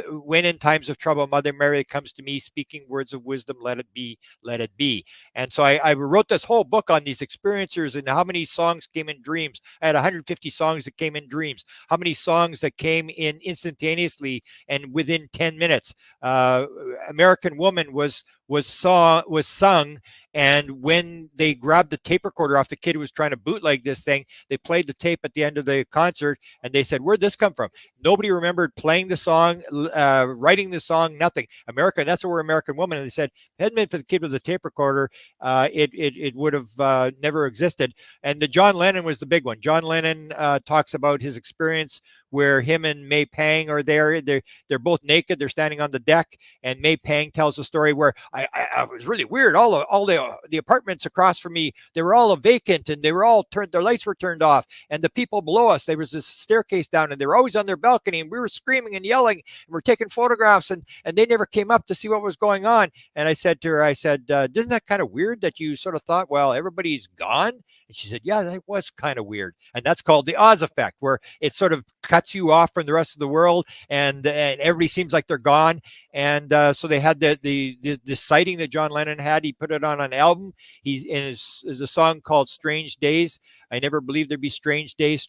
When in times of trouble, Mother Mary comes to me, speaking words of wisdom, let it be, let it be. And so I wrote this whole book on these experiencers and how many songs came in dreams. I had 150 songs that came in dreams. How many songs that came in instantaneously and within 10 minutes. American Woman was sung, and when they grabbed the tape recorder off the kid who was trying to bootleg this thing, they played the tape at the end of the concert, and they said, where'd this come from? Nobody remembered playing the song, writing the song, nothing. That's where American Woman. And they said, if it hadn't been for the kid with the tape recorder, it would have never existed. And the John Lennon was the big one. John Lennon talks about his experience where him and May Pang are there. They're both naked. They're standing on the deck, and May Pang tells a story where I was really weird. All the apartments across from me, they were all vacant, and they were all turned. Their lights were turned off, and the people below us, there was this staircase down, and they were always on their balcony, and we were screaming and yelling, and we're taking photographs, and they never came up to see what was going on. And I said to her, isn't that kind of weird that you sort of thought, well, everybody's gone? And she said, yeah, that was kind of weird. And that's called the Oz effect, where it sort of cuts you off from the rest of the world, and everybody seems like they're gone. And so they had the sighting that John Lennon had. He put it on an album. There's a song called Strange Days. I never believed there'd be strange days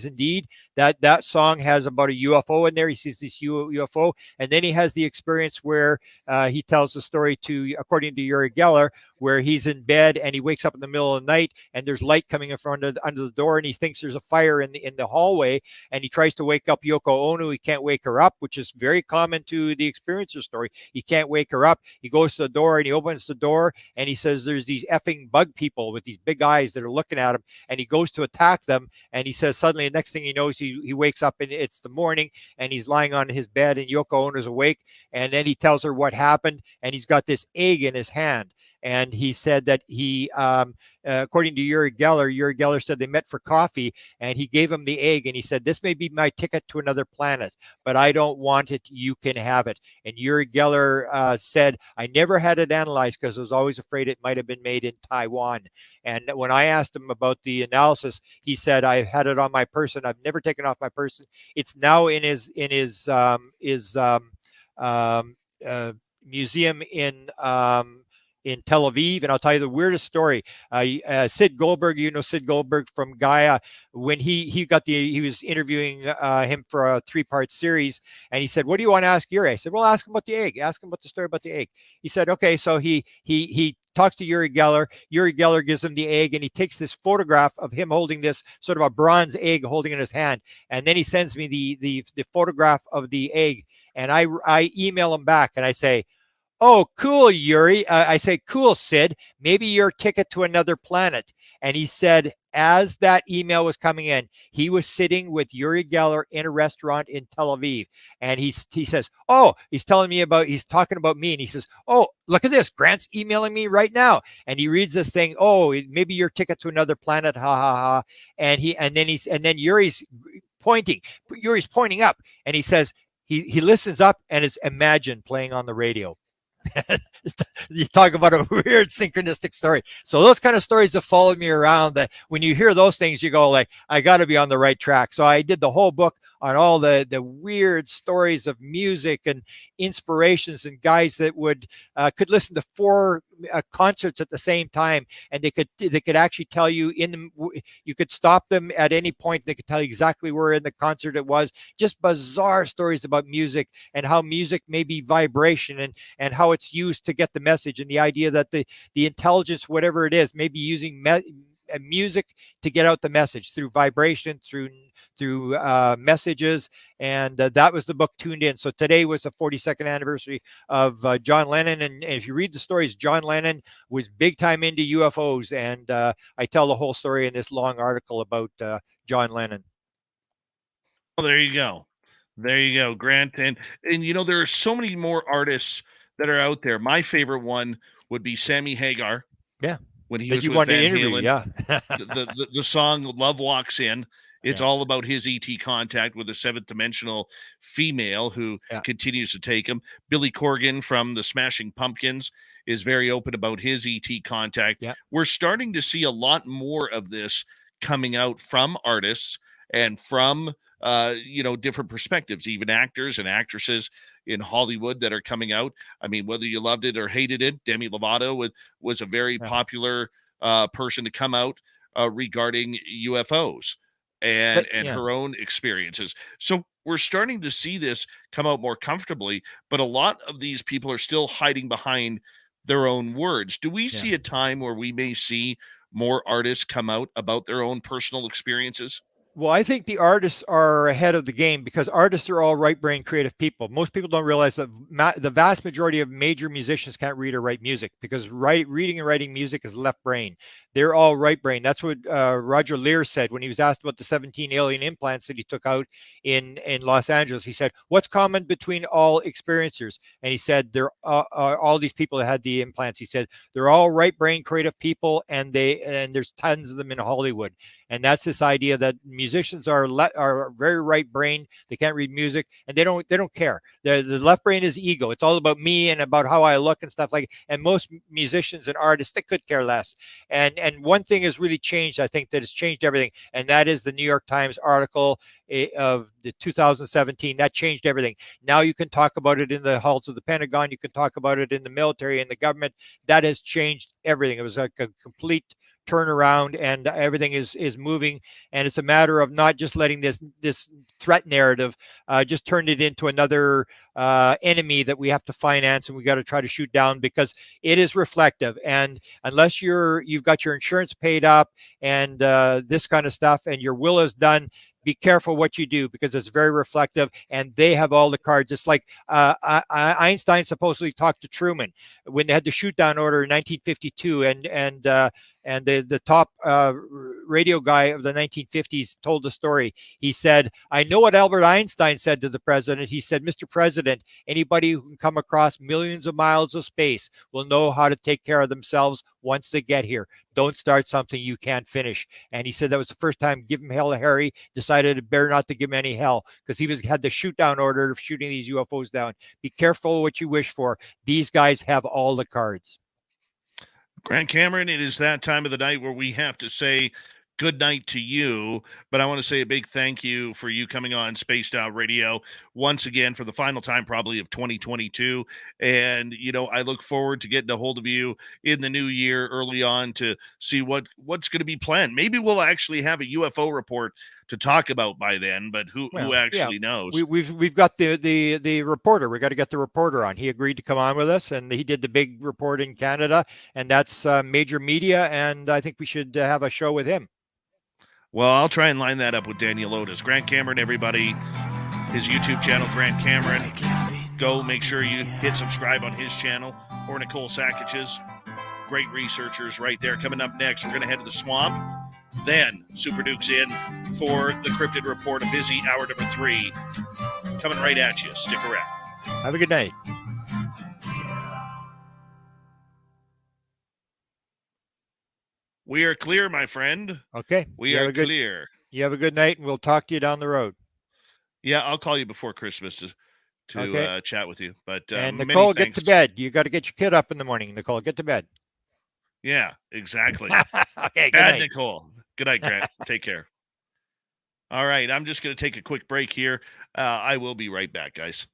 indeed. That song has about a UFO in there. He sees this UFO, and then he has the experience where he tells the story according to Uri Geller, where he's in bed and he wakes up in the middle of the night and there's light coming in front of under the door and he thinks there's a fire in the hallway, and he tries to wake up Yoko Ono. He can't wake her up, which is very common to the experiencer story. He can't wake her up. He goes to the door and he opens the door and he says there's these effing bug people with these big eyes that are looking at him, and he goes to attack them, and he says suddenly the next thing he knows, he wakes up and it's the morning and he's lying on his bed and Yoko Ono's awake, and then he tells her what happened, and he's got this egg in his hand. And he said that he, according to Uri Geller said they met for coffee, and he gave him the egg, and he said, this may be my ticket to another planet, but I don't want it. You can have it. And Uri Geller said, I never had it analyzed because I was always afraid it might have been made in Taiwan. And when I asked him about the analysis, he said, I've had it on my person. I've never taken off my person. It's now in his museum in Tel Aviv. And I'll tell you the weirdest story. Sid Goldberg, you know Sid Goldberg from Gaia, when he was interviewing him for a 3-part series, and he said, what do you want to ask Yuri? I said, well, ask him about the egg. Ask him about the story about the egg. He said, okay. So he talks to Uri Geller. Uri Geller gives him the egg, and he takes this photograph of him holding this sort of a bronze egg holding in his hand. And then he sends me the photograph of the egg, and I email him back and I say, oh, cool, Yuri. I say, cool, Sid. Maybe your ticket to another planet. And he said, as that email was coming in, he was sitting with Uri Geller in a restaurant in Tel Aviv. And he says, oh, he's talking about me. And he says, oh, look at this. Grant's emailing me right now. And he reads this thing. Oh, maybe your ticket to another planet. Ha, ha, ha. And then Yuri's pointing up, and he says, he listens up, and it's Imagine playing on the radio. You talk about a weird synchronistic story. So those kind of stories have followed me around, that when you hear those things, you go like, I got to be on the right track. So I did the whole book on all the weird stories of music and inspirations, and guys that could listen to 4 concerts at the same time, and they could actually tell you you could stop them at any point. They could tell you exactly where in the concert it was. Just bizarre stories about music, and how music may be vibration, and how it's used to get the message, and the idea that the intelligence, whatever it is, may be using music to get out the message through vibration, through messages. And that was the book Tuned In. So today was the 42nd anniversary of John Lennon, and if you read the stories, John Lennon was big time into UFOs, and I tell the whole story in this long article about John Lennon. Well, there you go, Grant. And you know, there are so many more artists that are out there. My favorite one would be Sammy Hagar. Yeah. When he that was you with wanted Van to interview, Halen, yeah. the song Love Walks In, it's all about his ET contact with a 7th dimensional female who continues to take him. Billy Corgan from the Smashing Pumpkins is very open about his ET contact. Yeah. We're starting to see a lot more of this coming out from artists and from different perspectives, even actors and actresses in Hollywood that are coming out. I mean, whether you loved it or hated it, Demi Lovato was a very popular person to come out regarding UFOs and her own experiences. So we're starting to see this come out more comfortably, but a lot of these people are still hiding behind their own words. Do we see a time where we may see more artists come out about their own personal experiences? Well, I think the artists are ahead of the game, because artists are all right-brain creative people. Most people don't realize that the vast majority of major musicians can't read or write music, because reading and writing music is left brain. They're all right brain. That's what Roger Lear said when he was asked about the 17 alien implants that he took out in Los Angeles. He said, what's common between all experiencers? And he said, they're all these people that had the implants. He said, they're all right brain creative people, and there's tons of them in Hollywood. And that's this idea that musicians are very right brain. They can't read music, and they don't care. The left brain is ego. It's all about me and about how I look and stuff like. And most musicians and artists, they could care less. And one thing has really changed, I think, that has changed everything, and that is the New York Times article of the 2017. That changed everything. Now you can talk about it in the halls of the Pentagon. You can talk about it in the military and the government. That has changed everything. It was like a complete turn around and everything is moving. And it's a matter of not just letting this threat narrative just turn it into another enemy that we have to finance and we got to try to shoot down, because it is reflective. And unless you've got your insurance paid up and this kind of stuff and your will is done, be careful what you do, because it's very reflective and they have all the cards. It's like Einstein supposedly talked to Truman when they had the shoot down order in 1952, and the top radio guy of the 1950s told the story. He said, I know what Albert Einstein said to the president. He said, Mr. President, anybody who can come across millions of miles of space will know how to take care of themselves once they get here. Don't start something you can't finish. And he said that was the first time Give Him Hell Harry decided it better not to give him any hell, because he had the shoot down order of shooting these UFOs down. Be careful what you wish for. These guys have all the cards. Grant Cameron, it is that time of the night where we have to say good night to you, but I want to say a big thank you for you coming on Spaced Out Radio once again for the final time probably of 2022. And, you know, I look forward to getting a hold of you in the new year early on to see what's going to be planned. Maybe we'll actually have a UFO report to talk about by then, but who actually knows? We've got the reporter. We got to get the reporter on. He agreed to come on with us, and he did the big report in Canada, and that's major media, and I think we should have a show with him. Well, I'll try and line that up with Daniel Otis. Grant Cameron, everybody, his YouTube channel, Grant Cameron. Go make sure you hit subscribe on his channel, or Nicole Sakich's. Great researchers right there. Coming up next, we're going to head to the swamp. Then Super Duke's in for the Cryptid Report, a busy hour number 3. Coming right at you. Stick around. Have a good night. We are clear, my friend. Okay. We are clear. You have a good night, and we'll talk to you down the road. Yeah, I'll call you before Christmas to chat with you. But and Nicole, get to bed. You got to get your kid up in the morning. Nicole, get to bed. Yeah, exactly. Okay, good Bad night. Nicole. Good night, Grant. Take care. All right, I'm just going to take a quick break here. I will be right back, guys.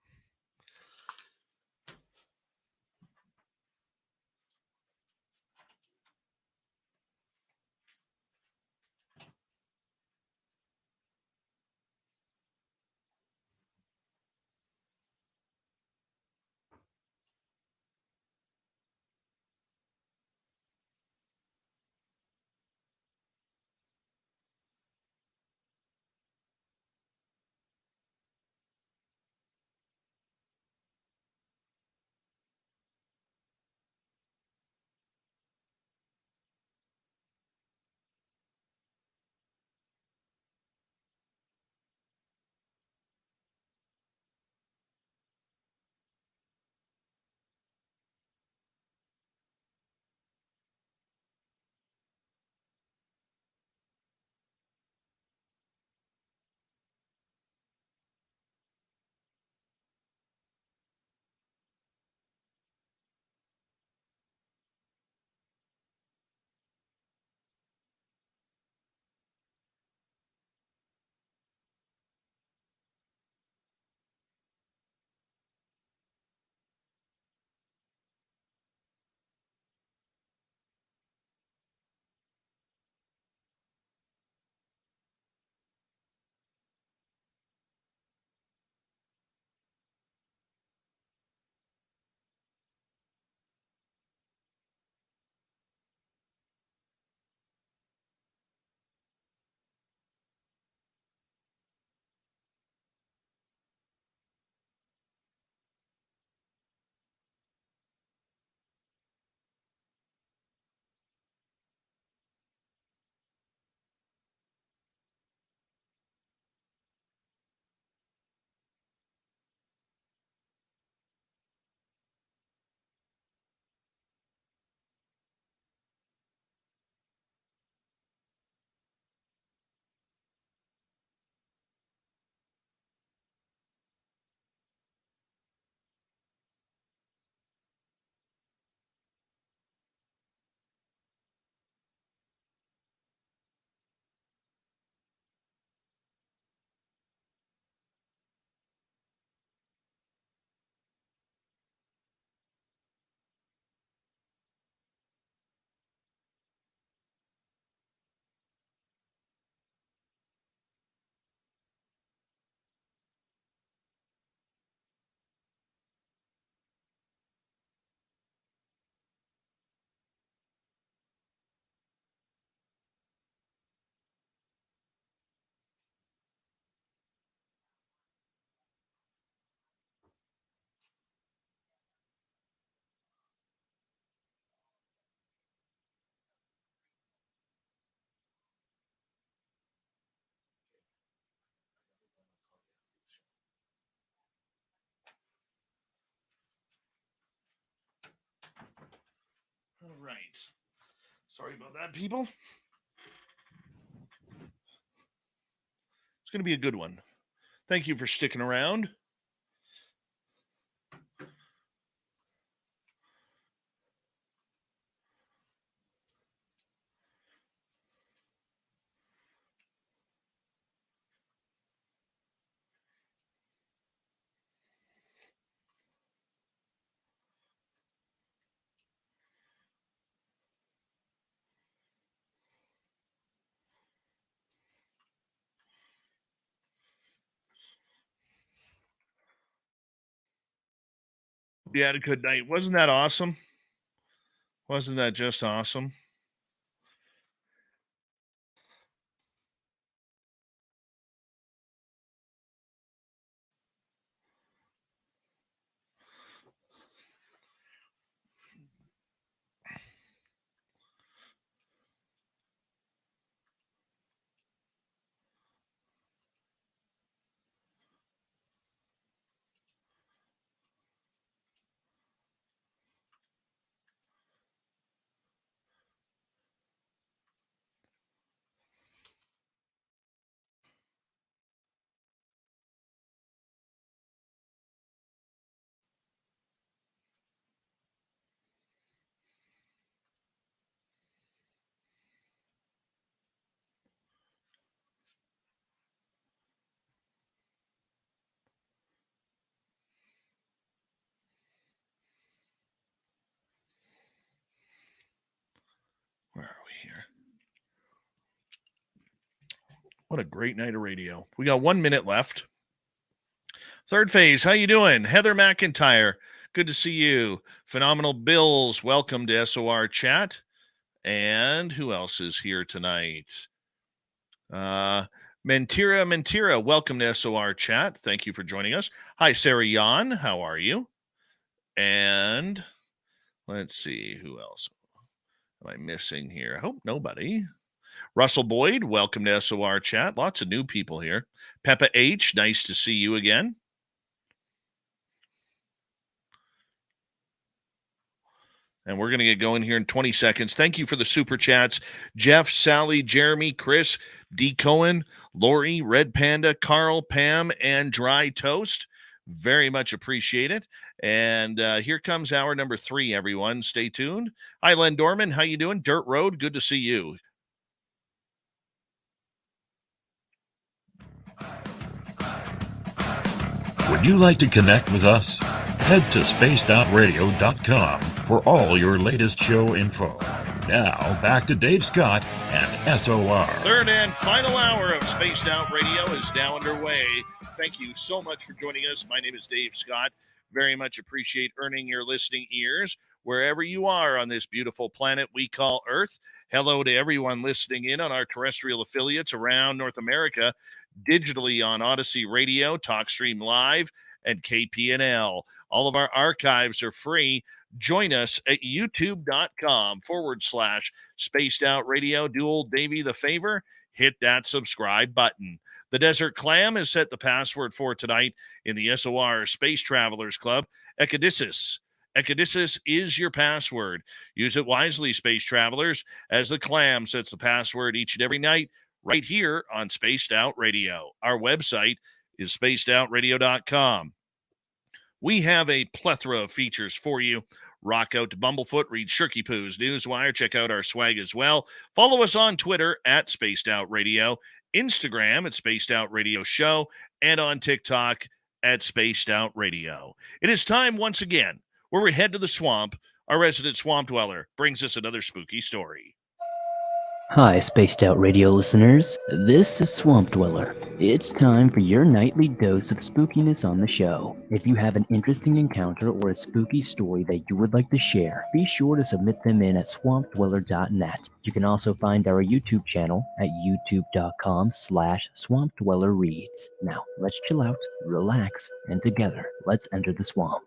right. Sorry about that, people. It's going to be a good one. Thank you for sticking around. You had a good night. Wasn't that awesome? Wasn't that just awesome? Where are we here? What a great night of radio. We got 1 minute left. Third phase, how you doing? Heather McIntyre, good to see you. Phenomenal Bills, welcome to S.O.R. chat. And who else is here tonight? Mentira, welcome to S.O.R. chat. Thank you for joining us. Hi, Sarah Yan, how are you? And let's see, who else am I missing here? I hope nobody. Russell Boyd, welcome to S.O.R. chat. Lots of new people here. Peppa H, nice to see you again. And we're going to get going here in 20 seconds. Thank you for the super chats. Jeff, Sally, Jeremy, Chris, D. Cohen, Lori, Red Panda, Carl, Pam, and Dry Toast. Very much appreciate it. And here comes hour number 3, everyone. Stay tuned. Hi, Len Dorman. How you doing? Dirt Road, good to see you. Would you like to connect with us? Head to spacedoutradio.com for all your latest show info. Now, back to Dave Scott and S.O.R. Third and final hour of Spaced Out Radio is now underway. Thank you so much for joining us. My name is Dave Scott. Very much appreciate earning your listening ears wherever you are on this beautiful planet we call Earth. Hello to everyone listening in on our terrestrial affiliates around North America, digitally on Odyssey Radio, TalkStream Live, and KPNL. All of our archives are free. Join us at youtube.com/Spaced Out Radio. Do old Davey the favor, hit that subscribe button. The Desert Clam has set the password for tonight in the S.O.R. Space Travelers Club. Ecodyssis. Ecodyssis is your password. Use it wisely, space travelers, as the Clam sets the password each and every night right here on Spaced Out Radio. Our website is spacedoutradio.com. We have a plethora of features for you. Rock out to Bumblefoot, read Shirky Poo's Newswire, check out our swag as well. Follow us on Twitter at Spaced Out Radio, Instagram at Spaced Out Radio Show, and on TikTok at Spaced Out Radio. It is time once again where we head to the swamp. Our resident swamp dweller brings us another spooky story. Hi, Spaced Out Radio listeners. This is Swamp Dweller. It's time for your nightly dose of spookiness on the show. If you have an interesting encounter or a spooky story that you would like to share, be sure to submit them in at swampdweller.net. You can also find our YouTube channel at youtube.com/swampdwellerreads. Now, let's chill out, relax, and together, let's enter the swamp.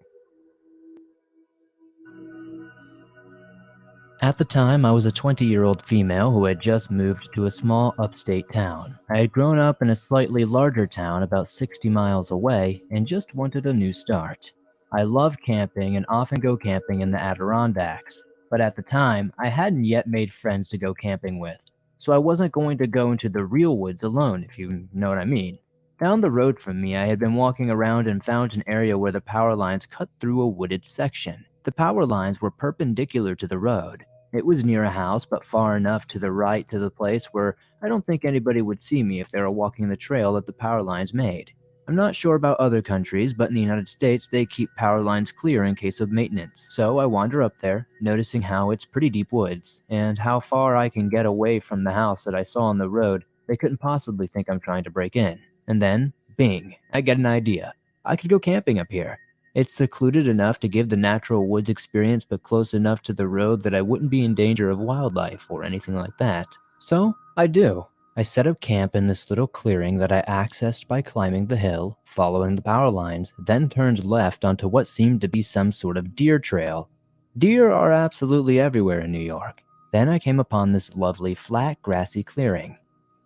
At the time, I was a 20-year-old female who had just moved to a small upstate town. I had grown up in a slightly larger town about 60 miles away and just wanted a new start. I love camping and often go camping in the Adirondacks. but at the time, I hadn't yet made friends to go camping with, so I wasn't going to go into the real woods alone, if you know what I mean. Down the road from me, I had been walking around and found an area where the power lines cut through a wooded section. The power lines were perpendicular to the road. It was near a house, but far enough to the right to the place where I don't think anybody would see me if they were walking the trail that the power lines made. I'm not sure about other countries, but in the United States, they keep power lines clear in case of maintenance. So I wander up there, noticing how it's pretty deep woods, and how far I can get away from the house that I saw on the road. They couldn't possibly think I'm trying to break in. And then, bing, I get an idea. I could go camping up here. It's secluded enough to give the natural woods experience, but close enough to the road that I wouldn't be in danger of wildlife or anything like that. So, I do. I set up camp in this little clearing that I accessed by climbing the hill, following the power lines, then turned left onto what seemed to be some sort of deer trail. Deer are absolutely everywhere in New York. Then I came upon this lovely, flat, grassy clearing.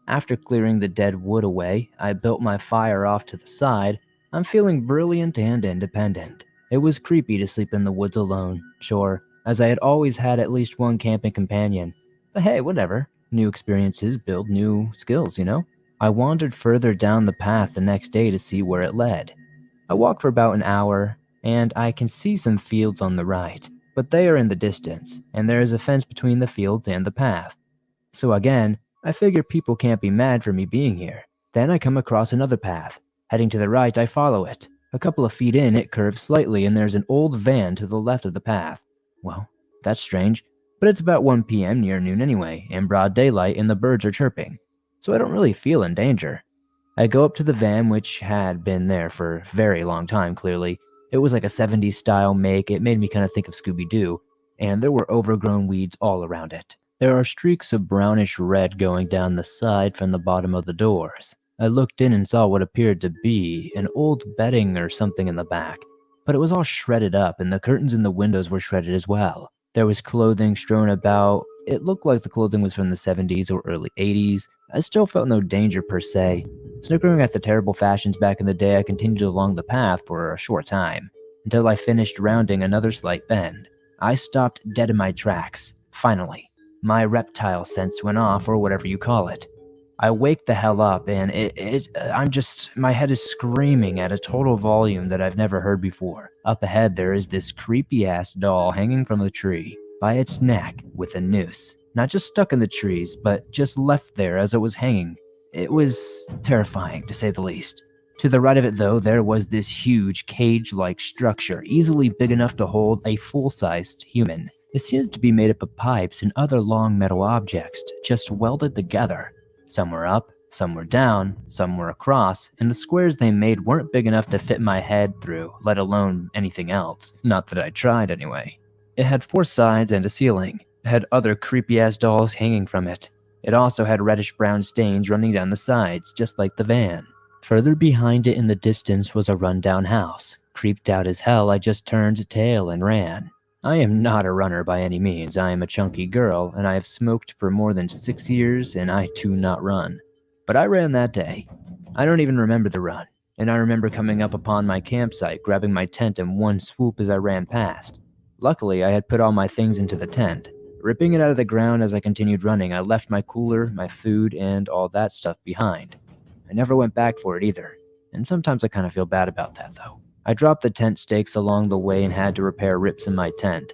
After clearing the dead wood away, I built my fire off to the side. I'm feeling brilliant and independent. It was creepy to sleep in the woods alone, sure, as I had always had at least one camping companion. But hey, whatever. New experiences build new skills, you know? I wandered further down the path the next day to see where it led. I walked for about an hour, and I can see some fields on the right, but they are in the distance, and there is a fence between the fields and the path. So again, I figure people can't be mad for me being here. Then I come across another path. Heading to the right, I follow it. A couple of feet in, it curves slightly, and there's an old van to the left of the path. Well, that's strange, but it's about 1 p.m. near noon anyway, in broad daylight, and the birds are chirping, so I don't really feel in danger. I go up to the van, which had been there for a very long time, clearly. It was like a 70s style make. It made me kind of think of Scooby-Doo, and there were overgrown weeds all around it. There are streaks of brownish red going down the side from the bottom of the doors. I looked in and saw what appeared to be an old bedding or something in the back, but it was all shredded up, and the curtains in the windows were shredded as well. There was clothing strewn about. It looked like the clothing was from the 70s or early 80s. I still felt no danger per se. Snickering at the terrible fashions back in the day, I continued along the path for a short time, until I finished rounding another slight bend. I stopped dead in my tracks, finally. My reptile sense went off, or whatever you call it. I wake the hell up, and my head is screaming at a total volume that I've never heard before. Up ahead, there is this creepy-ass doll hanging from the tree by its neck with a noose. Not just stuck in the trees, but just left there as it was hanging. It was terrifying, to say the least. To the right of it, though, there was this huge cage-like structure, easily big enough to hold a full-sized human. It seems to be made up of pipes and other long metal objects, just welded together. Some were up, some were down, some were across, and the squares they made weren't big enough to fit my head through, let alone anything else. Not that I tried, anyway. It had 4 sides and a ceiling. It had other creepy-ass dolls hanging from it. It also had reddish-brown stains running down the sides, just like the van. Further behind it in the distance was a rundown house. Creeped out as hell, I just turned tail and ran. I am not a runner by any means. I am a chunky girl, and I have smoked for more than 6 years, and I do not run. But I ran that day. I don't even remember the run, and I remember coming up upon my campsite, grabbing my tent in one swoop as I ran past. Luckily, I had put all my things into the tent. Ripping it out of the ground as I continued running, I left my cooler, my food, and all that stuff behind. I never went back for it either, and sometimes I kind of feel bad about that, though. I dropped the tent stakes along the way and had to repair rips in my tent.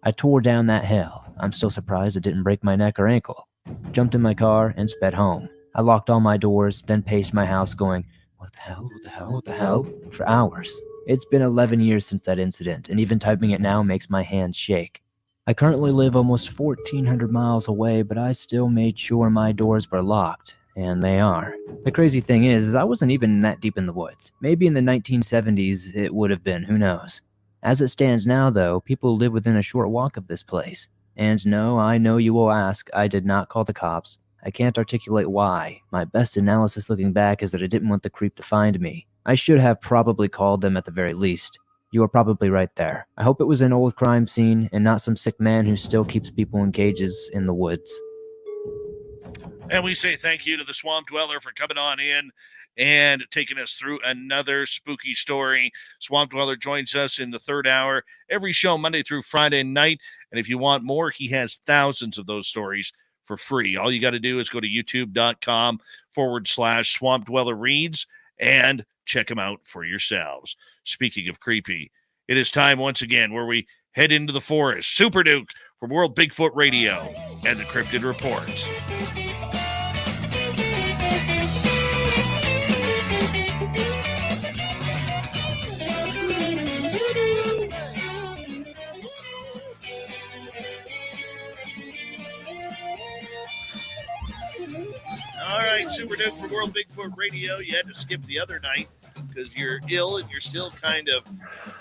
I tore down that hill. I'm still surprised it didn't break my neck or ankle. Jumped in my car and sped home. I locked all my doors, then paced my house going, what the hell, what the hell, what the hell, for hours. It's been 11 years since that incident, and even typing it now makes my hands shake. I currently live almost 1,400 miles away, but I still made sure my doors were locked. And they are. The crazy thing is I wasn't even that deep in the woods. Maybe in the 1970s it would have been, who knows. As it stands now, though, people live within a short walk of this place. And no, I know you will ask, I did not call the cops. I can't articulate why. My best analysis looking back is that I didn't want the creep to find me. I should have probably called them at the very least. You are probably right there. I hope it was an old crime scene and not some sick man who still keeps people in cages in the woods. And we say thank you to the Swamp Dweller for coming on in and taking us through another spooky story. Swamp Dweller joins us in the third hour every show, Monday through Friday night. And if you want more, he has thousands of those stories for free. All you got to do is go to youtube.com/Swamp Dweller Reads and check him out for yourselves. Speaking of creepy, it is time once again where we head into the forest. Super Duke from World Bigfoot Radio and the Cryptid Reports. All right, Super Duke from World Bigfoot Radio. You had to skip the other night because you're ill and you're still kind of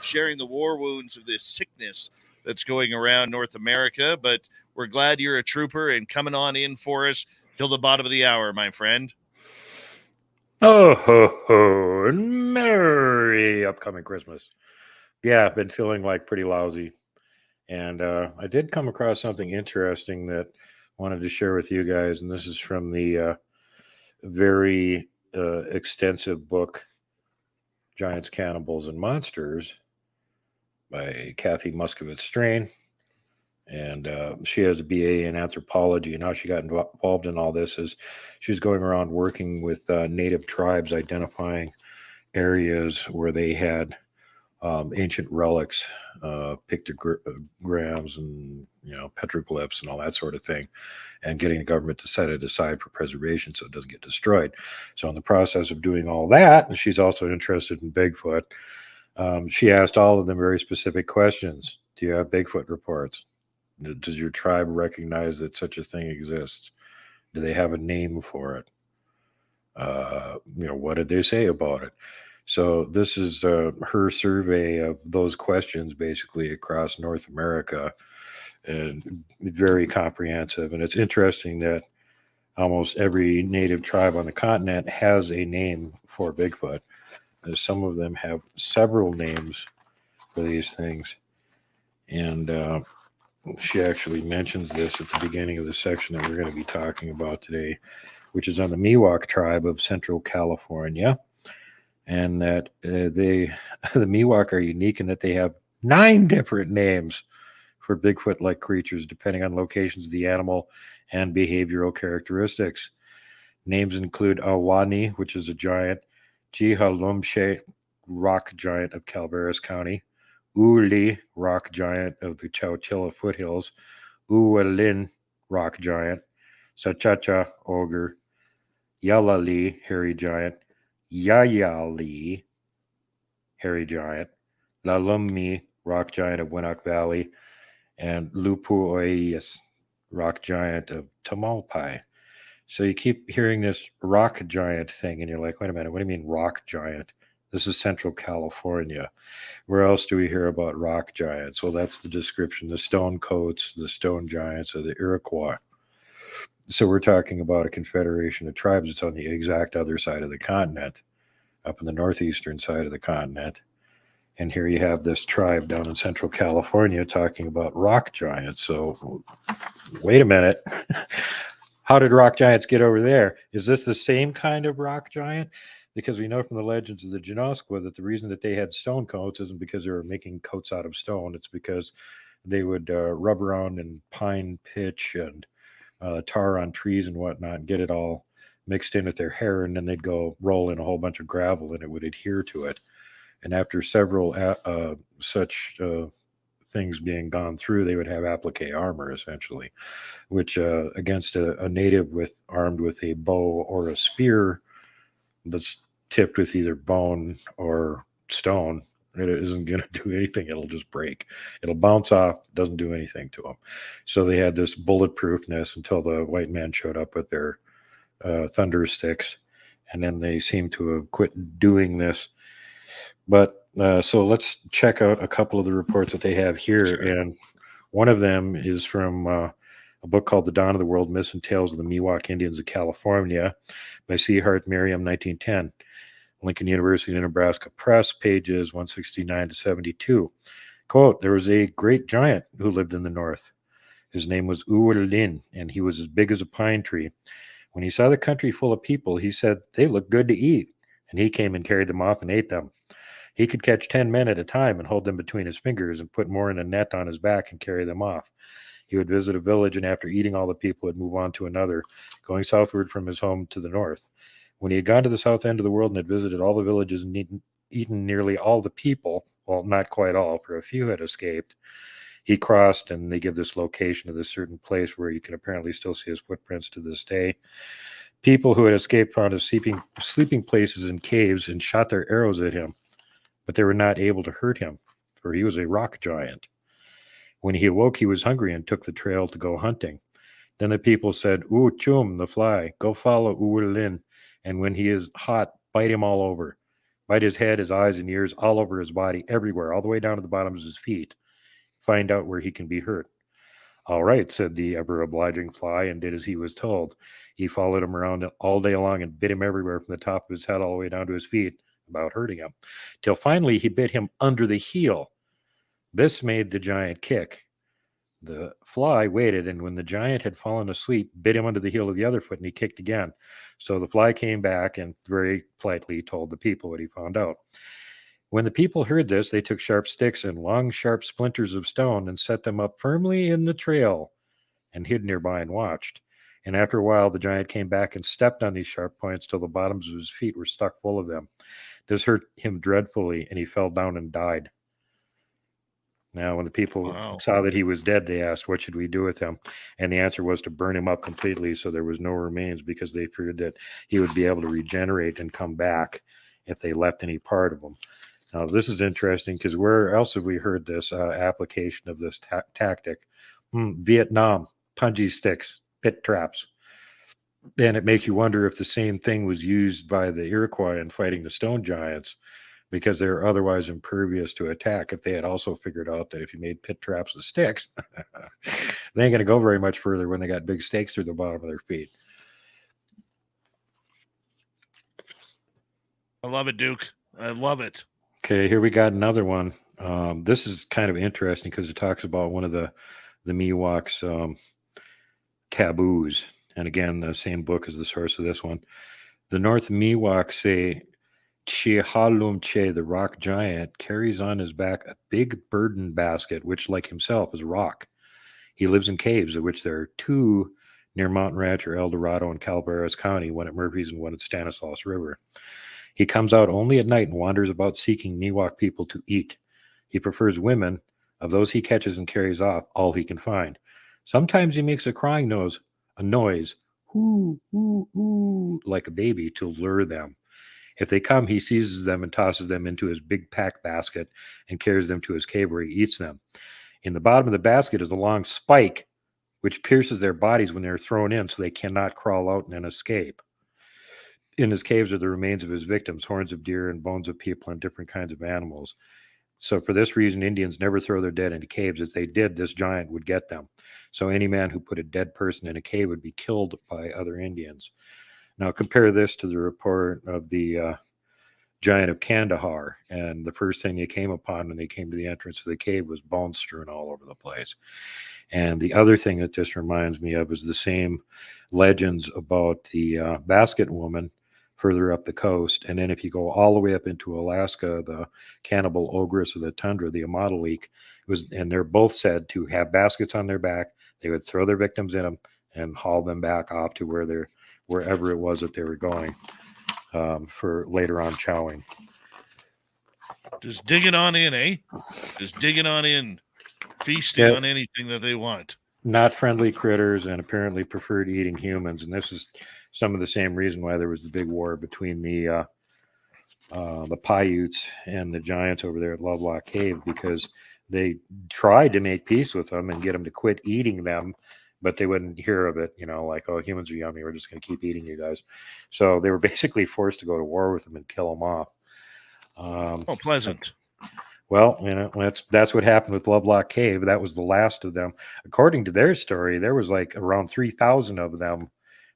sharing the war wounds of this sickness that's going around North America. But we're glad you're a trooper and coming on in for us till the bottom of the hour, my friend. Oh, ho, ho, and merry upcoming Christmas. Yeah, I've been feeling like pretty lousy. And I did come across something interesting that I wanted to share with you guys. And this is from the very extensive book, Giants, Cannibals, and Monsters by Kathy Muscovitz-Strain. And she has a BA in anthropology, and how she got involved in all this is she was going around working with native tribes, identifying areas where they had ancient relics, pictograms, and petroglyphs, and all that sort of thing, and getting the government to set it aside for preservation so it doesn't get destroyed. So in the process of doing all that, and she's also interested in Bigfoot, she asked all of them very specific questions. Do you have Bigfoot reports? Does your tribe recognize that such a thing exists? Do they have a name for it? What did they say about it? So this is her survey of those questions basically across North America, and very comprehensive. And it's interesting that almost every native tribe on the continent has a name for Bigfoot. Some of them have several names for these things. And she actually mentions this at the beginning of the section that we're going to be talking about today, which is on the Miwok tribe of Central California. And that the Miwok are unique in that they have 9 different names for Bigfoot-like creatures, depending on locations of the animal and behavioral characteristics. Names include Awani, which is a giant, Jihalumshe, rock giant of Calaveras County, Uli, rock giant of the Chowchilla foothills, Uwalin, rock giant, Sachacha, ogre, Yalali, hairy giant, Yayali, hairy giant, Lalummi, rock giant of Winnock Valley, and Lupuoias, rock giant of Tamalpai. So you keep hearing this rock giant thing, and you're like, wait a minute, what do you mean rock giant? This is Central California. Where else do we hear about rock giants? Well, that's the description, the stone coats, the stone giants of the Iroquois. So we're talking about a confederation of tribes that's on the exact other side of the continent, up in the northeastern side of the continent. And here you have this tribe down in Central California talking about rock giants. So wait a minute. How did rock giants get over there? Is this the same kind of rock giant? Because we know from the legends of the Janoskwa that the reason that they had stone coats isn't because they were making coats out of stone. It's because they would rub around in pine pitch and tar on trees and whatnot and get it all mixed in with their hair, and then they'd go roll in a whole bunch of gravel and it would adhere to it. And after several such things being gone through, they would have applique armor, essentially, which against a native armed with a bow or a spear that's tipped with either bone or stone, it isn't going to do anything. It'll just break. It'll bounce off. Doesn't do anything to them. So they had this bulletproofness until the white man showed up with their thunder sticks, and then they seem to have quit doing this. But so let's check out a couple of the reports that they have here. Sure. And one of them is from a book called The Dawn of the World, Myths and Tales of the Miwok Indians of California by C. Hart Merriam, 1910. Lincoln University, Nebraska Press, pages 169 to 72. Quote, there was a great giant who lived in the north. His name was Uwalin, and he was as big as a pine tree. When he saw the country full of people, he said they looked good to eat, and he came and carried them off and ate them. He could catch 10 men at a time and hold them between his fingers and put more in a net on his back and carry them off. He would visit a village, and after eating all the people, would move on to another, going southward from his home to the north. When he had gone to the south end of the world and had visited all the villages and eaten nearly all the people, well, not quite all, for a few had escaped, he crossed, and they give this location of this certain place where you can apparently still see his footprints to this day. People who had escaped found his sleeping places in caves and shot their arrows at him, but they were not able to hurt him, for he was a rock giant. When he awoke, he was hungry and took the trail to go hunting. Then the people said, "Ooh, Chum, the fly, go follow Uwulin, and when he is hot, bite him all over. Bite his head, his eyes, and ears, all over his body, everywhere, all the way down to the bottoms of his feet. Find out where he can be hurt." "All right," said the ever-obliging fly, and did as he was told. He followed him around all day long and bit him everywhere from the top of his head all the way down to his feet, about hurting him, till finally he bit him under the heel. This made the giant kick. The fly waited, and when the giant had fallen asleep, bit him under the heel of the other foot, and he kicked again. So the fly came back and very politely told the people what he found out. When the people heard this, they took sharp sticks and long, sharp splinters of stone and set them up firmly in the trail and hid nearby and watched. And after a while, the giant came back and stepped on these sharp points till the bottoms of his feet were stuck full of them. This hurt him dreadfully, and he fell down and died. Now, when the people saw that he was dead, they asked, "What should we do with him?" And the answer was to burn him up completely so there was no remains, because they feared that he would be able to regenerate and come back if they left any part of him. Now, this is interesting, because where else have we heard this application of this tactic? Vietnam, punji sticks, pit traps. And it makes you wonder if the same thing was used by the Iroquois in fighting the stone giants, because they're otherwise impervious to attack. If they had also figured out that if you made pit traps with sticks, they ain't going to go very much further when they got big stakes through the bottom of their feet. I love it, Duke. I love it. Okay, here we got another one. This is kind of interesting because it talks about one of the Miwoks' taboos. And again, the same book is the source of this one. The North Miwok say Chihalumche, the rock giant, carries on his back a big burden basket, which, like himself, is rock. He lives in caves, of which there are two near Mount Ranch or El Dorado in Calaveras County, one at Murphy's and one at Stanislaus River. He comes out only at night and wanders about seeking Miwok people to eat. He prefers women. Of those he catches and carries off, all he can find. Sometimes he makes a crying noise, ooh, ooh, ooh, like a baby, to lure them. If they come, he seizes them and tosses them into his big pack basket and carries them to his cave where he eats them. In the bottom of the basket is a long spike, which pierces their bodies when they're thrown in, so they cannot crawl out and escape. In his caves are the remains of his victims, horns of deer and bones of people and different kinds of animals. So for this reason, Indians never throw their dead into caves. If they did, this giant would get them. So any man who put a dead person in a cave would be killed by other Indians. Now compare this to the report of the giant of Kandahar. And the first thing they came upon when they came to the entrance of the cave was bones strewn all over the place. And the other thing that this reminds me of is the same legends about the basket woman further up the coast. And then if you go all the way up into Alaska, the cannibal ogress of the tundra, the Amatolik, and they're both said to have baskets on their back. They would throw their victims in them and haul them back off to wherever it was that they were going for later on chowing. Just digging on in, eh? Just digging on in, feasting on anything that they want. Not friendly critters, and apparently preferred eating humans. And this is some of the same reason why there was the big war between the Paiutes and the giants over there at Lovelock Cave, because they tried to make peace with them and get them to quit eating them, but they wouldn't hear of it. Like, oh, humans are yummy, we're just going to keep eating you guys. So they were basically forced to go to war with them and kill them off. Pleasant. Well, that's what happened with Lovelock Cave. That was the last of them. According to their story, there was like around 3,000 of them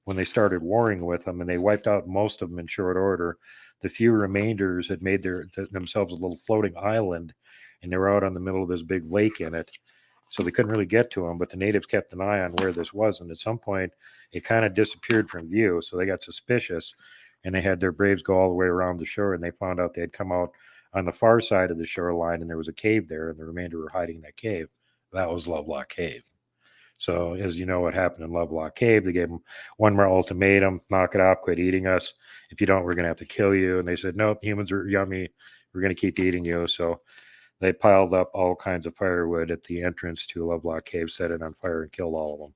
when they started warring with them, and they wiped out most of them in short order. The few remainders had made themselves a little floating island, and they were out on the middle of this big lake in it. so they couldn't really get to them. But the natives kept an eye on where this was, and at some point, it kind of disappeared from view. So they got suspicious, and they had their braves go all the way around the shore, and they found out they had come out on the far side of the shoreline, and there was a cave there, and the remainder were hiding in that cave. That was Lovelock Cave. So, as you know, what happened in Lovelock Cave, they gave them one more ultimatum: knock it off, quit eating us. If you don't, we're going to have to kill you. And they said, nope, humans are yummy. We're going to keep eating you. So they piled up all kinds of firewood at the entrance to Lovelock Cave, set it on fire, and killed all of them.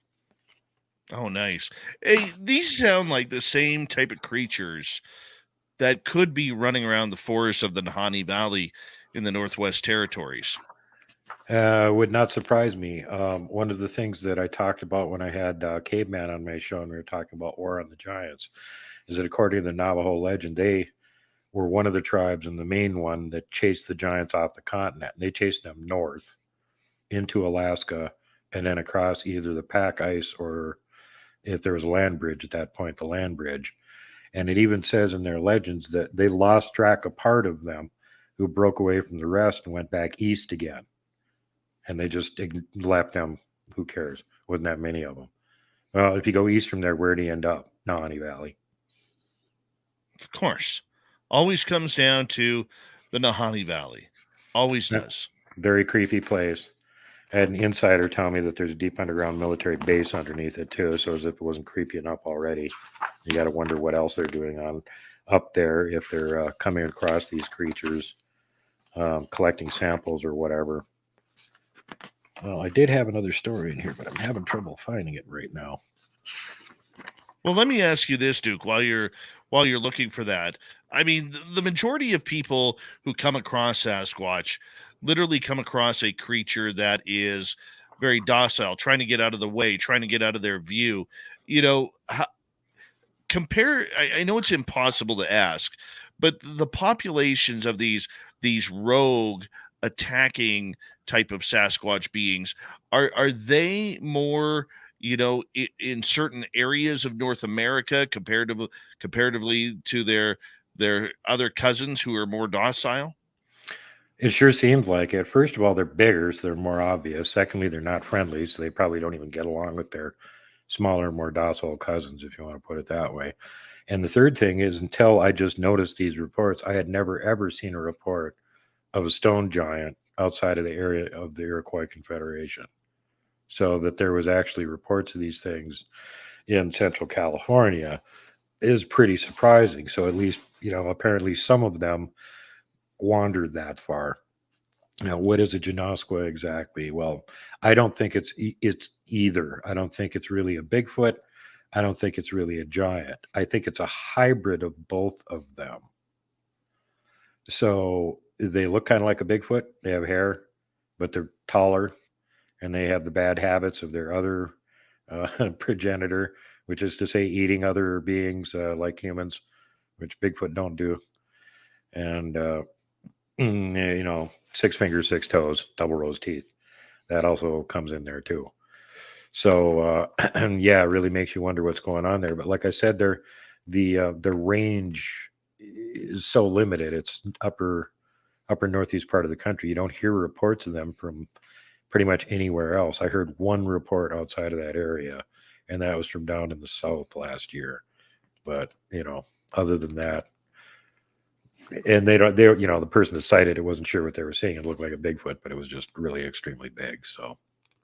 Oh, nice. Hey, these sound like the same type of creatures that could be running around the forests of the Nahanni Valley in the Northwest Territories. Would not surprise me. One of the things that I talked about when I had Caveman on my show, and we were talking about War on the Giants, is that according to the Navajo legend, they were one of the tribes, and the main one, that chased the giants off the continent. They chased them north into Alaska and then across either the pack ice, or if there was a land bridge at that point, the land bridge. And it even says in their legends that they lost track of part of them, who broke away from the rest and went back east again. And they just left them. Who cares? Wasn't that many of them. Well, if you go east from there, where do you end up? Nahanni Valley. Of course. Always comes down to the Nahanni Valley. Always does. Very creepy place. I had an insider tell me that there's a deep underground military base underneath it too. So as if it wasn't creepy enough already, you got to wonder what else they're doing on up there, if they're coming across these creatures, collecting samples or whatever. Well, I did have another story in here, but I'm having trouble finding it right now. Well, let me ask you this, Duke, while you're looking for that. I mean, the majority of people who come across Sasquatch literally come across a creature that is very docile, trying to get out of the way, trying to get out of their view. You know, I know it's impossible to ask, but the populations of these rogue attacking type of Sasquatch beings, are they more, you know, in certain areas of North America comparatively to their other cousins who are more docile? It sure seems like it. First of all, they're bigger, so they're more obvious. Secondly, they're not friendly, so they probably don't even get along with their smaller, more docile cousins, if you want to put it that way. And the third thing is, until I just noticed these reports, I had never, ever seen a report of a stone giant outside of the area of the Iroquois Confederation. So that there was actually reports of these things in Central California is pretty surprising. So at least, you know, apparently some of them wandered that far. Now, what is a Ginosqua exactly? Well, I don't think it's either. I don't think it's really a Bigfoot. I don't think it's really a giant. I think it's a hybrid of both of them. So they look kind of like a Bigfoot. They have hair, but they're taller, and they have the bad habits of their other progenitor, which is to say eating other beings like humans, which Bigfoot don't do. And, you know, 6 fingers, 6 toes, double rows teeth. That also comes in there too. So, yeah, it really makes you wonder what's going on there. But like I said, the range is so limited. It's upper northeast part of the country. You don't hear reports of them from pretty much anywhere else. I heard one report outside of that area, and that was from down in the south last year. But, you know, other than that, and they you know, the person that cited it wasn't sure what they were seeing. It looked like a Bigfoot, but it was just really extremely big. So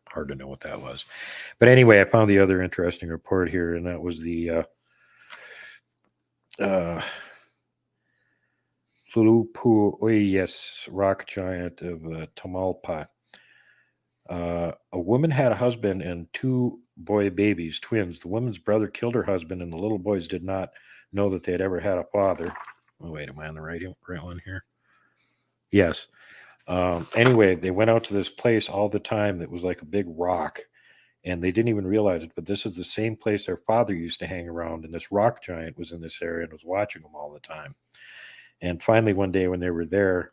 hard to know what that was. But anyway, I found the other interesting report here, and that was the Tulupu'uyes rock giant of Tamalpa. A woman had a husband and 2 boy babies, twins. The woman's brother killed her husband, and the little boys did not know that they had ever had a father. Oh, wait, am I on the right one here? Yes. Anyway, they went out to this place all the time that was like a big rock, and they didn't even realize it, but this is the same place their father used to hang around, and this rock giant was in this area and was watching them all the time. And finally, one day when they were there,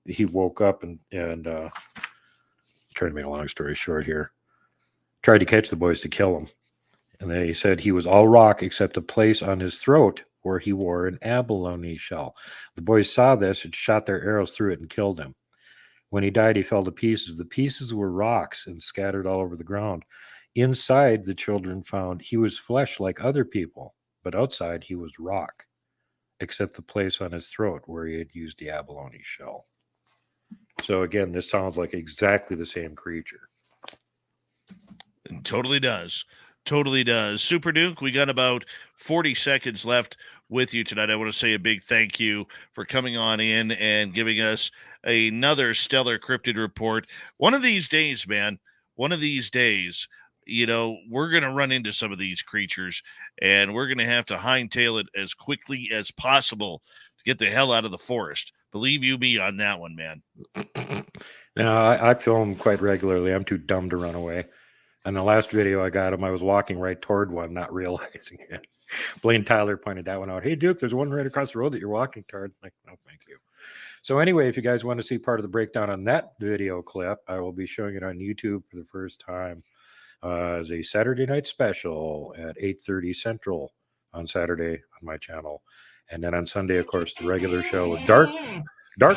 he woke up and trying to make a long story short here, tried to catch the boys to kill them. And they said he was all rock except a place on his throat where he wore an abalone shell. The boys saw this and shot their arrows through it and killed him. When he died, he fell to pieces. The pieces were rocks and scattered all over the ground. Inside, the children found he was flesh like other people, but outside he was rock, except the place on his throat where he had used the abalone shell. So again, this sounds like exactly the same creature. It totally does. Totally does. Super Duke, we got about 40 seconds left with you tonight. I want to say a big thank you for coming on in and giving us another stellar cryptid report. One of these days, man, one of these days, you know, we're going to run into some of these creatures, and we're going to have to hightail it as quickly as possible to get the hell out of the forest. Believe you me on that one, man. Now, I film quite regularly. I'm too dumb to run away. And the last video I got him, I was walking right toward one, not realizing it. Blaine Tyler pointed that one out. Hey, Duke, there's one right across the road that you're walking toward. I'm like, no, thank you. So anyway, if you guys want to see part of the breakdown on that video clip, I will be showing it on YouTube for the first time as a Saturday night special at 8:30 Central on Saturday on my channel. And then on Sunday, of course, the regular show with Dark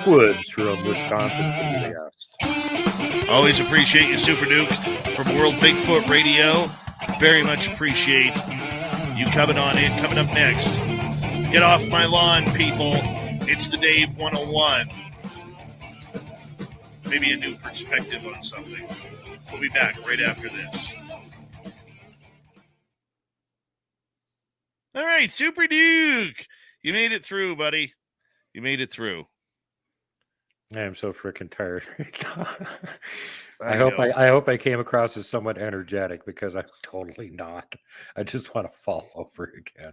Woods from Wisconsin for the guest. Always appreciate you, Super Duke, from World Bigfoot Radio. Very much appreciate you coming on in. Coming up next, get off my lawn, people. It's the Dave 101. Maybe a new perspective on something. We'll be back right after this. All right, Super Duke. You made it through, buddy. You made it through. I am so freaking tired. I hope I came across as somewhat energetic, because I'm totally not. I just want to fall over again.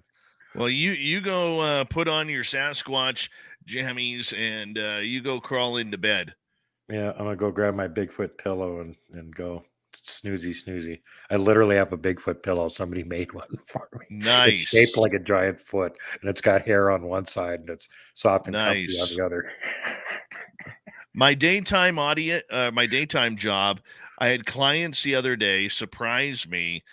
Well, you go put on your Sasquatch jammies and you go crawl into bed. Yeah, I'm gonna go grab my Bigfoot pillow and go snoozy. I literally have a Bigfoot pillow. Somebody made one for me. Nice. It's shaped like a giant foot, and it's got hair on one side, and it's soft and comfy on the other. My daytime job, I had clients the other day surprise me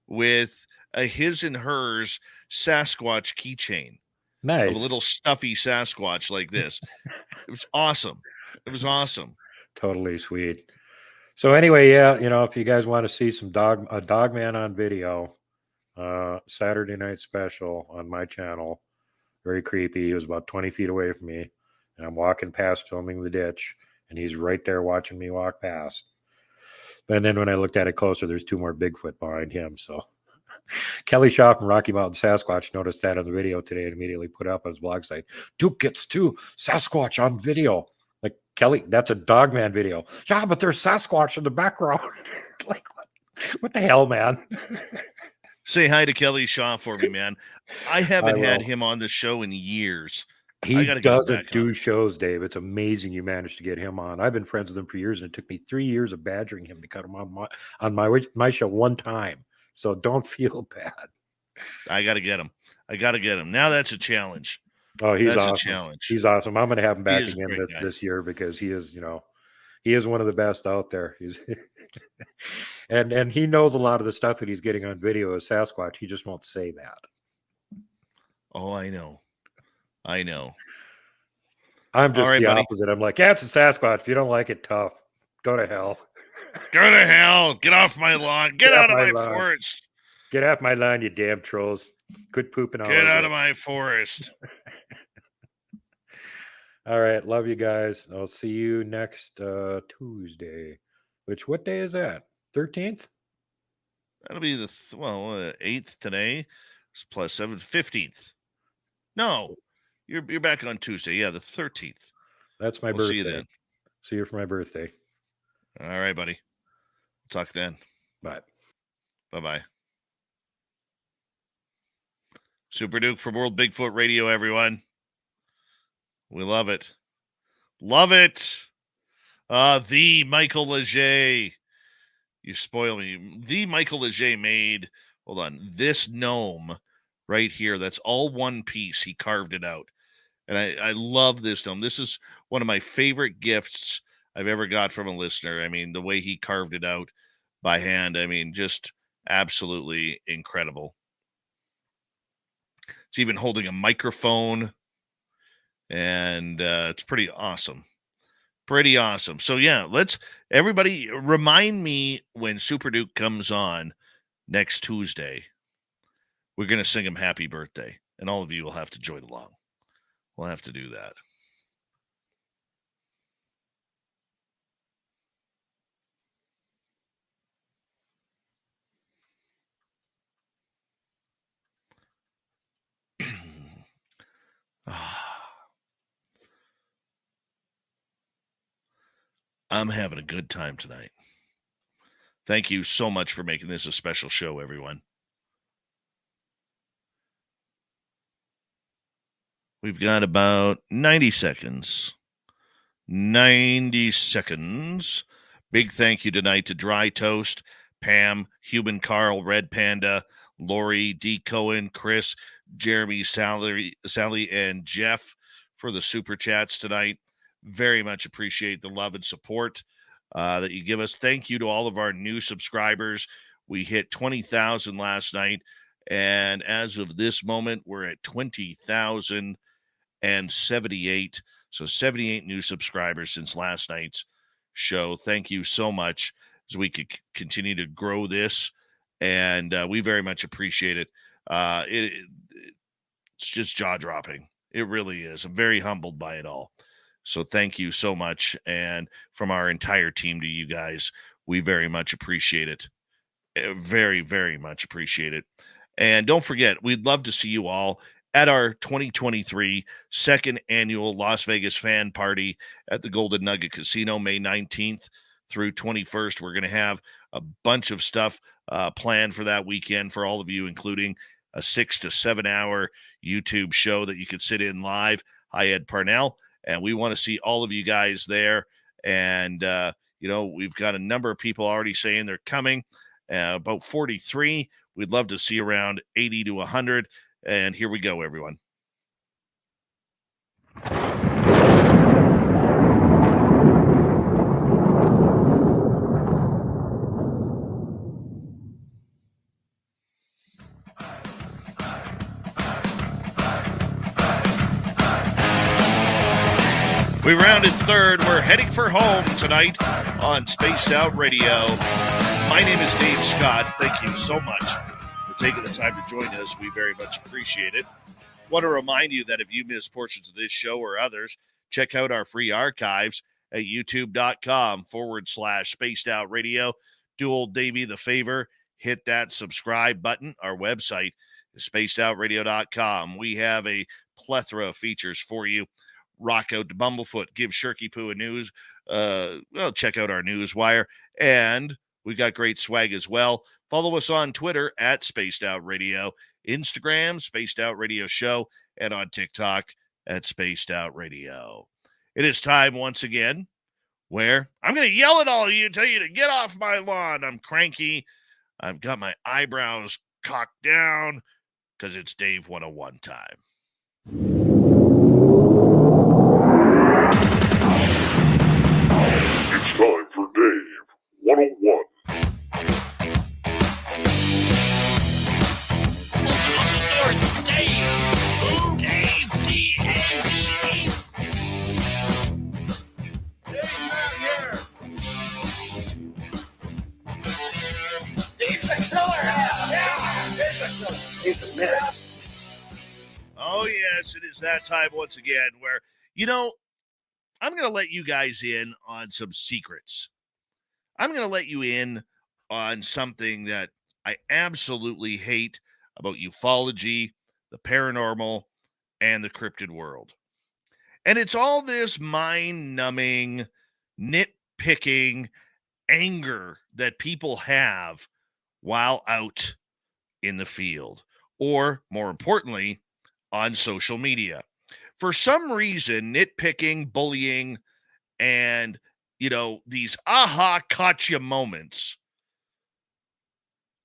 with a his and hers Sasquatch keychain. Nice. Of a little stuffy Sasquatch like this. It was awesome. It was awesome. Totally sweet. So anyway, yeah, if you guys want to see a dog man on video, Saturday night special on my channel, very creepy. He was about 20 feet away from me, and I'm walking past filming the ditch, and he's right there watching me walk past. And then when I looked at it closer, there's two more Bigfoot behind him. So Kelly Shaw from Rocky Mountain Sasquatch noticed that on the video today and immediately put up on his blog site, Duke gets two Sasquatch on video. Like, Kelly, that's a Dogman video. Yeah, but there's Sasquatch in the background. Like, what the hell, man? Say hi to Kelly Shaw for me, man. I haven't had him on the show in years. He doesn't do shows, Dave. It's amazing you managed to get him on. I've been friends with him for years, and it took me 3 years of badgering him to cut him on my show one time. So don't feel bad. I got to get him. Now that's a challenge. Oh, that's awesome. A challenge. He's awesome. I'm going to have him back again this year, because he is one of the best out there. He's and he knows a lot of the stuff that he's getting on video as Sasquatch. He just won't say that. Oh, I know. I'm just the opposite. I'm like, yeah, it's a Sasquatch. If you don't like it, tough. Go to hell. Go to hell. Get off my lawn. Get out of my forest. Get off my lawn, you damn trolls. Quit pooping all over. Get out of my forest. All right. Love you guys. I'll see you next Tuesday. What day is that? 13th? That'll be the 8th today. Plus 7, 15th. No, you're back on Tuesday. Yeah, the 13th. That's my birthday. See you then. See you for my birthday. All right, buddy. Talk then. Bye. Bye-bye. Super Duke from World Bigfoot Radio, everyone. We love it. Love it. The Michael Leger. You spoil me. The Michael Leger made, hold on, this gnome right here. That's all one piece. He carved it out. And I love this gnome. This is one of my favorite gifts I've ever got from a listener. I mean, the way he carved it out by hand, I mean, just absolutely incredible. It's even holding a microphone, and it's pretty awesome. Pretty awesome. So yeah, everybody remind me when Super Duke comes on next Tuesday. We're going to sing him happy birthday, and all of you will have to join along. We'll have to do that. I'm having a good time tonight. Thank you so much for making this a special show, everyone. We've got about 90 seconds. 90 seconds. Big thank you tonight to Dry Toast, Pam, Human Carl, Red Panda, Lori, D. Cohen, Chris, Jeremy, Sally, and Jeff for the super chats tonight. Very much appreciate the love and support that you give us. Thank you to all of our new subscribers. We hit 20,000 last night, and as of this moment, we're at 20,078. So 78 new subscribers since last night's show. Thank you so much as we could continue to grow this, and we very much appreciate it. It's just jaw-dropping. It really is. I'm very humbled by it all. So thank you so much, and from our entire team to you guys, we very much appreciate it. Very, very much appreciate it. And don't forget, we'd love to see you all at our 2023 second annual Las Vegas fan party at the Golden Nugget Casino, May 19th through 21st. We're going to have a bunch of stuff planned for that weekend for all of you, including a 6 to 7 hour YouTube show that you could sit in live. Hi, Ed Parnell. And we want to see all of you guys there. And, we've got a number of people already saying they're coming, about 43. We'd love to see around 80 to 100. And here we go, everyone. We rounded third. We're heading for home tonight on Spaced Out Radio. My name is Dave Scott. Thank you so much for taking the time to join us. We very much appreciate it. Want to remind you that if you missed portions of this show or others, check out our free archives at youtube.com/Spaced Out Radio. Do old Davey the favor, hit that subscribe button. Our website is spacedoutradio.com. We have a plethora of features for you. Rock out to Bumblefoot, give Shirky Poo a news. Check out our news wire. And we've got great swag as well. Follow us on Twitter at Spaced Out Radio, Instagram, Spaced Out Radio Show, and on TikTok at Spaced Out Radio. It is time once again where I'm going to yell at all of you, tell you to get off my lawn. I'm cranky. I've got my eyebrows cocked down because it's Dave 101 time. It's time for Dave 101. Oh, yes, it is that time once again where, I'm going to let you guys in on some secrets. I'm going to let you in on something that I absolutely hate about ufology, the paranormal, and the cryptid world. And it's all this mind-numbing, nitpicking anger that people have while out in the field, or more importantly, on social media. For some reason, nitpicking, bullying, and, these aha gotcha moments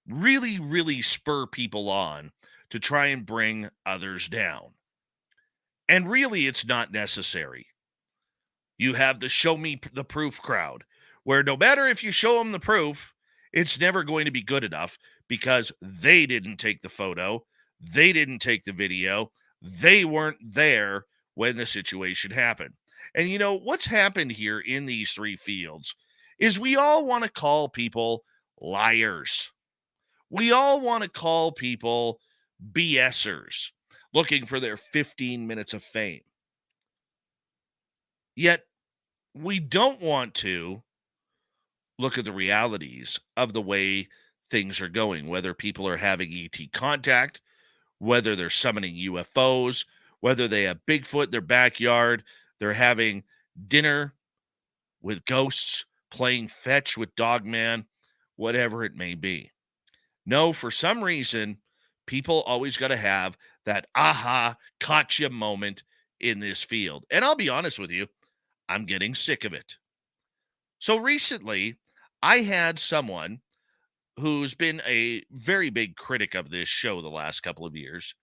really, really spur people on to try and bring others down. And really, it's not necessary. You have the show me the proof crowd, where no matter if you show them the proof, it's never going to be good enough because they didn't take the photo, they didn't take the video, they weren't there when the situation happened. And you know, what's happened here in these three fields is we all want to call people liars. We all want to call people BSers looking for their 15 minutes of fame. Yet, we don't want to look at the realities of the way things are going, whether people are having ET contact, whether they're summoning UFOs, whether they have Bigfoot in their backyard, they're having dinner with ghosts, playing fetch with Dogman, whatever it may be. No, for some reason, people always got to have that aha, caught you moment in this field. And I'll be honest with you, I'm getting sick of it. So recently, I had someone who's been a very big critic of this show the last couple of years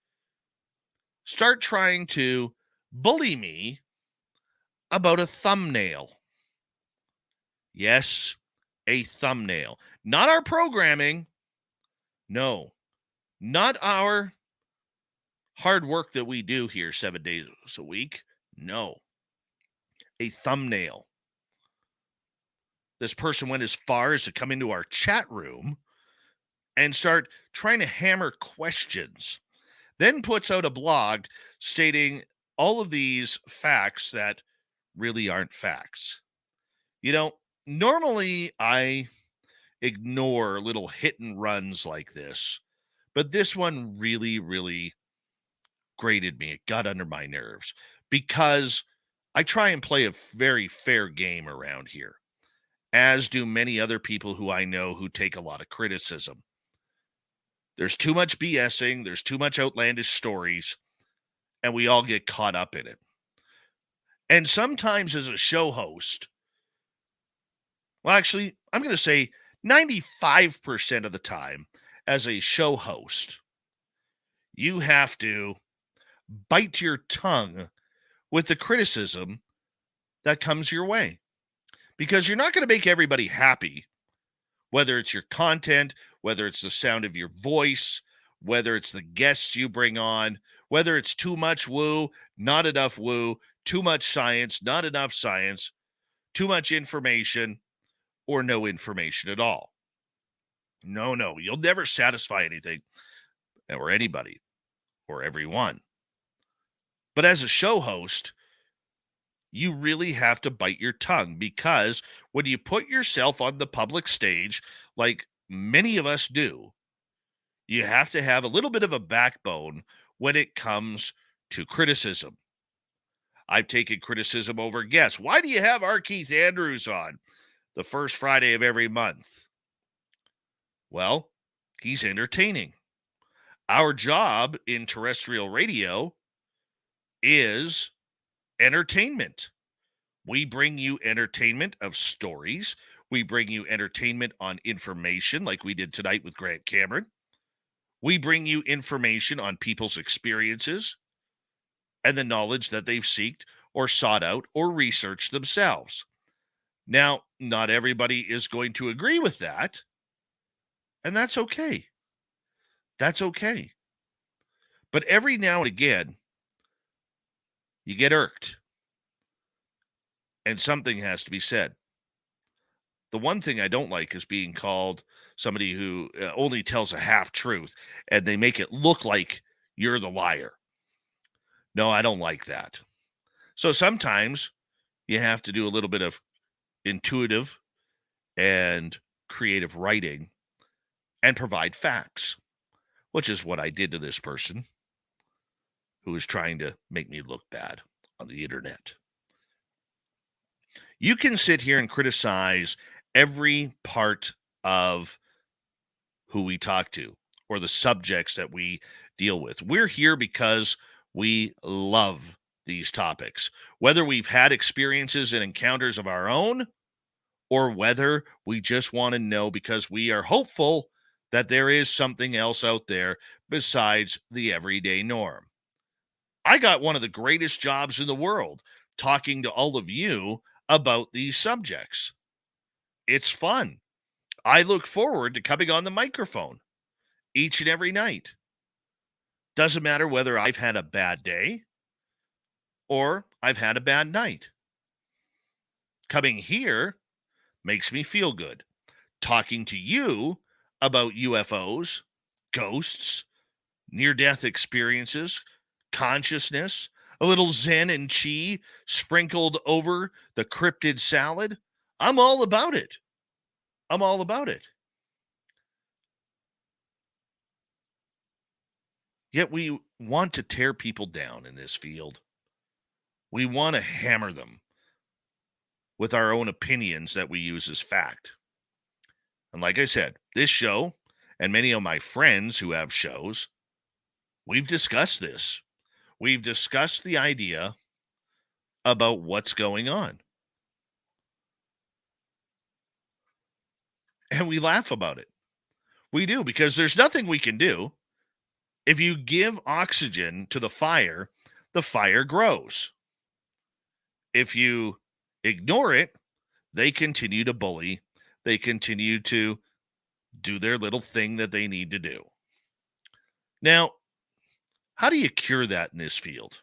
start trying to bully me about a thumbnail. Yes, a thumbnail. Not our programming. No, not our hard work that we do here 7 days a week. No, a thumbnail. This person went as far as to come into our chat room and start trying to hammer questions, then puts out a blog stating all of these facts that really aren't facts. You know, normally I ignore little hit and runs like this, but this one really, really grated me. It got under my nerves because I try and play a very fair game around here, as do many other people who I know who take a lot of criticism. There's too much BSing, there's too much outlandish stories, and we all get caught up in it. And sometimes as a show host, well, actually, I'm going to say 95% of the time as a show host, you have to bite your tongue with the criticism that comes your way. Because you're not going to make everybody happy, whether it's your content, whether it's the sound of your voice, whether it's the guests you bring on, whether it's too much woo, not enough woo, too much science, not enough science, too much information, or no information at all. No, you'll never satisfy anything or anybody or everyone. But as a show host, you really have to bite your tongue, because when you put yourself on the public stage, like many of us do, you have to have a little bit of a backbone when it comes to criticism. I've taken criticism over guests. Why do you have R. Keith Andrews on the first Friday of every month? Well, he's entertaining. Our job in terrestrial radio is entertainment. We bring you entertainment of stories. We bring you entertainment on information like we did tonight with Grant Cameron. We bring you information on people's experiences and the knowledge that they've sought or sought out or researched themselves. Now, not everybody is going to agree with that, and that's okay. That's okay. But every now and again, you get irked. And something has to be said. The one thing I don't like is being called somebody who only tells a half truth, and they make it look like you're the liar. No, I don't like that. So sometimes you have to do a little bit of intuitive and creative writing and provide facts, which is what I did to this person who was trying to make me look bad on the internet. You can sit here and criticize every part of who we talk to or the subjects that we deal with. We're here because we love these topics, whether we've had experiences and encounters of our own, or whether we just want to know because we are hopeful that there is something else out there besides the everyday norm. I got one of the greatest jobs in the world talking to all of you about these subjects. It's fun. I look forward to coming on the microphone each and every night. Doesn't matter whether I've had a bad day or I've had a bad night. Coming here makes me feel good. Talking to you about UFOs, ghosts, near-death experiences, consciousness, a little Zen and chi sprinkled over the cryptid salad. I'm all about it. I'm all about it. Yet we want to tear people down in this field. We want to hammer them with our own opinions that we use as fact. And like I said, this show and many of my friends who have shows, we've discussed this. We've discussed the idea about what's going on. And we laugh about it. We do, because there's nothing we can do. If you give oxygen to the fire grows. If you ignore it, they continue to bully. They continue to do their little thing that they need to do. Now, how do you cure that in this field?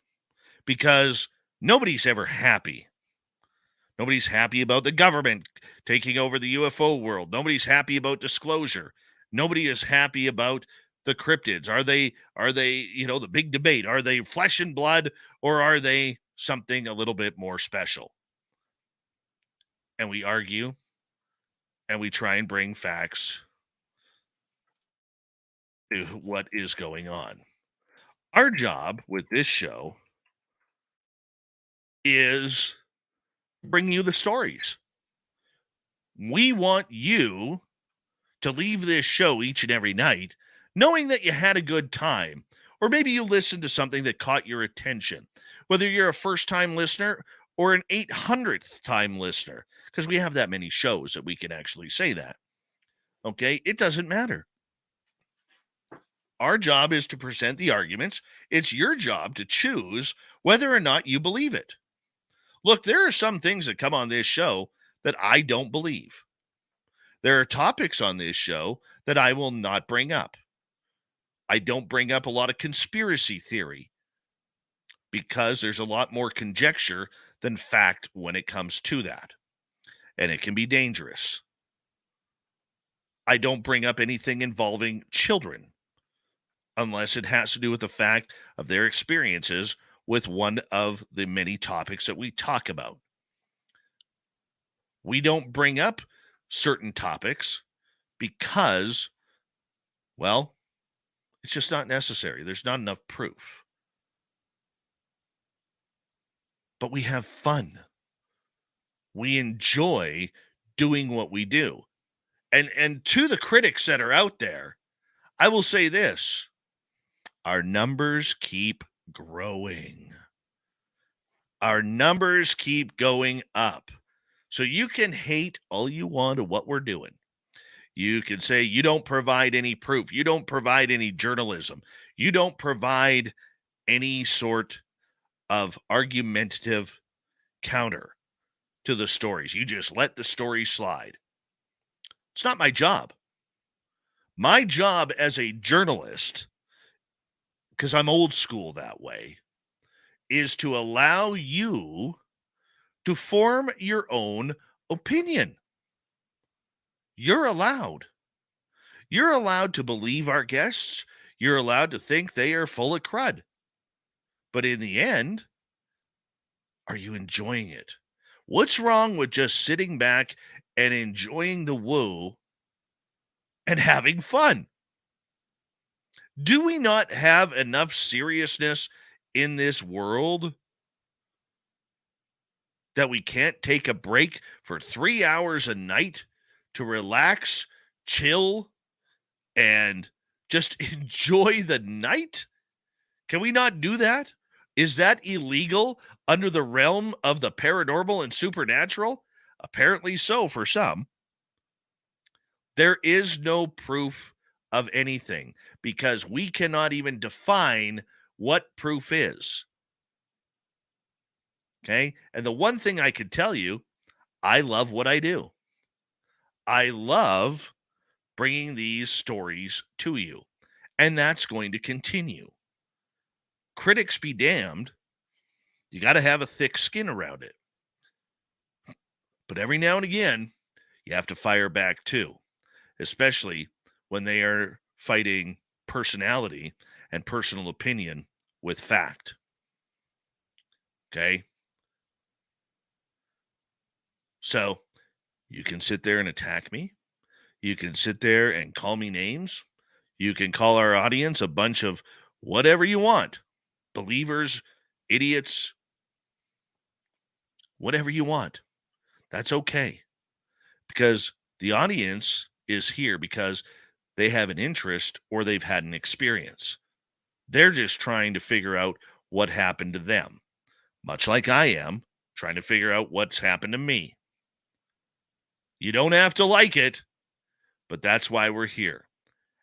Because nobody's ever happy. Nobody's happy about the government taking over the UFO world. Nobody's happy about disclosure. Nobody is happy about the cryptids. Are they, the big debate? Are they flesh and blood, or are they something a little bit more special? And we argue, and we try and bring facts to what is going on. Our job with this show is bring you the stories. We want you to leave this show each and every night knowing that you had a good time, or maybe you listened to something that caught your attention, whether you're a first-time listener or an 800th time listener, because we have that many shows that we can actually say that. Okay? It doesn't matter. Our job is to present the arguments. It's your job to choose whether or not you believe it. Look, there are some things that come on this show that I don't believe. There are topics on this show that I will not bring up. I don't bring up a lot of conspiracy theory because there's a lot more conjecture than fact when it comes to that. And it can be dangerous. I don't bring up anything involving children unless it has to do with the fact of their experiences with one of the many topics that we talk about. We don't bring up certain topics because, well, it's just not necessary. There's not enough proof. But we have fun. We enjoy doing what we do. And to the critics that are out there, I will say this. Our numbers keep growing. Our numbers keep going up. So you can hate all you want of what we're doing. You can say you don't provide any proof. You don't provide any journalism. You don't provide any sort of argumentative counter to the stories. You just let the stories slide. It's not my job. My job as a journalist, because I'm old school that way, is to allow you to form your own opinion. You're allowed. You're allowed to believe our guests. You're allowed to think they are full of crud. But in the end, are you enjoying it? What's wrong with just sitting back and enjoying the woo and having fun? Do we not have enough seriousness in this world that we can't take a break for 3 hours a night to relax, chill, and just enjoy the night? Can we not do that? Is that illegal under the realm of the paranormal and supernatural? Apparently so for some. There is no proof of anything because we cannot even define what proof is. Okay? And the one thing I can tell you, I love what I do. I love bringing these stories to you, and that's going to continue. Critics be damned. You got to have a thick skin around it. But every now and again, you have to fire back too, especially when they are fighting personality and personal opinion with fact. Okay? So you can sit there and attack me. You can sit there and call me names. You can call our audience a bunch of whatever you want. Believers, idiots, whatever you want. That's okay. Because the audience is here because they have an interest or they've had an experience. They're just trying to figure out what happened to them, much like I am trying to figure out what's happened to me. You don't have to like it, but that's why we're here.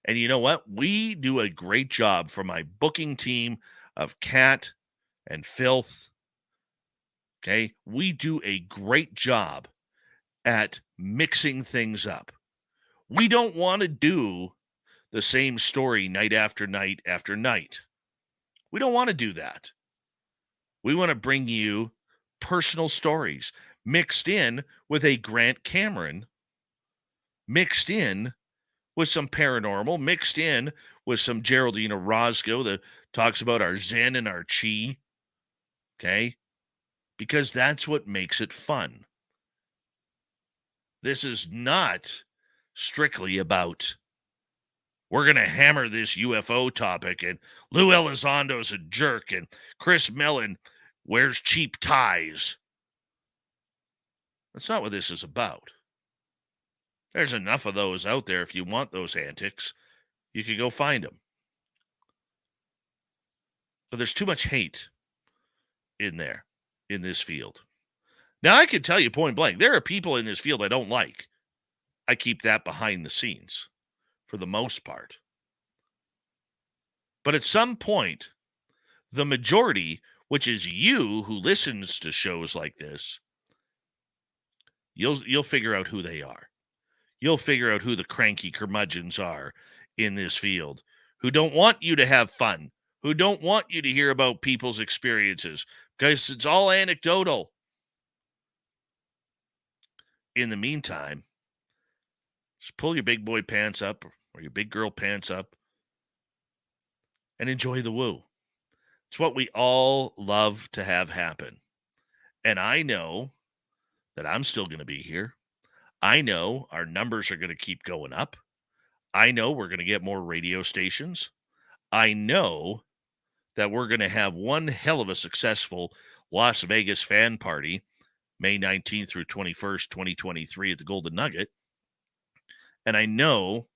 And you know what? We do a great job for my booking team of Cat and Filth. Okay? We do a great job at mixing things up. We don't want to do the same story night after night after night. We don't want to do that. We want to bring you personal stories mixed in with a Grant Cameron, mixed in with some paranormal, mixed in with some Geraldine Orozco that talks about our Zen and our Chi. Okay? Because that's what makes it fun. This is not strictly about we're going to hammer this UFO topic and Lou Elizondo's a jerk and Chris Mellon wears cheap ties. That's not what this is about. There's enough of those out there. If you want those antics, you can go find them. But there's too much hate in there, in this field. Now, I can tell you point blank, there are people in this field I don't like. I keep that behind the scenes for the most part. But at some point, the majority, which is you who listens to shows like this, you'll figure out who they are. You'll figure out who the cranky curmudgeons are in this field, who don't want you to have fun, who don't want you to hear about people's experiences, because it's all anecdotal. In the meantime, just pull your big boy pants up or your big girl pants up and enjoy the woo. It's what we all love to have happen. And I know that I'm still going to be here. I know our numbers are going to keep going up. I know we're going to get more radio stations. I know that we're going to have one hell of a successful Las Vegas fan party, May 19th through 21st, 2023 at the Golden Nugget. And I know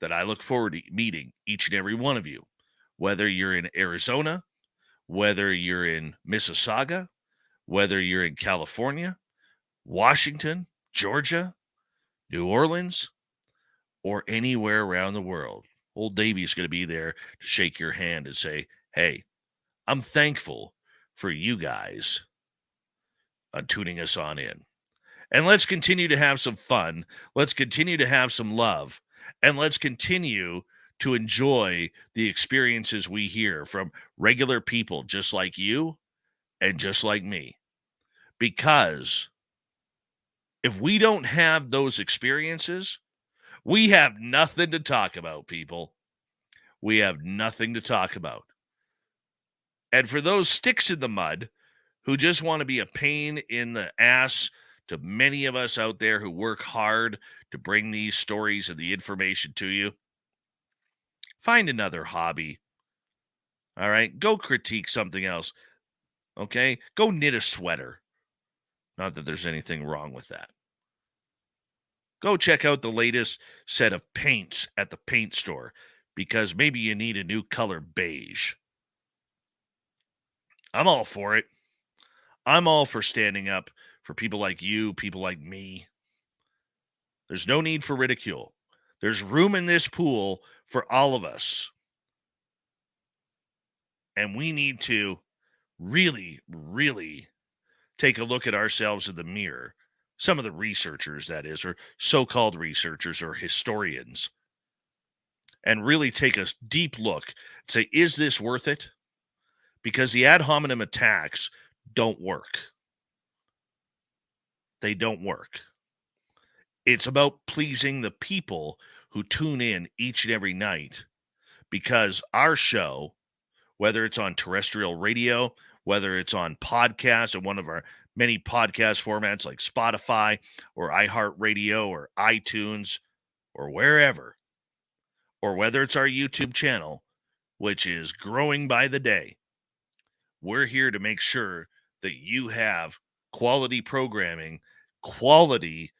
that I look forward to meeting each and every one of you, whether you're in Arizona, whether you're in Mississauga, whether you're in California, Washington, Georgia, New Orleans, or anywhere around the world. Old Davey's going to be there to shake your hand and say, hey, I'm thankful for you guys on tuning us on in. And let's continue to have some fun. Let's continue to have some love. And let's continue to enjoy the experiences we hear from regular people just like you and just like me. Because if we don't have those experiences, we have nothing to talk about, people. We have nothing to talk about. And for those sticks in the mud who just want to be a pain in the ass to many of us out there who work hard to bring these stories and the information to you, find another hobby. All right? Go critique something else. Okay? Go knit a sweater. Not that there's anything wrong with that. Go check out the latest set of paints at the paint store because maybe you need a new color beige. I'm all for it. I'm all for standing up for people like you, people like me. There's no need for ridicule. There's room in this pool for all of us. And we need to really, really take a look at ourselves in the mirror. Some of the researchers, that is, or so-called researchers or historians, and really take a deep look and say, is this worth it? Because the ad hominem attacks don't work. they don't work. It's about pleasing the people who tune in each and every night, because our show, whether it's on terrestrial radio, whether it's on podcasts or one of our many podcast formats like Spotify or iHeartRadio or iTunes or wherever, or whether it's our YouTube channel, which is growing by the day, we're here to make sure that you have quality programming, quality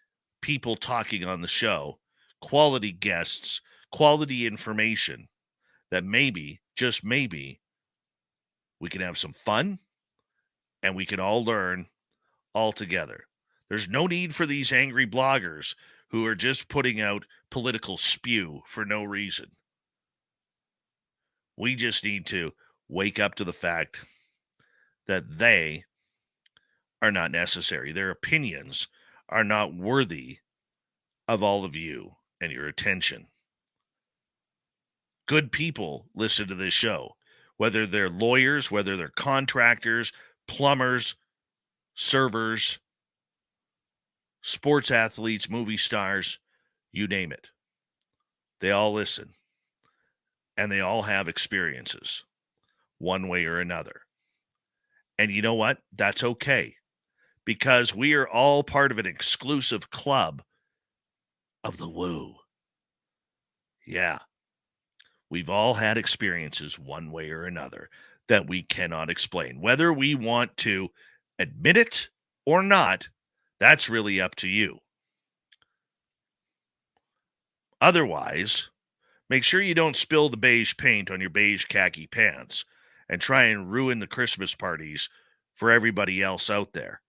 people talking on the show, quality guests, quality information, that maybe, just maybe, we can have some fun and we can all learn all together. There's no need for these angry bloggers who are just putting out political spew for no reason. We just need to wake up to the fact that they are not necessary. Their opinions are not worthy of all of you and your attention. Good people listen to this show, whether they're lawyers, whether they're contractors, plumbers, servers, sports athletes, movie stars, you name it. They all listen, and they all have experiences one way or another. And you know what? That's okay, because we are all part of an exclusive club of the woo. Yeah. We've all had experiences one way or another that we cannot explain. Whether we want to admit it or not, that's really up to you. Otherwise, make sure you don't spill the beige paint on your beige khaki pants and try and ruin the Christmas parties for everybody else out there.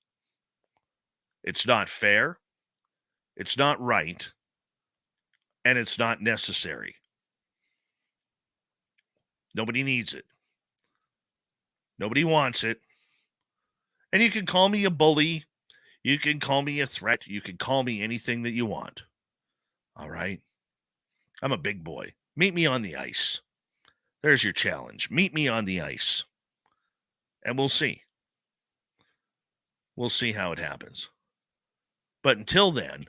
It's not fair, it's not right, and it's not necessary. Nobody needs it. Nobody wants it. And you can call me a bully. You can call me a threat. You can call me anything that you want. All right? I'm a big boy. Meet me on the ice. There's your challenge. Meet me on the ice. And we'll see. We'll see how it happens. But until then,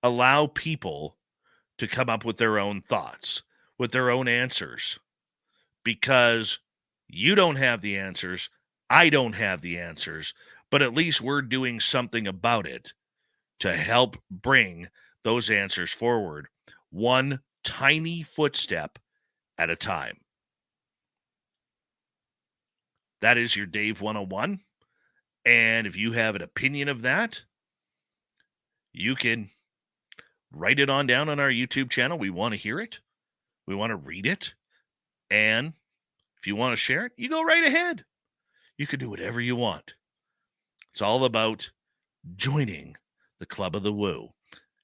allow people to come up with their own thoughts, with their own answers, because you don't have the answers. I don't have the answers, but at least we're doing something about it to help bring those answers forward, one tiny footstep at a time. That is your Dave 101. And if you have an opinion of that, you can write it on down on our YouTube channel. We want to hear it. We want to read it. And if you want to share it, you go right ahead. You can do whatever you want. It's all about joining the Club of the Woo.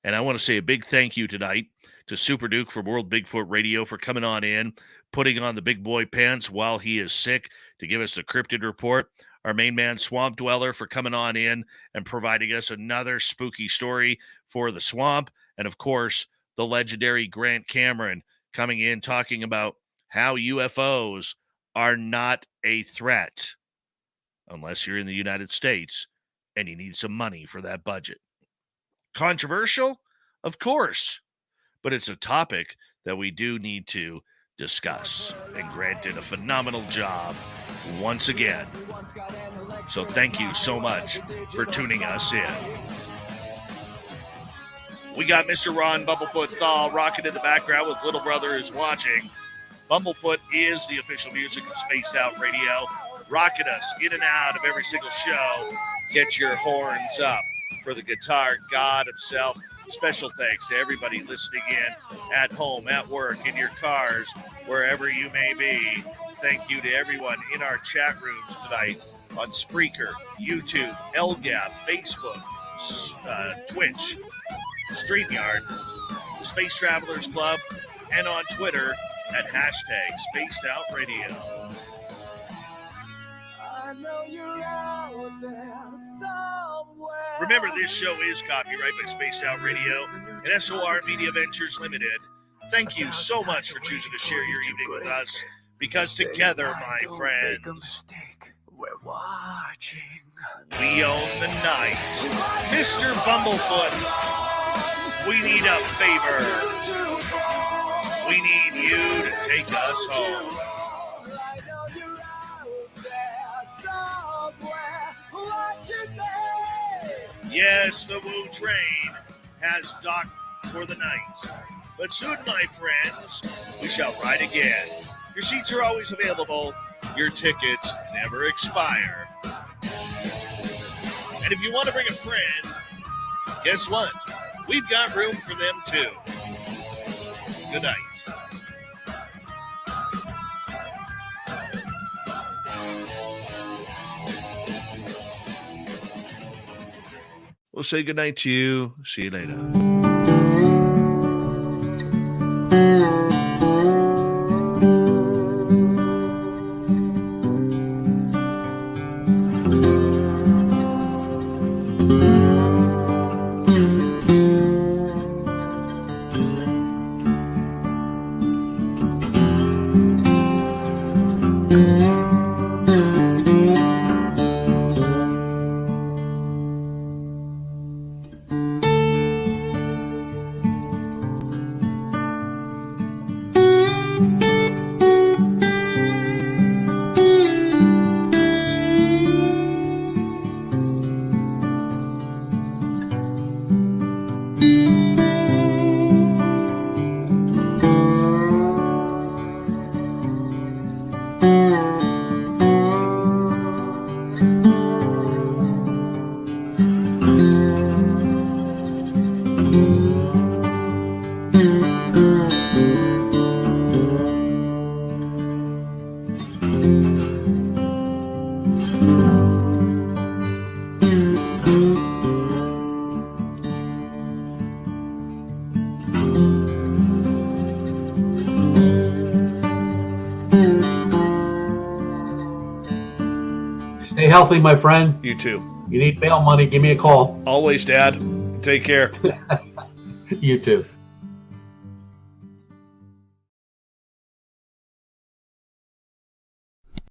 And I want to say a big thank you tonight to Super Duke from World Bigfoot Radio for coming on in, putting on the big boy pants while he is sick to give us the Crypted report. Our main man, Swamp Dweller, for coming on in and providing us another spooky story for the swamp. And, of course, the legendary Grant Cameron coming in talking about how UFOs are not a threat unless you're in the United States and you need some money for that budget. Controversial? Of course. But it's a topic that we do need to discuss. And Grant did a phenomenal job once again. So thank you so much for tuning us in. We got Mr. Ron Bumblefoot Thaw rocking in the background with Little Brother Is Watching. Bumblefoot is the official music of Spaced Out Radio, rocking us in and out of every single show. Get your horns up for the guitar god himself. Special thanks to everybody listening in at home, at work, in your cars, wherever you may be. Thank you to everyone in our chat rooms tonight on Spreaker, YouTube, LGAP, Facebook, Twitch, StreamYard, the Space Travelers Club, and on Twitter at #SpacedOutRadio. Remember, this show is copyright by Spaced Out Radio and S.O.R. Media Ventures Limited. Thank you so much for choosing to share your evening with us, because together, my friends, We own the night. Mr. Bumblefoot, we need a favor. We need you to take us home. Yes, the Woo train has docked for the night. But soon, my friends, we shall ride again. Your seats are always available. Your tickets never expire. And if you want to bring a friend, guess what? We've got room for them too. Good night. We'll say goodnight to you. See you later. Stay healthy, my friend. You too. You need bail money, give me a call. Always, Dad. Take care. You too.